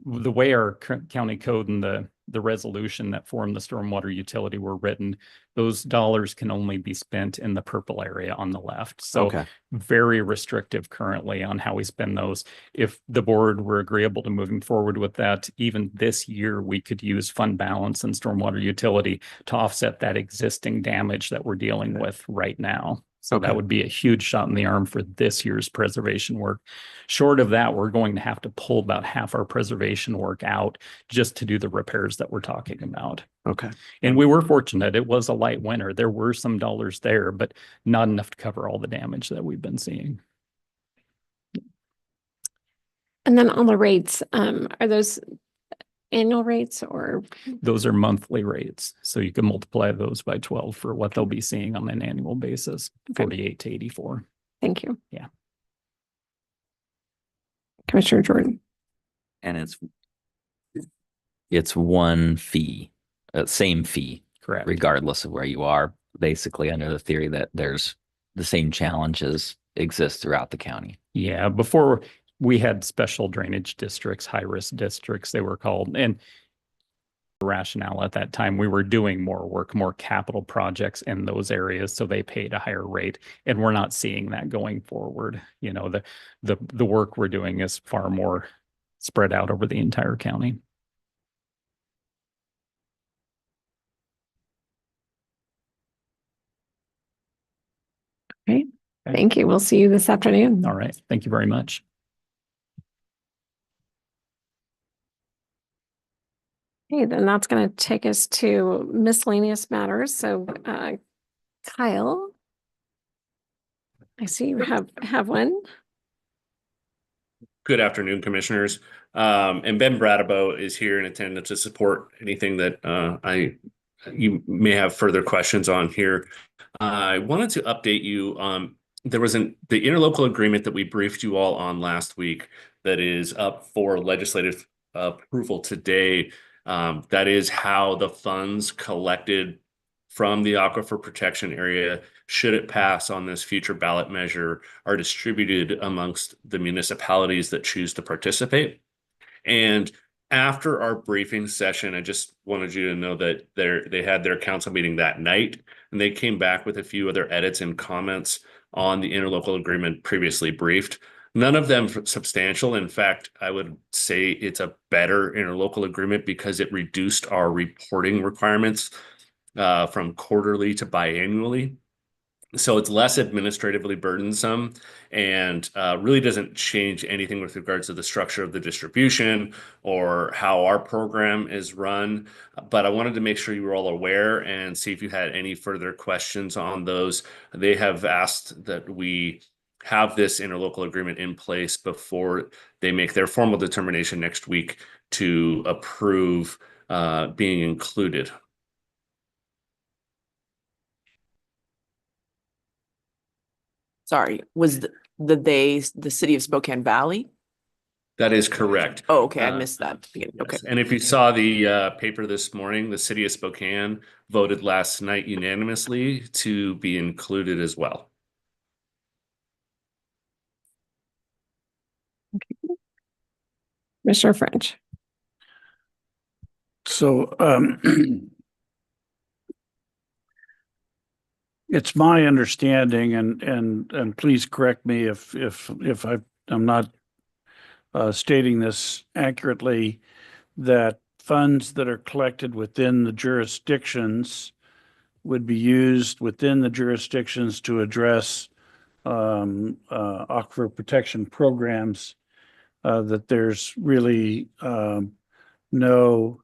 The way our county code and the resolution that formed the stormwater utility were written, those dollars can only be spent in the purple area on the left. So Okay. very restrictive currently on how we spend those. If the board were agreeable to moving forward with that, even this year, we could use fund balance and stormwater utility to offset that existing damage that we're dealing with right now. So Okay. that would be a huge shot in the arm for this year's preservation work. Short of that, we're going to have to pull about half our preservation work out just to do the repairs that we're talking about. Okay. And we were fortunate. It was a light winter. There were some dollars there, but not enough to cover all the damage that we've been seeing. And then on the rates, are those annual rates or? Those are monthly rates. So you can multiply those by 12 for what they'll be seeing on an annual basis, Okay. 48 to 84. Thank you. Yeah. Commissioner Jordan. And it's one fee, same fee, Correct. regardless of where you are, basically under the theory that there's the same challenges exist throughout the county. Yeah, before we had special drainage districts, high-risk districts, they were called. And the rationale at that time, we were doing more work, more capital projects in those areas, so they paid a higher rate. And we're not seeing that going forward. You know, the work we're doing is far more spread out over the entire county. Great. Thank you. We'll see you this afternoon. All right. Thank you very much. Okay, then that's going to take us to miscellaneous matters. So, Kyle, I see you have one. Good afternoon, commissioners. And Ben Bradabo is here in attendance to support anything that you may have further questions on here. I wanted to update you. There was the interlocal agreement that we briefed you all on last week that is up for legislative approval today. That is how the funds collected from the aquifer protection area, should it pass on this future ballot measure, are distributed amongst the municipalities that choose to participate. And after our briefing session, I just wanted you to know that they had their council meeting that night, and they came back with a few other edits and comments on the interlocal agreement previously briefed. None of them substantial. In fact, I would say it's a better interlocal agreement because it reduced our reporting requirements from quarterly to biannually. So it's less administratively burdensome and really doesn't change anything with regards to the structure of the distribution or how our program is run. But I wanted to make sure you were all aware and see if you had any further questions on those. They have asked that we have this interlocal agreement in place before they make their formal determination next week to approve being included. Sorry, was the city of Spokane Valley? That is correct. Oh, okay, I missed that. Okay. And if you saw the paper this morning, the city of Spokane voted last night unanimously to be included as well. Commissioner French. So it's my understanding, and please correct me if I'm not stating this accurately, that funds that are collected within the jurisdictions would be used within the jurisdictions to address aquifer protection programs, that there's really no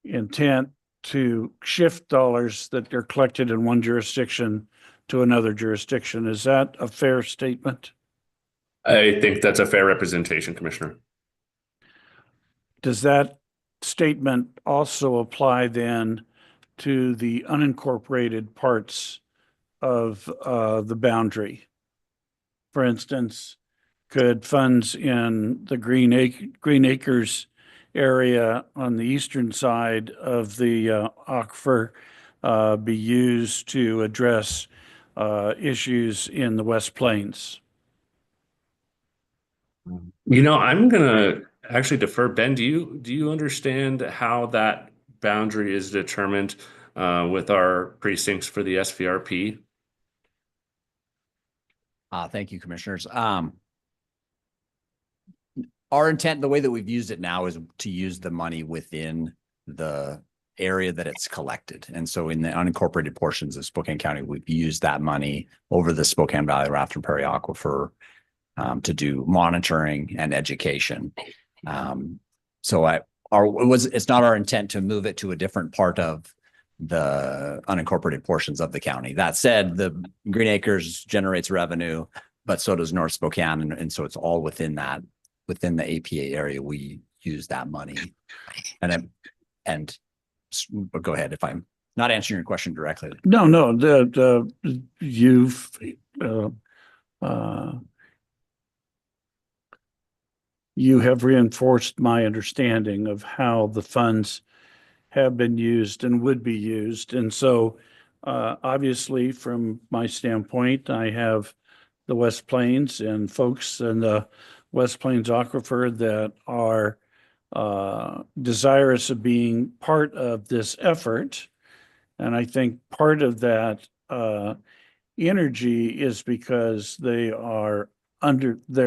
intent to shift dollars that are collected in one jurisdiction to another jurisdiction. Is that a fair statement? I think that's a fair representation, Commissioner. Does that statement also apply then to the unincorporated parts of the boundary? for instance, could funds in the Green Acres area on the eastern side of the aquifer be used to address issues in the West Plains? I'm gonna actually defer. Ben, do you understand how that boundary is determined with our precincts for the SVRP? Thank you, commissioners. Our intent, the way that we've used it now, is to use the money within the area that it's collected. And so in the unincorporated portions of Spokane County, we've used that money over the Spokane Valley Raton Prairie Aquifer to do monitoring and education. It's not our intent to move it to a different part of the unincorporated portions of the county. That said, the Green Acres generates revenue, but so does North Spokane. And so it's all within the APA area. We use that money. And go ahead if I'm not answering your question directly. No, you've you have reinforced my understanding of how the funds have been used and would be used. And so obviously from my standpoint, I have the West Plains and folks in the West Plains Aquifer that are desirous of being part of this effort. And I think part of that energy is because there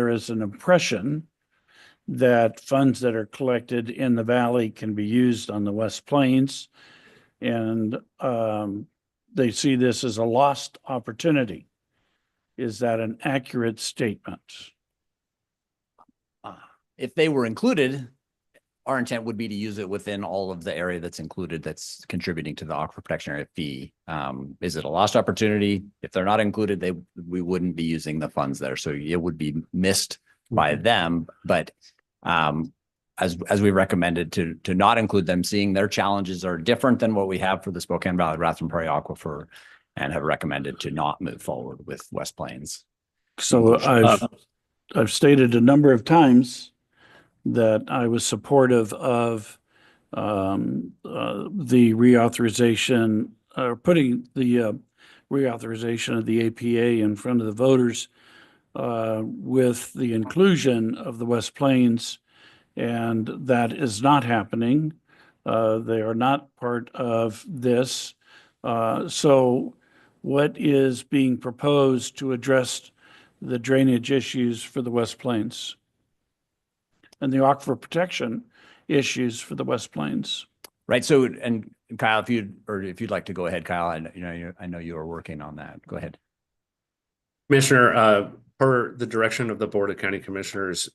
is an impression that funds that are collected in the valley can be used on the West Plains. And they see this as a lost opportunity. Is that an accurate statement? If they were included, our intent would be to use it within all of the area that's included that's contributing to the Aquifer Protection Area fee. Is it a lost opportunity? If they're not included, we wouldn't be using the funds there. So it would be missed by them. But as we recommended to not include them, seeing their challenges are different than what we have for the Spokane Valley Raton Prairie Aquifer, and have recommended to not move forward with West Plains. So I've stated a number of times that I was supportive of the reauthorization, or putting the reauthorization of the APA in front of the voters with the inclusion of the West Plains, and that is not happening. They are not part of this. So what is being proposed to address the drainage issues for the West Plains and the aquifer protection issues for the West Plains? Right. So, and Kyle, if you'd like to go ahead, Kyle, I know you are working on that. Go ahead. Commissioner, per the direction of the Board of County Commissioners,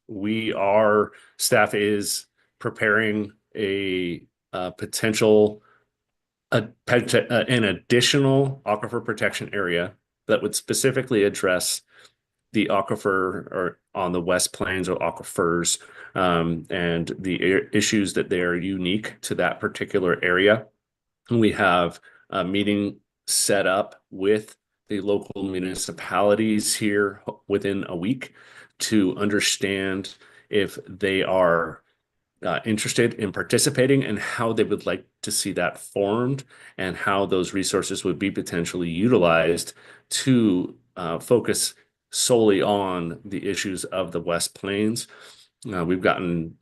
staff is preparing an additional aquifer protection area that would specifically address the aquifer, or on the West Plains, or aquifers, and the issues that they are unique to that particular area. We have a meeting set up with the local municipalities here within a week to understand if they are interested in participating and how they would like to see that formed, and how those resources would be potentially utilized to focus solely on the issues of the West Plains. We've gotten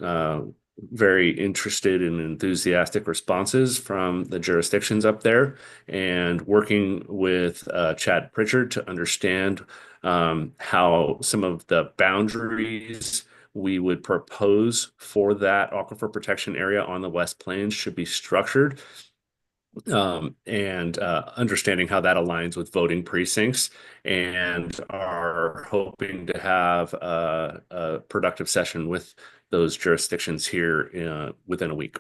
very interested and enthusiastic responses from the jurisdictions up there, and working with Chad Pritchard to understand how some of the boundaries we would propose for that aquifer protection area on the West Plains should be structured, and understanding how that aligns with voting precincts, and are hoping to have a productive session with those jurisdictions here within a week.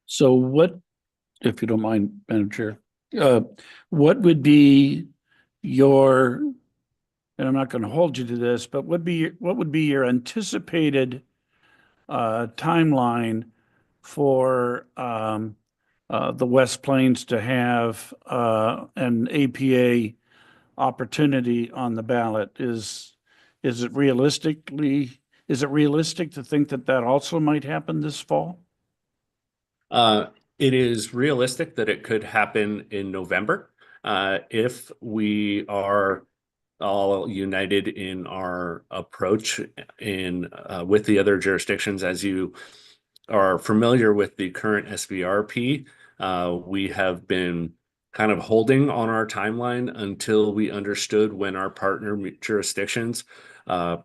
So what, if you don't mind, Madam Chair, what would be your, and I'm not going to hold you to this, but what would be your anticipated timeline for the West Plains to have an APA opportunity on the ballot. Is it realistic to think that that also might happen this fall? It is realistic that it could happen in November. If we are all united in our approach in with the other jurisdictions. As you are familiar with the current SVRP, we have been kind of holding on our timeline until we understood when our partner jurisdictions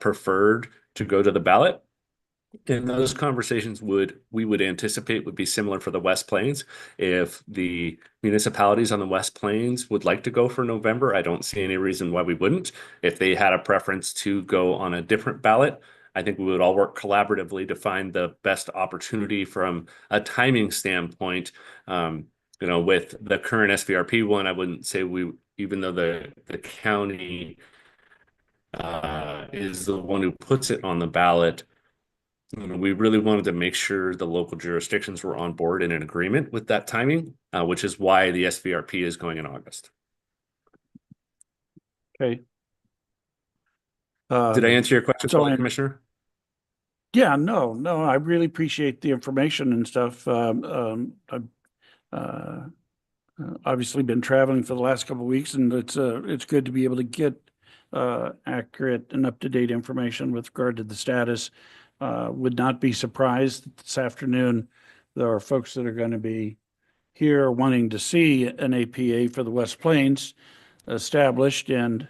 preferred to go to the ballot. And those conversations we would anticipate would be similar for the West Plains. If the municipalities on the West Plains would like to go for November, I don't see any reason why we wouldn't. If they had a preference to go on a different ballot, I think we would all work collaboratively to find the best opportunity from a timing standpoint. With the current SVRP one, I wouldn't say even though the county is the one who puts it on the ballot, we really wanted to make sure the local jurisdictions were on board and in agreement with that timing, which is why the SVRP is going in August. Okay. Did I answer your question, Commissioner? Yeah, no, I really appreciate the information and stuff. I've obviously been traveling for the last couple of weeks, and it's good to be able to get accurate and up-to-date information with regard to the status. Would not be surprised that this afternoon there are folks that are going to be here wanting to see an APA for the West Plains established and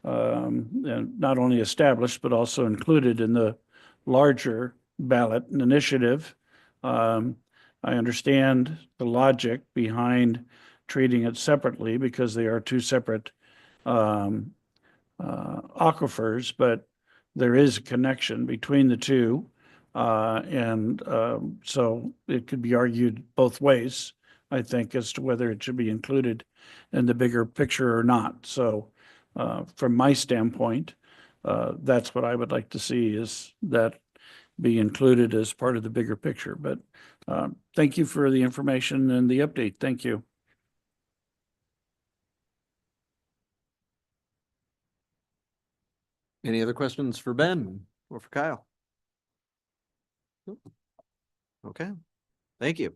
not only established, but also included in the larger ballot initiative. I understand the logic behind treating it separately because they are two separate aquifers, but there is a connection between the two. So it could be argued both ways, I think, as to whether it should be included in the bigger picture or not. So from my standpoint, that's what I would like to see, is that be included as part of the bigger picture. But thank you for the information and the update. Thank you. Any other questions for Ben or for Kyle? Okay, thank you.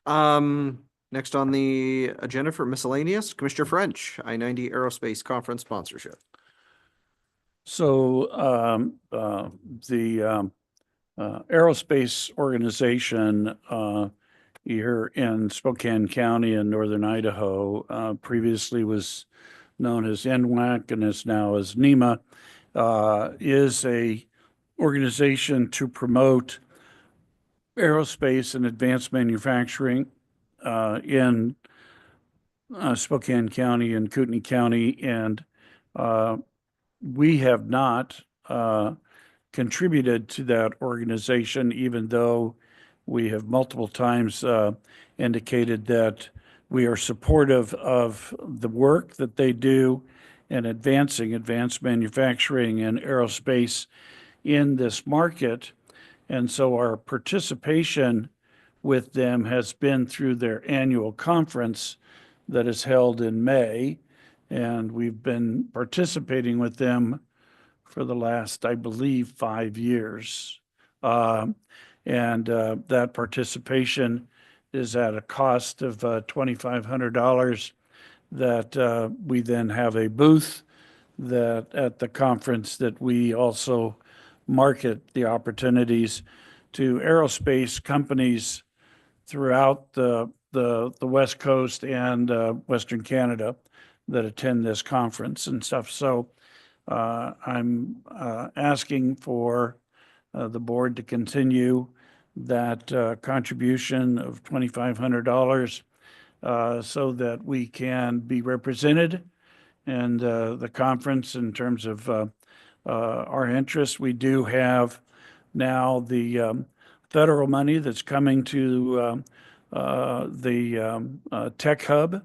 Next on the agenda for miscellaneous, Commissioner French, I-90 Aerospace Conference sponsorship. So the aerospace organization here in Spokane County in northern Idaho previously was known as NWAC and is now as NEMA, is a organization to promote aerospace and advanced manufacturing in Spokane County and Kootenai County. And we have not contributed to that organization, even though we have multiple times indicated that we are supportive of the work that they do in advancing advanced manufacturing and aerospace in this market. And so our participation with them has been through their annual conference that is held in May. And we've been participating with them for the last, I believe, 5 years. That participation is at a cost of $2,500 that we then have a booth that at the conference that we also market the opportunities to aerospace companies throughout the West Coast and Western Canada that attend this conference and stuff. So I'm asking for the board to continue that contribution of $2,500 so that we can be represented in the conference in terms of our interests. We do have now the federal money that's coming to the Tech Hub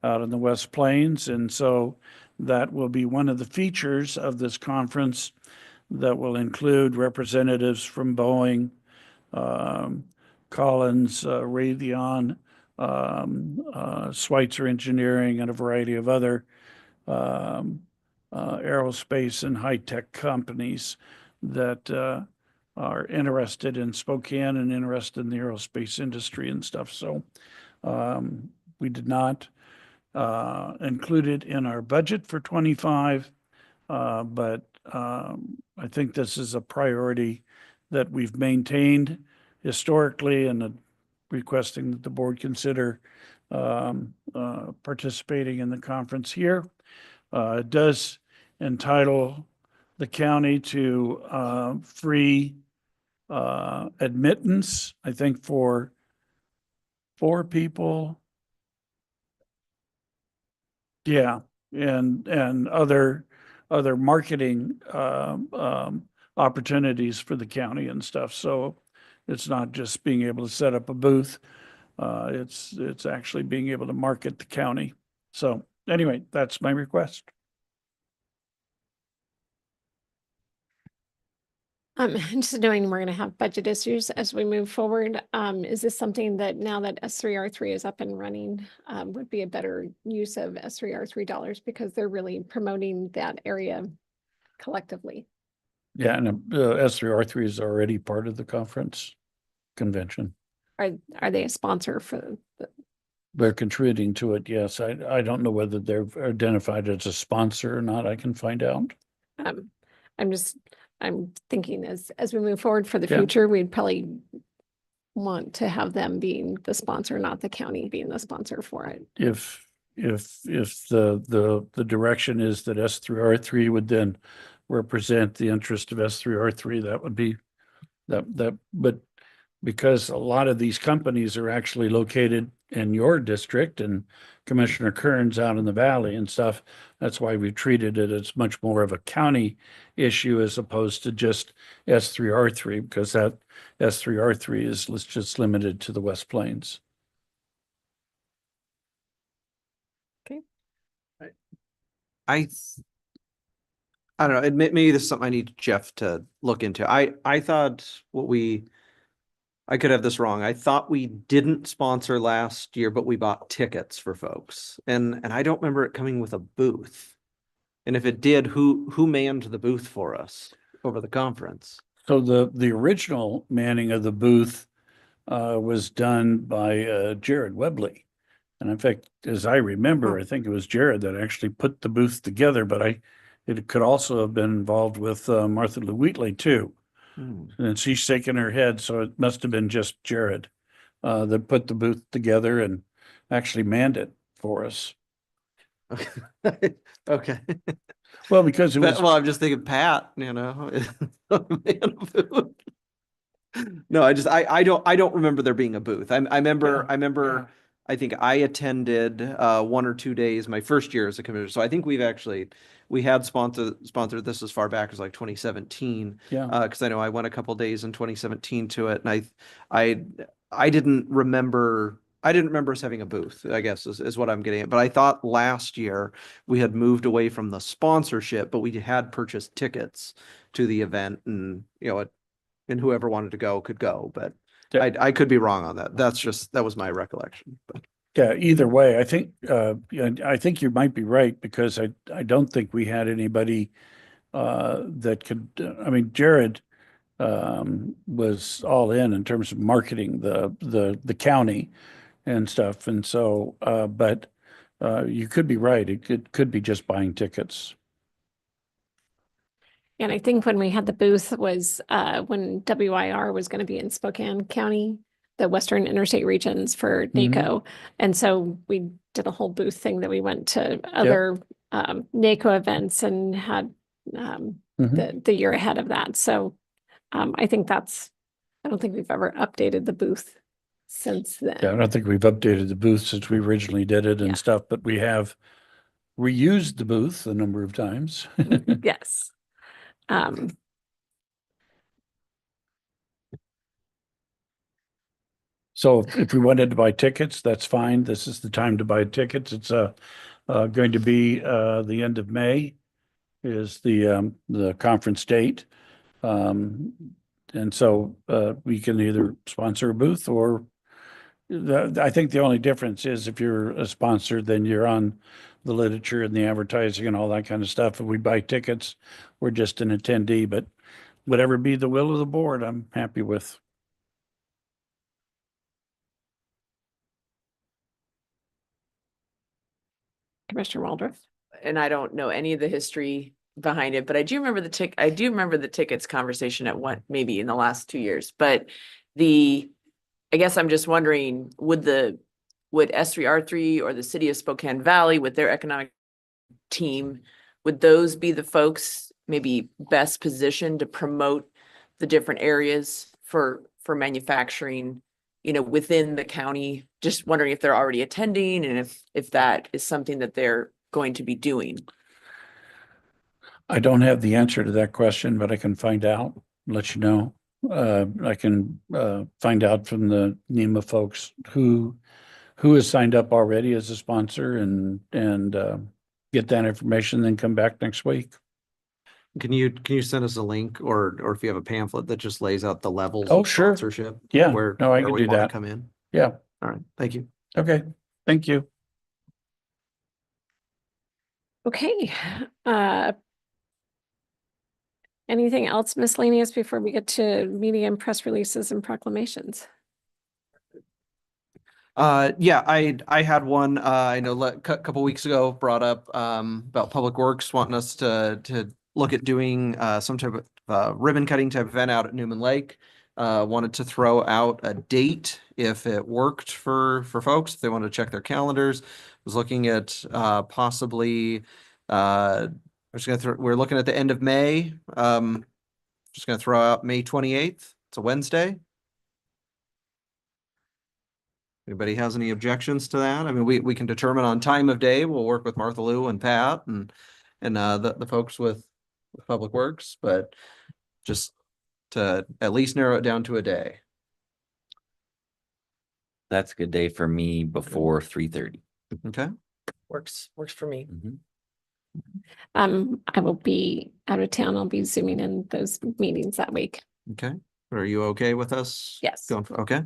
out in the West Plains. And so that will be one of the features of this conference that will include representatives from Boeing, Collins, Raytheon, Schweitzer Engineering, and a variety of other aerospace and high-tech companies that are interested in Spokane and interested in the aerospace industry and stuff. So we did not include it in our budget for 25, but I think this is a priority that we've maintained historically, and requesting that the board consider participating in the conference here. It does entitle the county to free admittance, I think, for 4 people. Yeah, and other marketing opportunities for the county and stuff. So it's not just being able to set up a booth. It's actually being able to market the county. So anyway, that's my request. Just knowing we're going to have budget issues as we move forward, is this something that now that S3R3 is up and running, would be a better use of S3R3 dollars because they're really promoting that area collectively? Yeah, and S3R3 is already part of the conference convention. Are they a sponsor for the? They're contributing to it, yes. I don't know whether they're identified as a sponsor or not. I can find out. I'm thinking as we move forward for the Yeah. future, we'd probably want to have them being the sponsor, not the county being the sponsor for it. If the direction is that S3R3 would then represent the interest of S3R3, that would be that, but because a lot of these companies are actually located in your district and Commissioner Kern's out in the valley and stuff, that's why we treated it as much more of a county issue as opposed to just S3R3, because that S3R3 is just limited to the West Plains. Okay. I don't know. Maybe this is something I need Jeff to look into. I thought I could have this wrong. I thought we didn't sponsor last year, but we bought tickets for folks. And I don't remember it coming with a booth. And if it did, who manned the booth for us over the conference? So the original manning of the booth was done by Jared Webley. And in fact, as I remember, I think it was Jared that actually put the booth together, but it could also have been involved with Martha Lou Wheatley too. And she's shaking her head, so it must have been just Jared that put the booth together and actually manned it for us. Okay. Well, because it was. Well, I'm just thinking Pat, No, I don't remember there being a booth. I remember. I think I attended 1 or 2 days my first year as a commissioner. So I think we had sponsored this as far back as like 2017. Yeah. Because I know I went a couple days in 2017 to it, and I didn't remember us having a booth, I guess is what I'm getting at. But I thought last year we had moved away from the sponsorship, but we had purchased tickets to the event, and and whoever wanted to go could go. But I could be wrong on that. That was my recollection. But. Yeah, either way, I think you might be right, because I don't think we had anybody that could, I mean, Jared was all in terms of marketing the county and stuff. And so, but you could be right. It could be just buying tickets. And I think when we had the booth was when WIR was going to be in Spokane County, the Western Interstate Regions for NACO. And so we did a whole booth thing that we went to other NACO events and had the year ahead of that. So I think I don't think we've ever updated the booth since then. Yeah, I don't think we've updated the booth since we originally did it and stuff, but we have reused the booth a number of times. Yes. So if we wanted to buy tickets, that's fine. This is the time to buy tickets. It's going to be the end of May is the conference date. And so we can either sponsor a booth or I think the only difference is if you're a sponsor, then you're on the literature and the advertising and all that kind of stuff. If we buy tickets, we're just an attendee, but whatever be the will of the board, I'm happy with. Commissioner Waldron. And I don't know any of the history behind it, but I do remember the tickets conversation at one, maybe in the last 2 years, but I guess I'm just wondering, would S3R3 or the city of Spokane Valley with their economic team, would those be the folks maybe best positioned to promote the different areas for manufacturing, within the county? Just wondering if they're already attending and if that is something that they're going to be doing. I don't have the answer to that question, but I can find out, let you know. I can find out from the NEMA folks who has signed up already as a sponsor and get that information, then come back next week. Can you send us a link or if you have a pamphlet that just lays out the levels Oh, of sure. sponsorship? Yeah, Where, no, I where can we do wanna that. come in? Yeah. All right. Thank you. Okay. Thank you. Okay. Anything else miscellaneous before we get to media and press releases and proclamations? Yeah, I had one, I know couple weeks ago brought up, about Public Works wanting us to look at doing, some type of, ribbon cutting type event out at Newman Lake. Wanted to throw out a date if it worked for folks, if they wanted to check their calendars. Was looking at, possibly, we're looking at the end of May. Just gonna throw out May 28th. It's a Wednesday. Anybody has any objections to that? I mean, we can determine on time of day. We'll work with Martha Lou and Pat and the folks with Public Works, but just to at least narrow it down to a day. That's a good day for me before 3:30. Okay. Works for me. I will be out of town. I'll be zooming in those meetings that week. Okay. Are you okay with us? Yes. Going for, okay.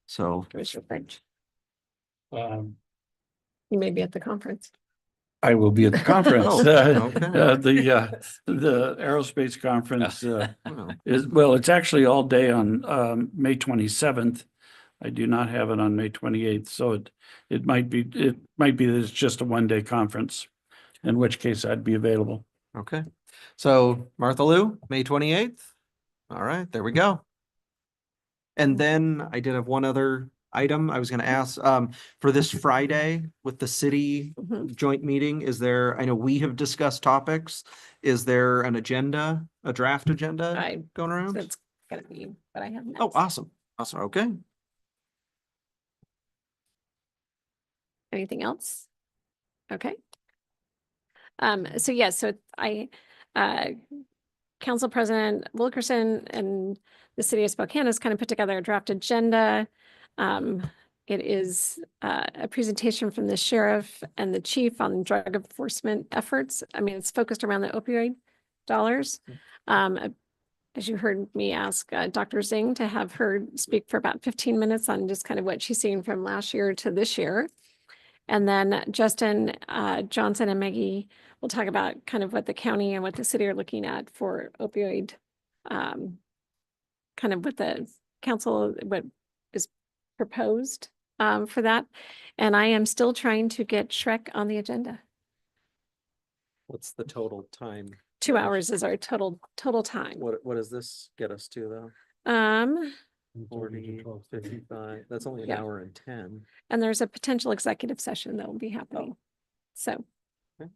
So Commissioner French, Um, you may be at the conference. I will be at the conference. Oh, okay. The aerospace conference Oh. it's actually all day on May 27th. I do not have it on May 28th, so it might be that it's just a one-day conference, in which case I'd be available. Okay. So Martha Lou, May 28th. All right, there we go. And then I did have one other item I was going to ask, for this Friday with the city joint meeting, is there, I know we have discussed topics. Is there an agenda, a draft agenda going around? That's gonna be, but I have. Oh, awesome. Awesome. Okay. Anything else? Okay. So yes, so Council President Wilkerson and the city of Spokane has kind of put together a draft agenda. It is a presentation from the sheriff and the chief on drug enforcement efforts. I mean, it's focused around the opioid dollars. As you heard me ask Dr. Zing to have her speak for about 15 minutes on just kind of what she's seeing from last year to this year. And then Justin Johnson and Maggie will talk about kind of what the county and what the city are looking at for opioid, kind of what the council, what is proposed for that. And I am still trying to get Shrek on the agenda. What's the total time? 2 hours is our total time. What does this get us to though? 40, 55. That's only an Yeah. hour and 10. And there's a potential executive session that will be happening. So. Okay.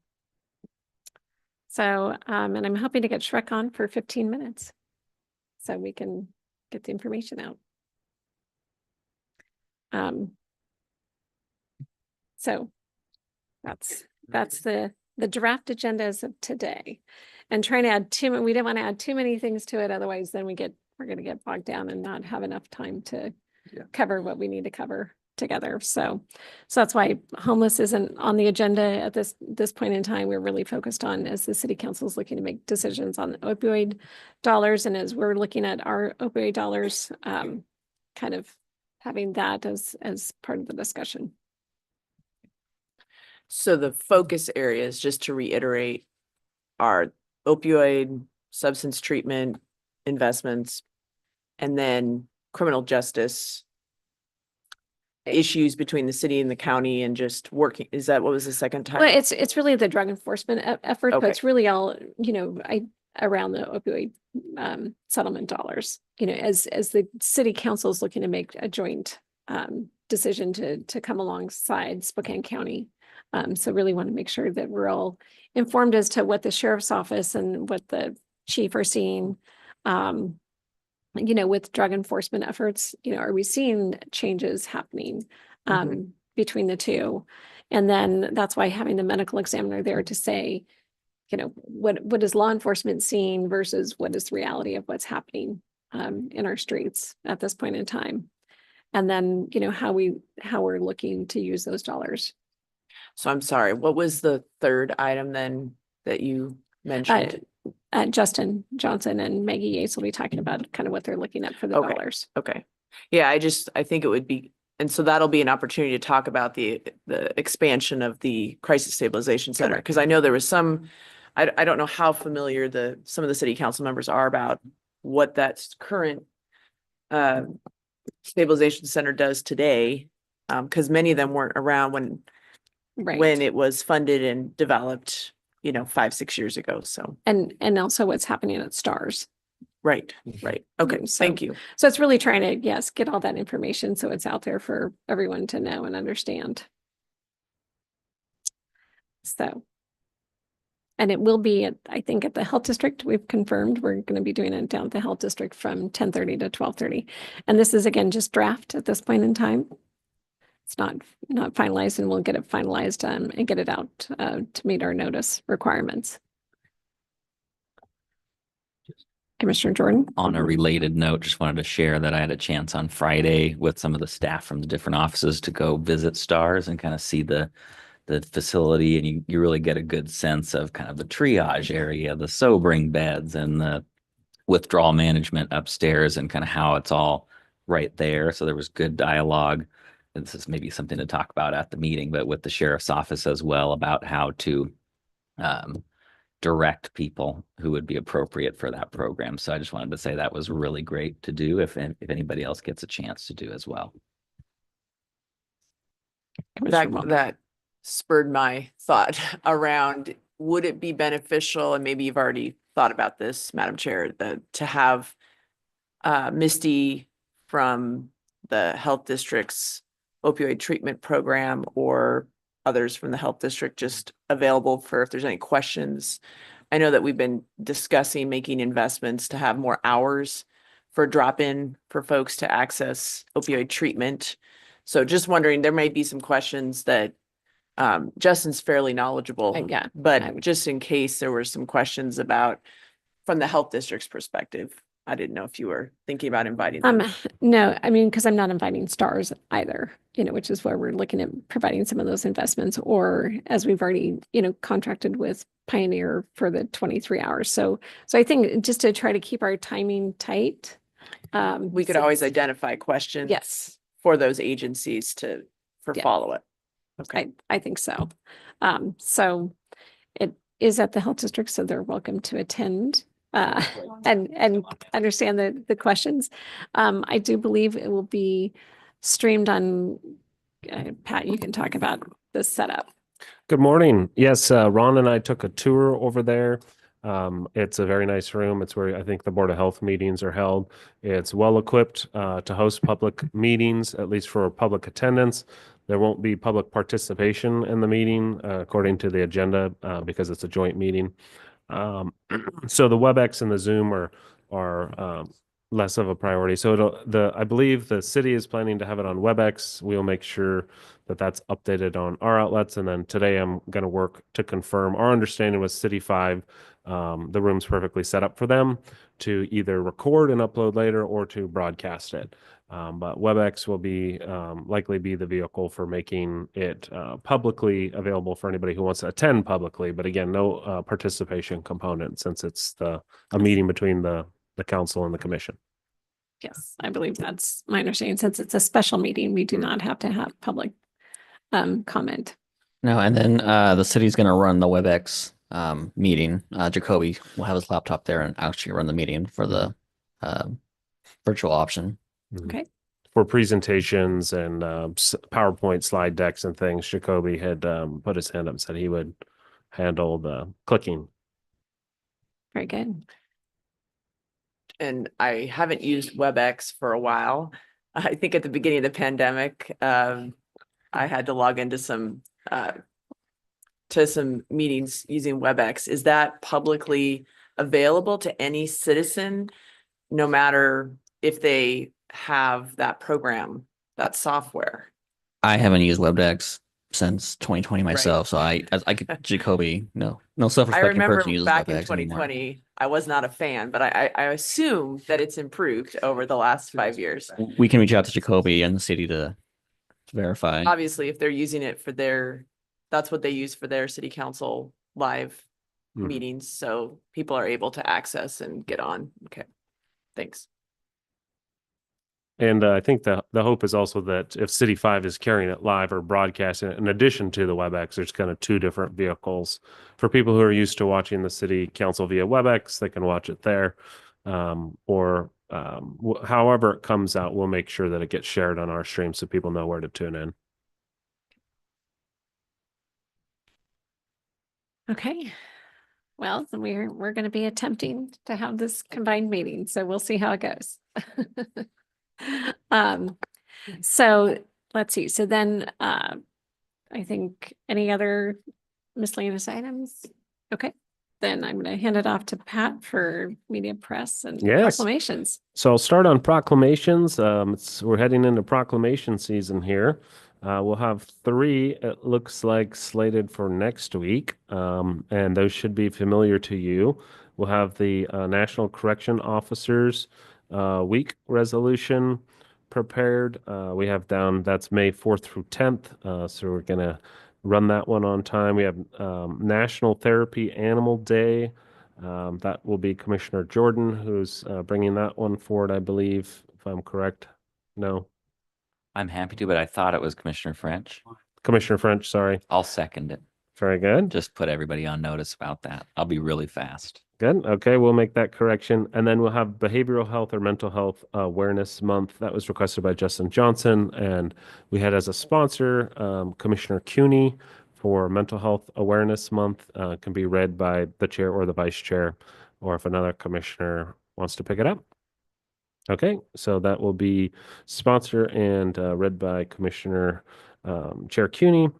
So, and I'm hoping to get Shrek on for 15 minutes. So we can get the information out. So that's the draft agenda as of today. And trying to add we don't want to add too many things to it. Otherwise, then we're going to get bogged down and not have enough time to cover what we need to cover together. So that's why homeless isn't on the agenda at this point in time. We're really focused on, as the city council is looking to make decisions on the opioid dollars. And as we're looking at our opioid dollars, kind of having that as part of the discussion. So the focus areas, just to reiterate, are opioid, substance treatment, investments, and then criminal justice issues between the city and the county and just working. Is that what was the second time? Well, it's really the drug enforcement effort, but Okay. it's really all, around the opioid settlement dollars. As the city council is looking to make a joint decision to come alongside Spokane County. So really want to make sure that we're all informed as to what the sheriff's office and what the chief are seeing. With drug enforcement efforts, are we seeing changes happening between the two? And then that's why having the medical examiner there to say, what is law enforcement seeing versus what is the reality of what's happening in our streets at this point in time. And then, how we're looking to use those dollars. So I'm sorry, what was the third item then that you mentioned? Justin Johnson and Maggie Yates will be talking about kind of what they're looking at for the dollars. Okay. Yeah, I think it would be, and so that'll be an opportunity to talk about the expansion of the Crisis Stabilization Center. Correct. Because I know there was some, I don't know how familiar some of the city council members are about what that current stabilization center does today. Because many of them weren't around when it was funded and developed, 5-6 years ago. So, And also what's happening at STARS. right. Okay, So- thank you. So it's really trying to, yes, get all that information so it's out there for everyone to know and understand. So. And it will be, I think, at the health district. We've confirmed we're going to be doing it down at the health district from 10:30 to 12:30. And this is again, just draft at this point in time. It's not finalized, and we'll get it finalized and get it out to meet our notice requirements. Commissioner Jordan? On a related note, just wanted to share that I had a chance on Friday with some of the staff from the different offices to go visit STARS and kind of see the facility, and you really get a good sense of kind of the triage area, the sobering beds and the withdrawal management upstairs and kind of how it's all right there. So there was good dialogue. And this is maybe something to talk about at the meeting, but with the sheriff's office as well about how to direct people who would be appropriate for that program. So I just wanted to say that was really great to do if anybody else gets a chance to do as well. That spurred my thought around, would it be beneficial, and maybe you've already thought about this, Madam Chair, to have Misty from the health district's opioid treatment program or others from the health district just available for if there's any questions. I know that we've been discussing making investments to have more hours for drop-in for folks to access opioid treatment. So just wondering, there may be some questions that Justin's fairly knowledgeable. Yeah, But just in case there were some questions about from the health district's perspective, I didn't know if you were thinking about inviting them. No, I mean, because I'm not inviting STARS either, which is where we're looking at providing some of those investments, or as we've already, contracted with Pioneer for the 23 hours. So I think just to try to keep our timing tight. We could always identify questions. Yes. For those agencies for Yeah. follow-up. Okay. I think so. So it is at the health district, so they're welcome to attend and understand the questions. I do believe it will be streamed on, Pat, you can talk about the setup. Good morning. Yes, Ron and I took a tour over there. It's a very nice room. It's where I think the Board of Health meetings are held. It's well equipped to host public meetings, at least for public attendance. There won't be public participation in the meeting according to the agenda because it's a joint meeting. So the WebEx and the Zoom are less of a priority. So I believe the city is planning to have it on WebEx. We'll make sure that that's updated on our outlets. And then today I'm going to work to confirm. Our understanding was City 5, the room's perfectly set up for them to either record and upload later or to broadcast it. But WebEx will be likely be the vehicle for making it publicly available for anybody who wants to attend publicly. But again, no participation component since it's a meeting between the council and the commission. Yes, I believe that's my understanding. Since it's a special meeting, we do not have to have public comment. No, and then the city's gonna run the WebEx meeting. Jacoby will have his laptop there and actually run the meeting for the virtual option. Okay. For presentations and PowerPoint slide decks and things, Jacoby had put his hand up and said he would handle the clicking. Very good. And I haven't used WebEx for a while. I think at the beginning of the pandemic, I had to log into some meetings using WebEx. Is that publicly available to any citizen, no matter if they have that program, that software? I haven't used WebEx since 2020 myself, so I could Jacoby, no I self-respecting remember person uses back in WebEx anymore. 2020, I was not a fan, but I assume that it's improved over the last 5 years. We can reach out to Jacoby and the city to verify. Obviously, if they're using it for that's what they use for their city council live meetings. So people are able to access and get on. Okay, thanks. And I think the hope is also that if City 5 is carrying it live or broadcasting it, in addition to the WebEx, there's kind of two different vehicles. For people who are used to watching the city council via WebEx, they can watch it there. However it comes out, we'll make sure that it gets shared on our stream so people know where to tune in. Okay. Well, then we're going to be attempting to have this combined meeting, so we'll see how it goes. So let's see. So then I think any other miscellaneous items? Okay. Then I'm going to hand it off to Pat for media press and proclamations. So I'll start on proclamations. We're heading into proclamation season here. We'll have 3, it looks like, slated for next week, and those should be familiar to you. We'll have the National Correction Officers Week resolution prepared. We have down, that's May 4th through 10th, so we're going to run that one on time. We have National Therapy Animal Day. That will be Commissioner Jordan who's bringing that one forward, I believe, if I'm correct. No. I'm happy to, but I thought it was Commissioner French. Commissioner French, sorry. I'll second it. Very good. Just put everybody on notice about that. I'll be really fast. Good. Okay, we'll make that correction. And then we'll have Behavioral Health or Mental Health Awareness Month. That was requested by Justin Johnson. And we had as a sponsor, Commissioner CUNY for Mental Health Awareness Month. Can be read by the chair or the vice chair, or if another commissioner wants to pick it up. Okay, so that will be sponsored and read by Commissioner Chair CUNY.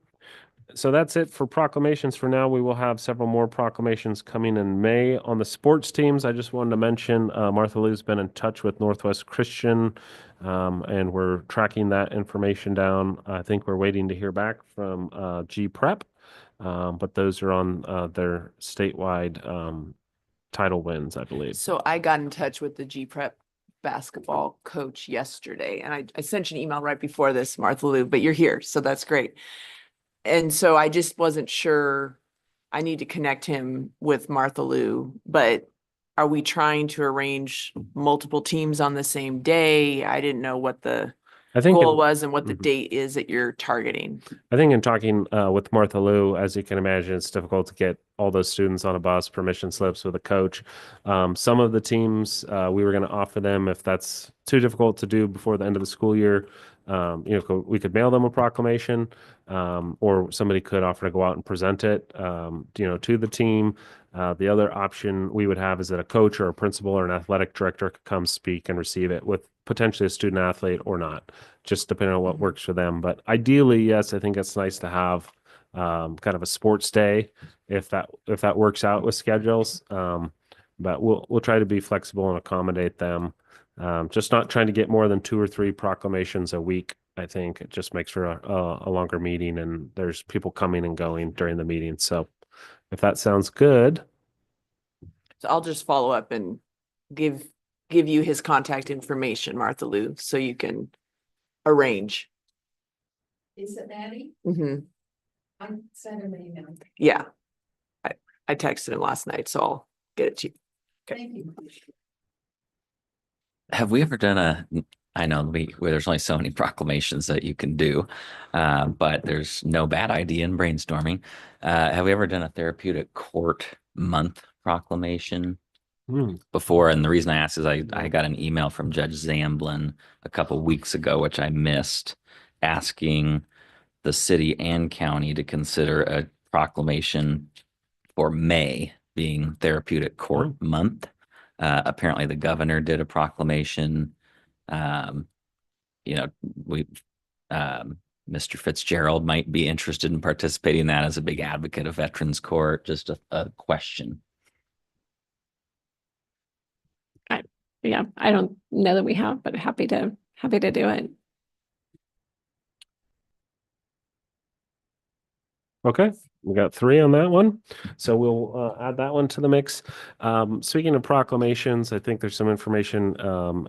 So that's it for proclamations for now. We will have several more proclamations coming in May. On the sports teams, I just wanted to mention Martha Lou's been in touch with Northwest Christian, and we're tracking that information down. I think we're waiting to hear back from G Prep, but those are on their statewide title wins, I believe. So I got in touch with the G Prep basketball coach yesterday, and I sent you an email right before this, Martha Lou, but you're here, so that's great. And so I just wasn't sure. I need to connect him with Martha Lou, but are we trying to arrange multiple teams on the same day? I didn't know what the goal was and what the date is that you're targeting. I think in talking with Martha Lou, as you can imagine, it's difficult to get all those students on a bus, permission slips with a coach. Some of the teams, we were going to offer them, if that's too difficult to do before the end of the school year, we could mail them a proclamation, or somebody could offer to go out and present it, to the team. The other option we would have is that a coach or a principal or an athletic director could come speak and receive it with potentially a student athlete or not, just depending on what works for them. But ideally, yes, I think it's nice to have kind of a sports day if that works out with schedules. But we'll try to be flexible and accommodate them. Just not trying to get more than 2 or 3 proclamations a week. I think it just makes for a longer meeting, and there's people coming and going during the meeting. So if that sounds good. So I'll just follow up and give you his contact information, Martha Lou, so you can arrange. Is it Maddie? Mm-hmm. I'm sending an email. Yeah. I texted him last night, so I'll get it to you. Thank you. Have we ever done I know there's only so many proclamations that you can do, but there's no bad idea in brainstorming. Have we ever done a therapeutic court month proclamation before? And the reason I asked is I got an email from Judge Zamblin a couple weeks ago, which I missed, asking the city and county to consider a proclamation for May being therapeutic court month. Apparently the governor did a proclamation. Mr. Fitzgerald might be interested in participating in that as a big advocate of Veterans Court. Just a question. Yeah, I don't know that we have, but happy to do it. Okay, we got 3 on that one. So we'll add that one to the mix. Speaking of proclamations, I think there's some information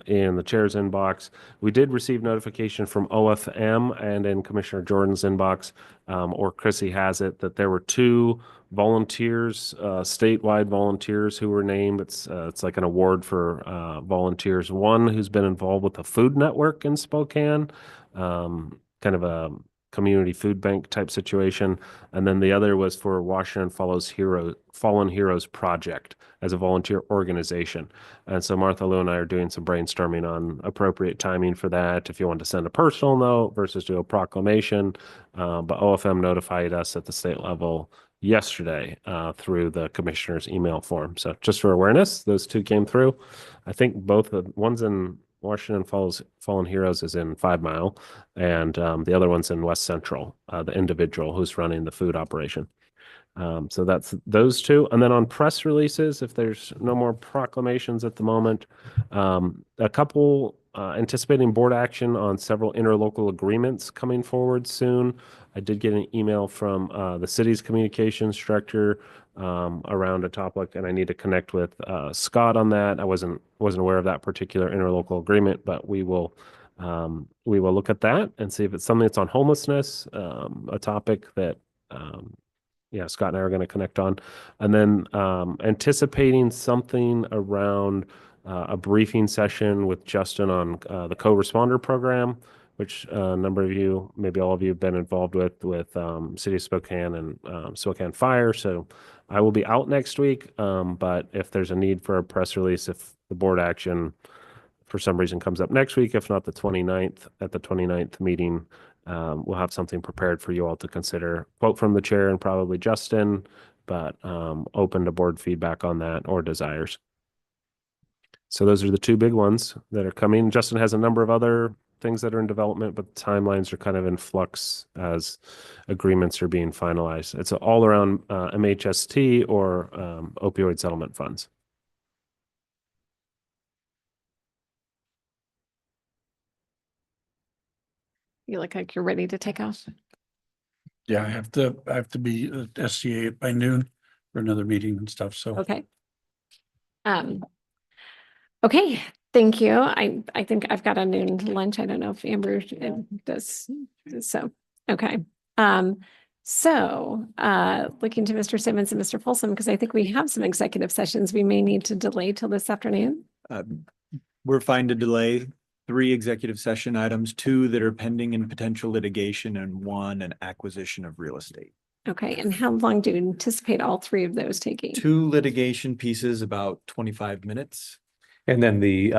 in the chair's inbox. We did receive notification from OFM and in Commissioner Jordan's inbox, or Chrissy has it, that there were 2 volunteers, statewide volunteers who were named. It's like an award for volunteers. One who's been involved with the Food Network in Spokane, kind of a community food bank type situation. And then the other was for Washington Fallen Heroes Project as a volunteer organization. And so Martha Lou and I are doing some brainstorming on appropriate timing for that, if you want to send a personal note versus do a proclamation. But OFM notified us at the state level yesterday through the commissioner's email form. So just for awareness, those 2 came through. I think both one's in Washington Fallen Heroes is in 5 Mile, and the other one's in West Central, the individual who's running the food operation. So that's those 2. And then on press releases, if there's no more proclamations at the moment, a couple anticipating board action on several interlocal agreements coming forward soon. I did get an email from the city's communications director around a topic, and I need to connect with Scott on that. I wasn't aware of that particular interlocal agreement, but we will look at that and see if it's something that's on homelessness, a topic that Scott and I are going to connect on. And then anticipating something around a briefing session with Justin on the co-responder program, which a number of you, maybe all of you, have been involved with City of Spokane and Spokane Fire. So I will be out next week, but if there's a need for a press release, if the board action for some reason comes up next week, if not the 29th, at the 29th meeting, we'll have something prepared for you all to consider. Quote from the chair and probably Justin, but open to board feedback on that or desires. So those are the 2 big ones that are coming. Justin has a number of other things that are in development, but the timelines are kind of in flux as agreements are being finalized. It's all around MHST or opioid settlement funds. You look like you're ready to take off. Yeah, I have to be at SCA by noon for another meeting and stuff. So Okay. Okay, thank you. I think I've got a noon lunch. I don't know if Amber does. So, okay. So looking to Mr. Simmons and Mr. Folsom, because I think we have some executive sessions we may need to delay till this afternoon. We're fine to delay 3 executive session items, 2 that are pending in potential litigation, and 1 an acquisition of real estate. Okay, and how long do you anticipate all 3 of those taking? 2 litigation pieces, about 25 minutes. And then the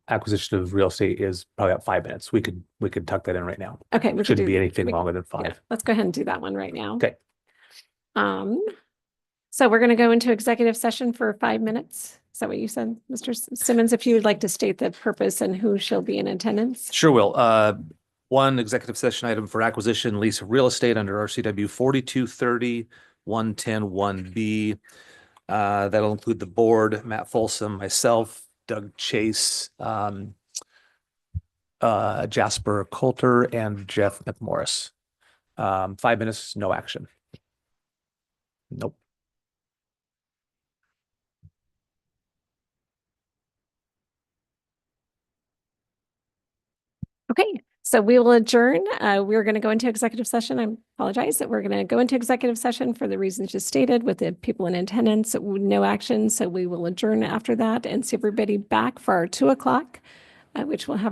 acquisition of real estate is probably about 5 minutes. We could tuck that in right now. Okay. We could Shouldn't do- be anything we- longer than 5. yeah, let's go ahead and do that one right now. Okay. So we're going to go into executive session for 5 minutes. Is that what you said, Mr. Simmons? If you would like to state the purpose and who shall be in attendance? Sure will. 1 executive session item for acquisition, lease of real estate under RCW 4230 110 1B. That'll include the board, Matt Folsom, myself, Doug Chase, Jasper Coulter, and Jeff McMorris. 5 minutes, no action. Nope. Okay, so we will adjourn. We're going to go into executive session. I apologize that we're going to go into executive session for the reasons just stated with the people in attendance, no action. So we will adjourn after that and see everybody back for our 2 o'clock, which will have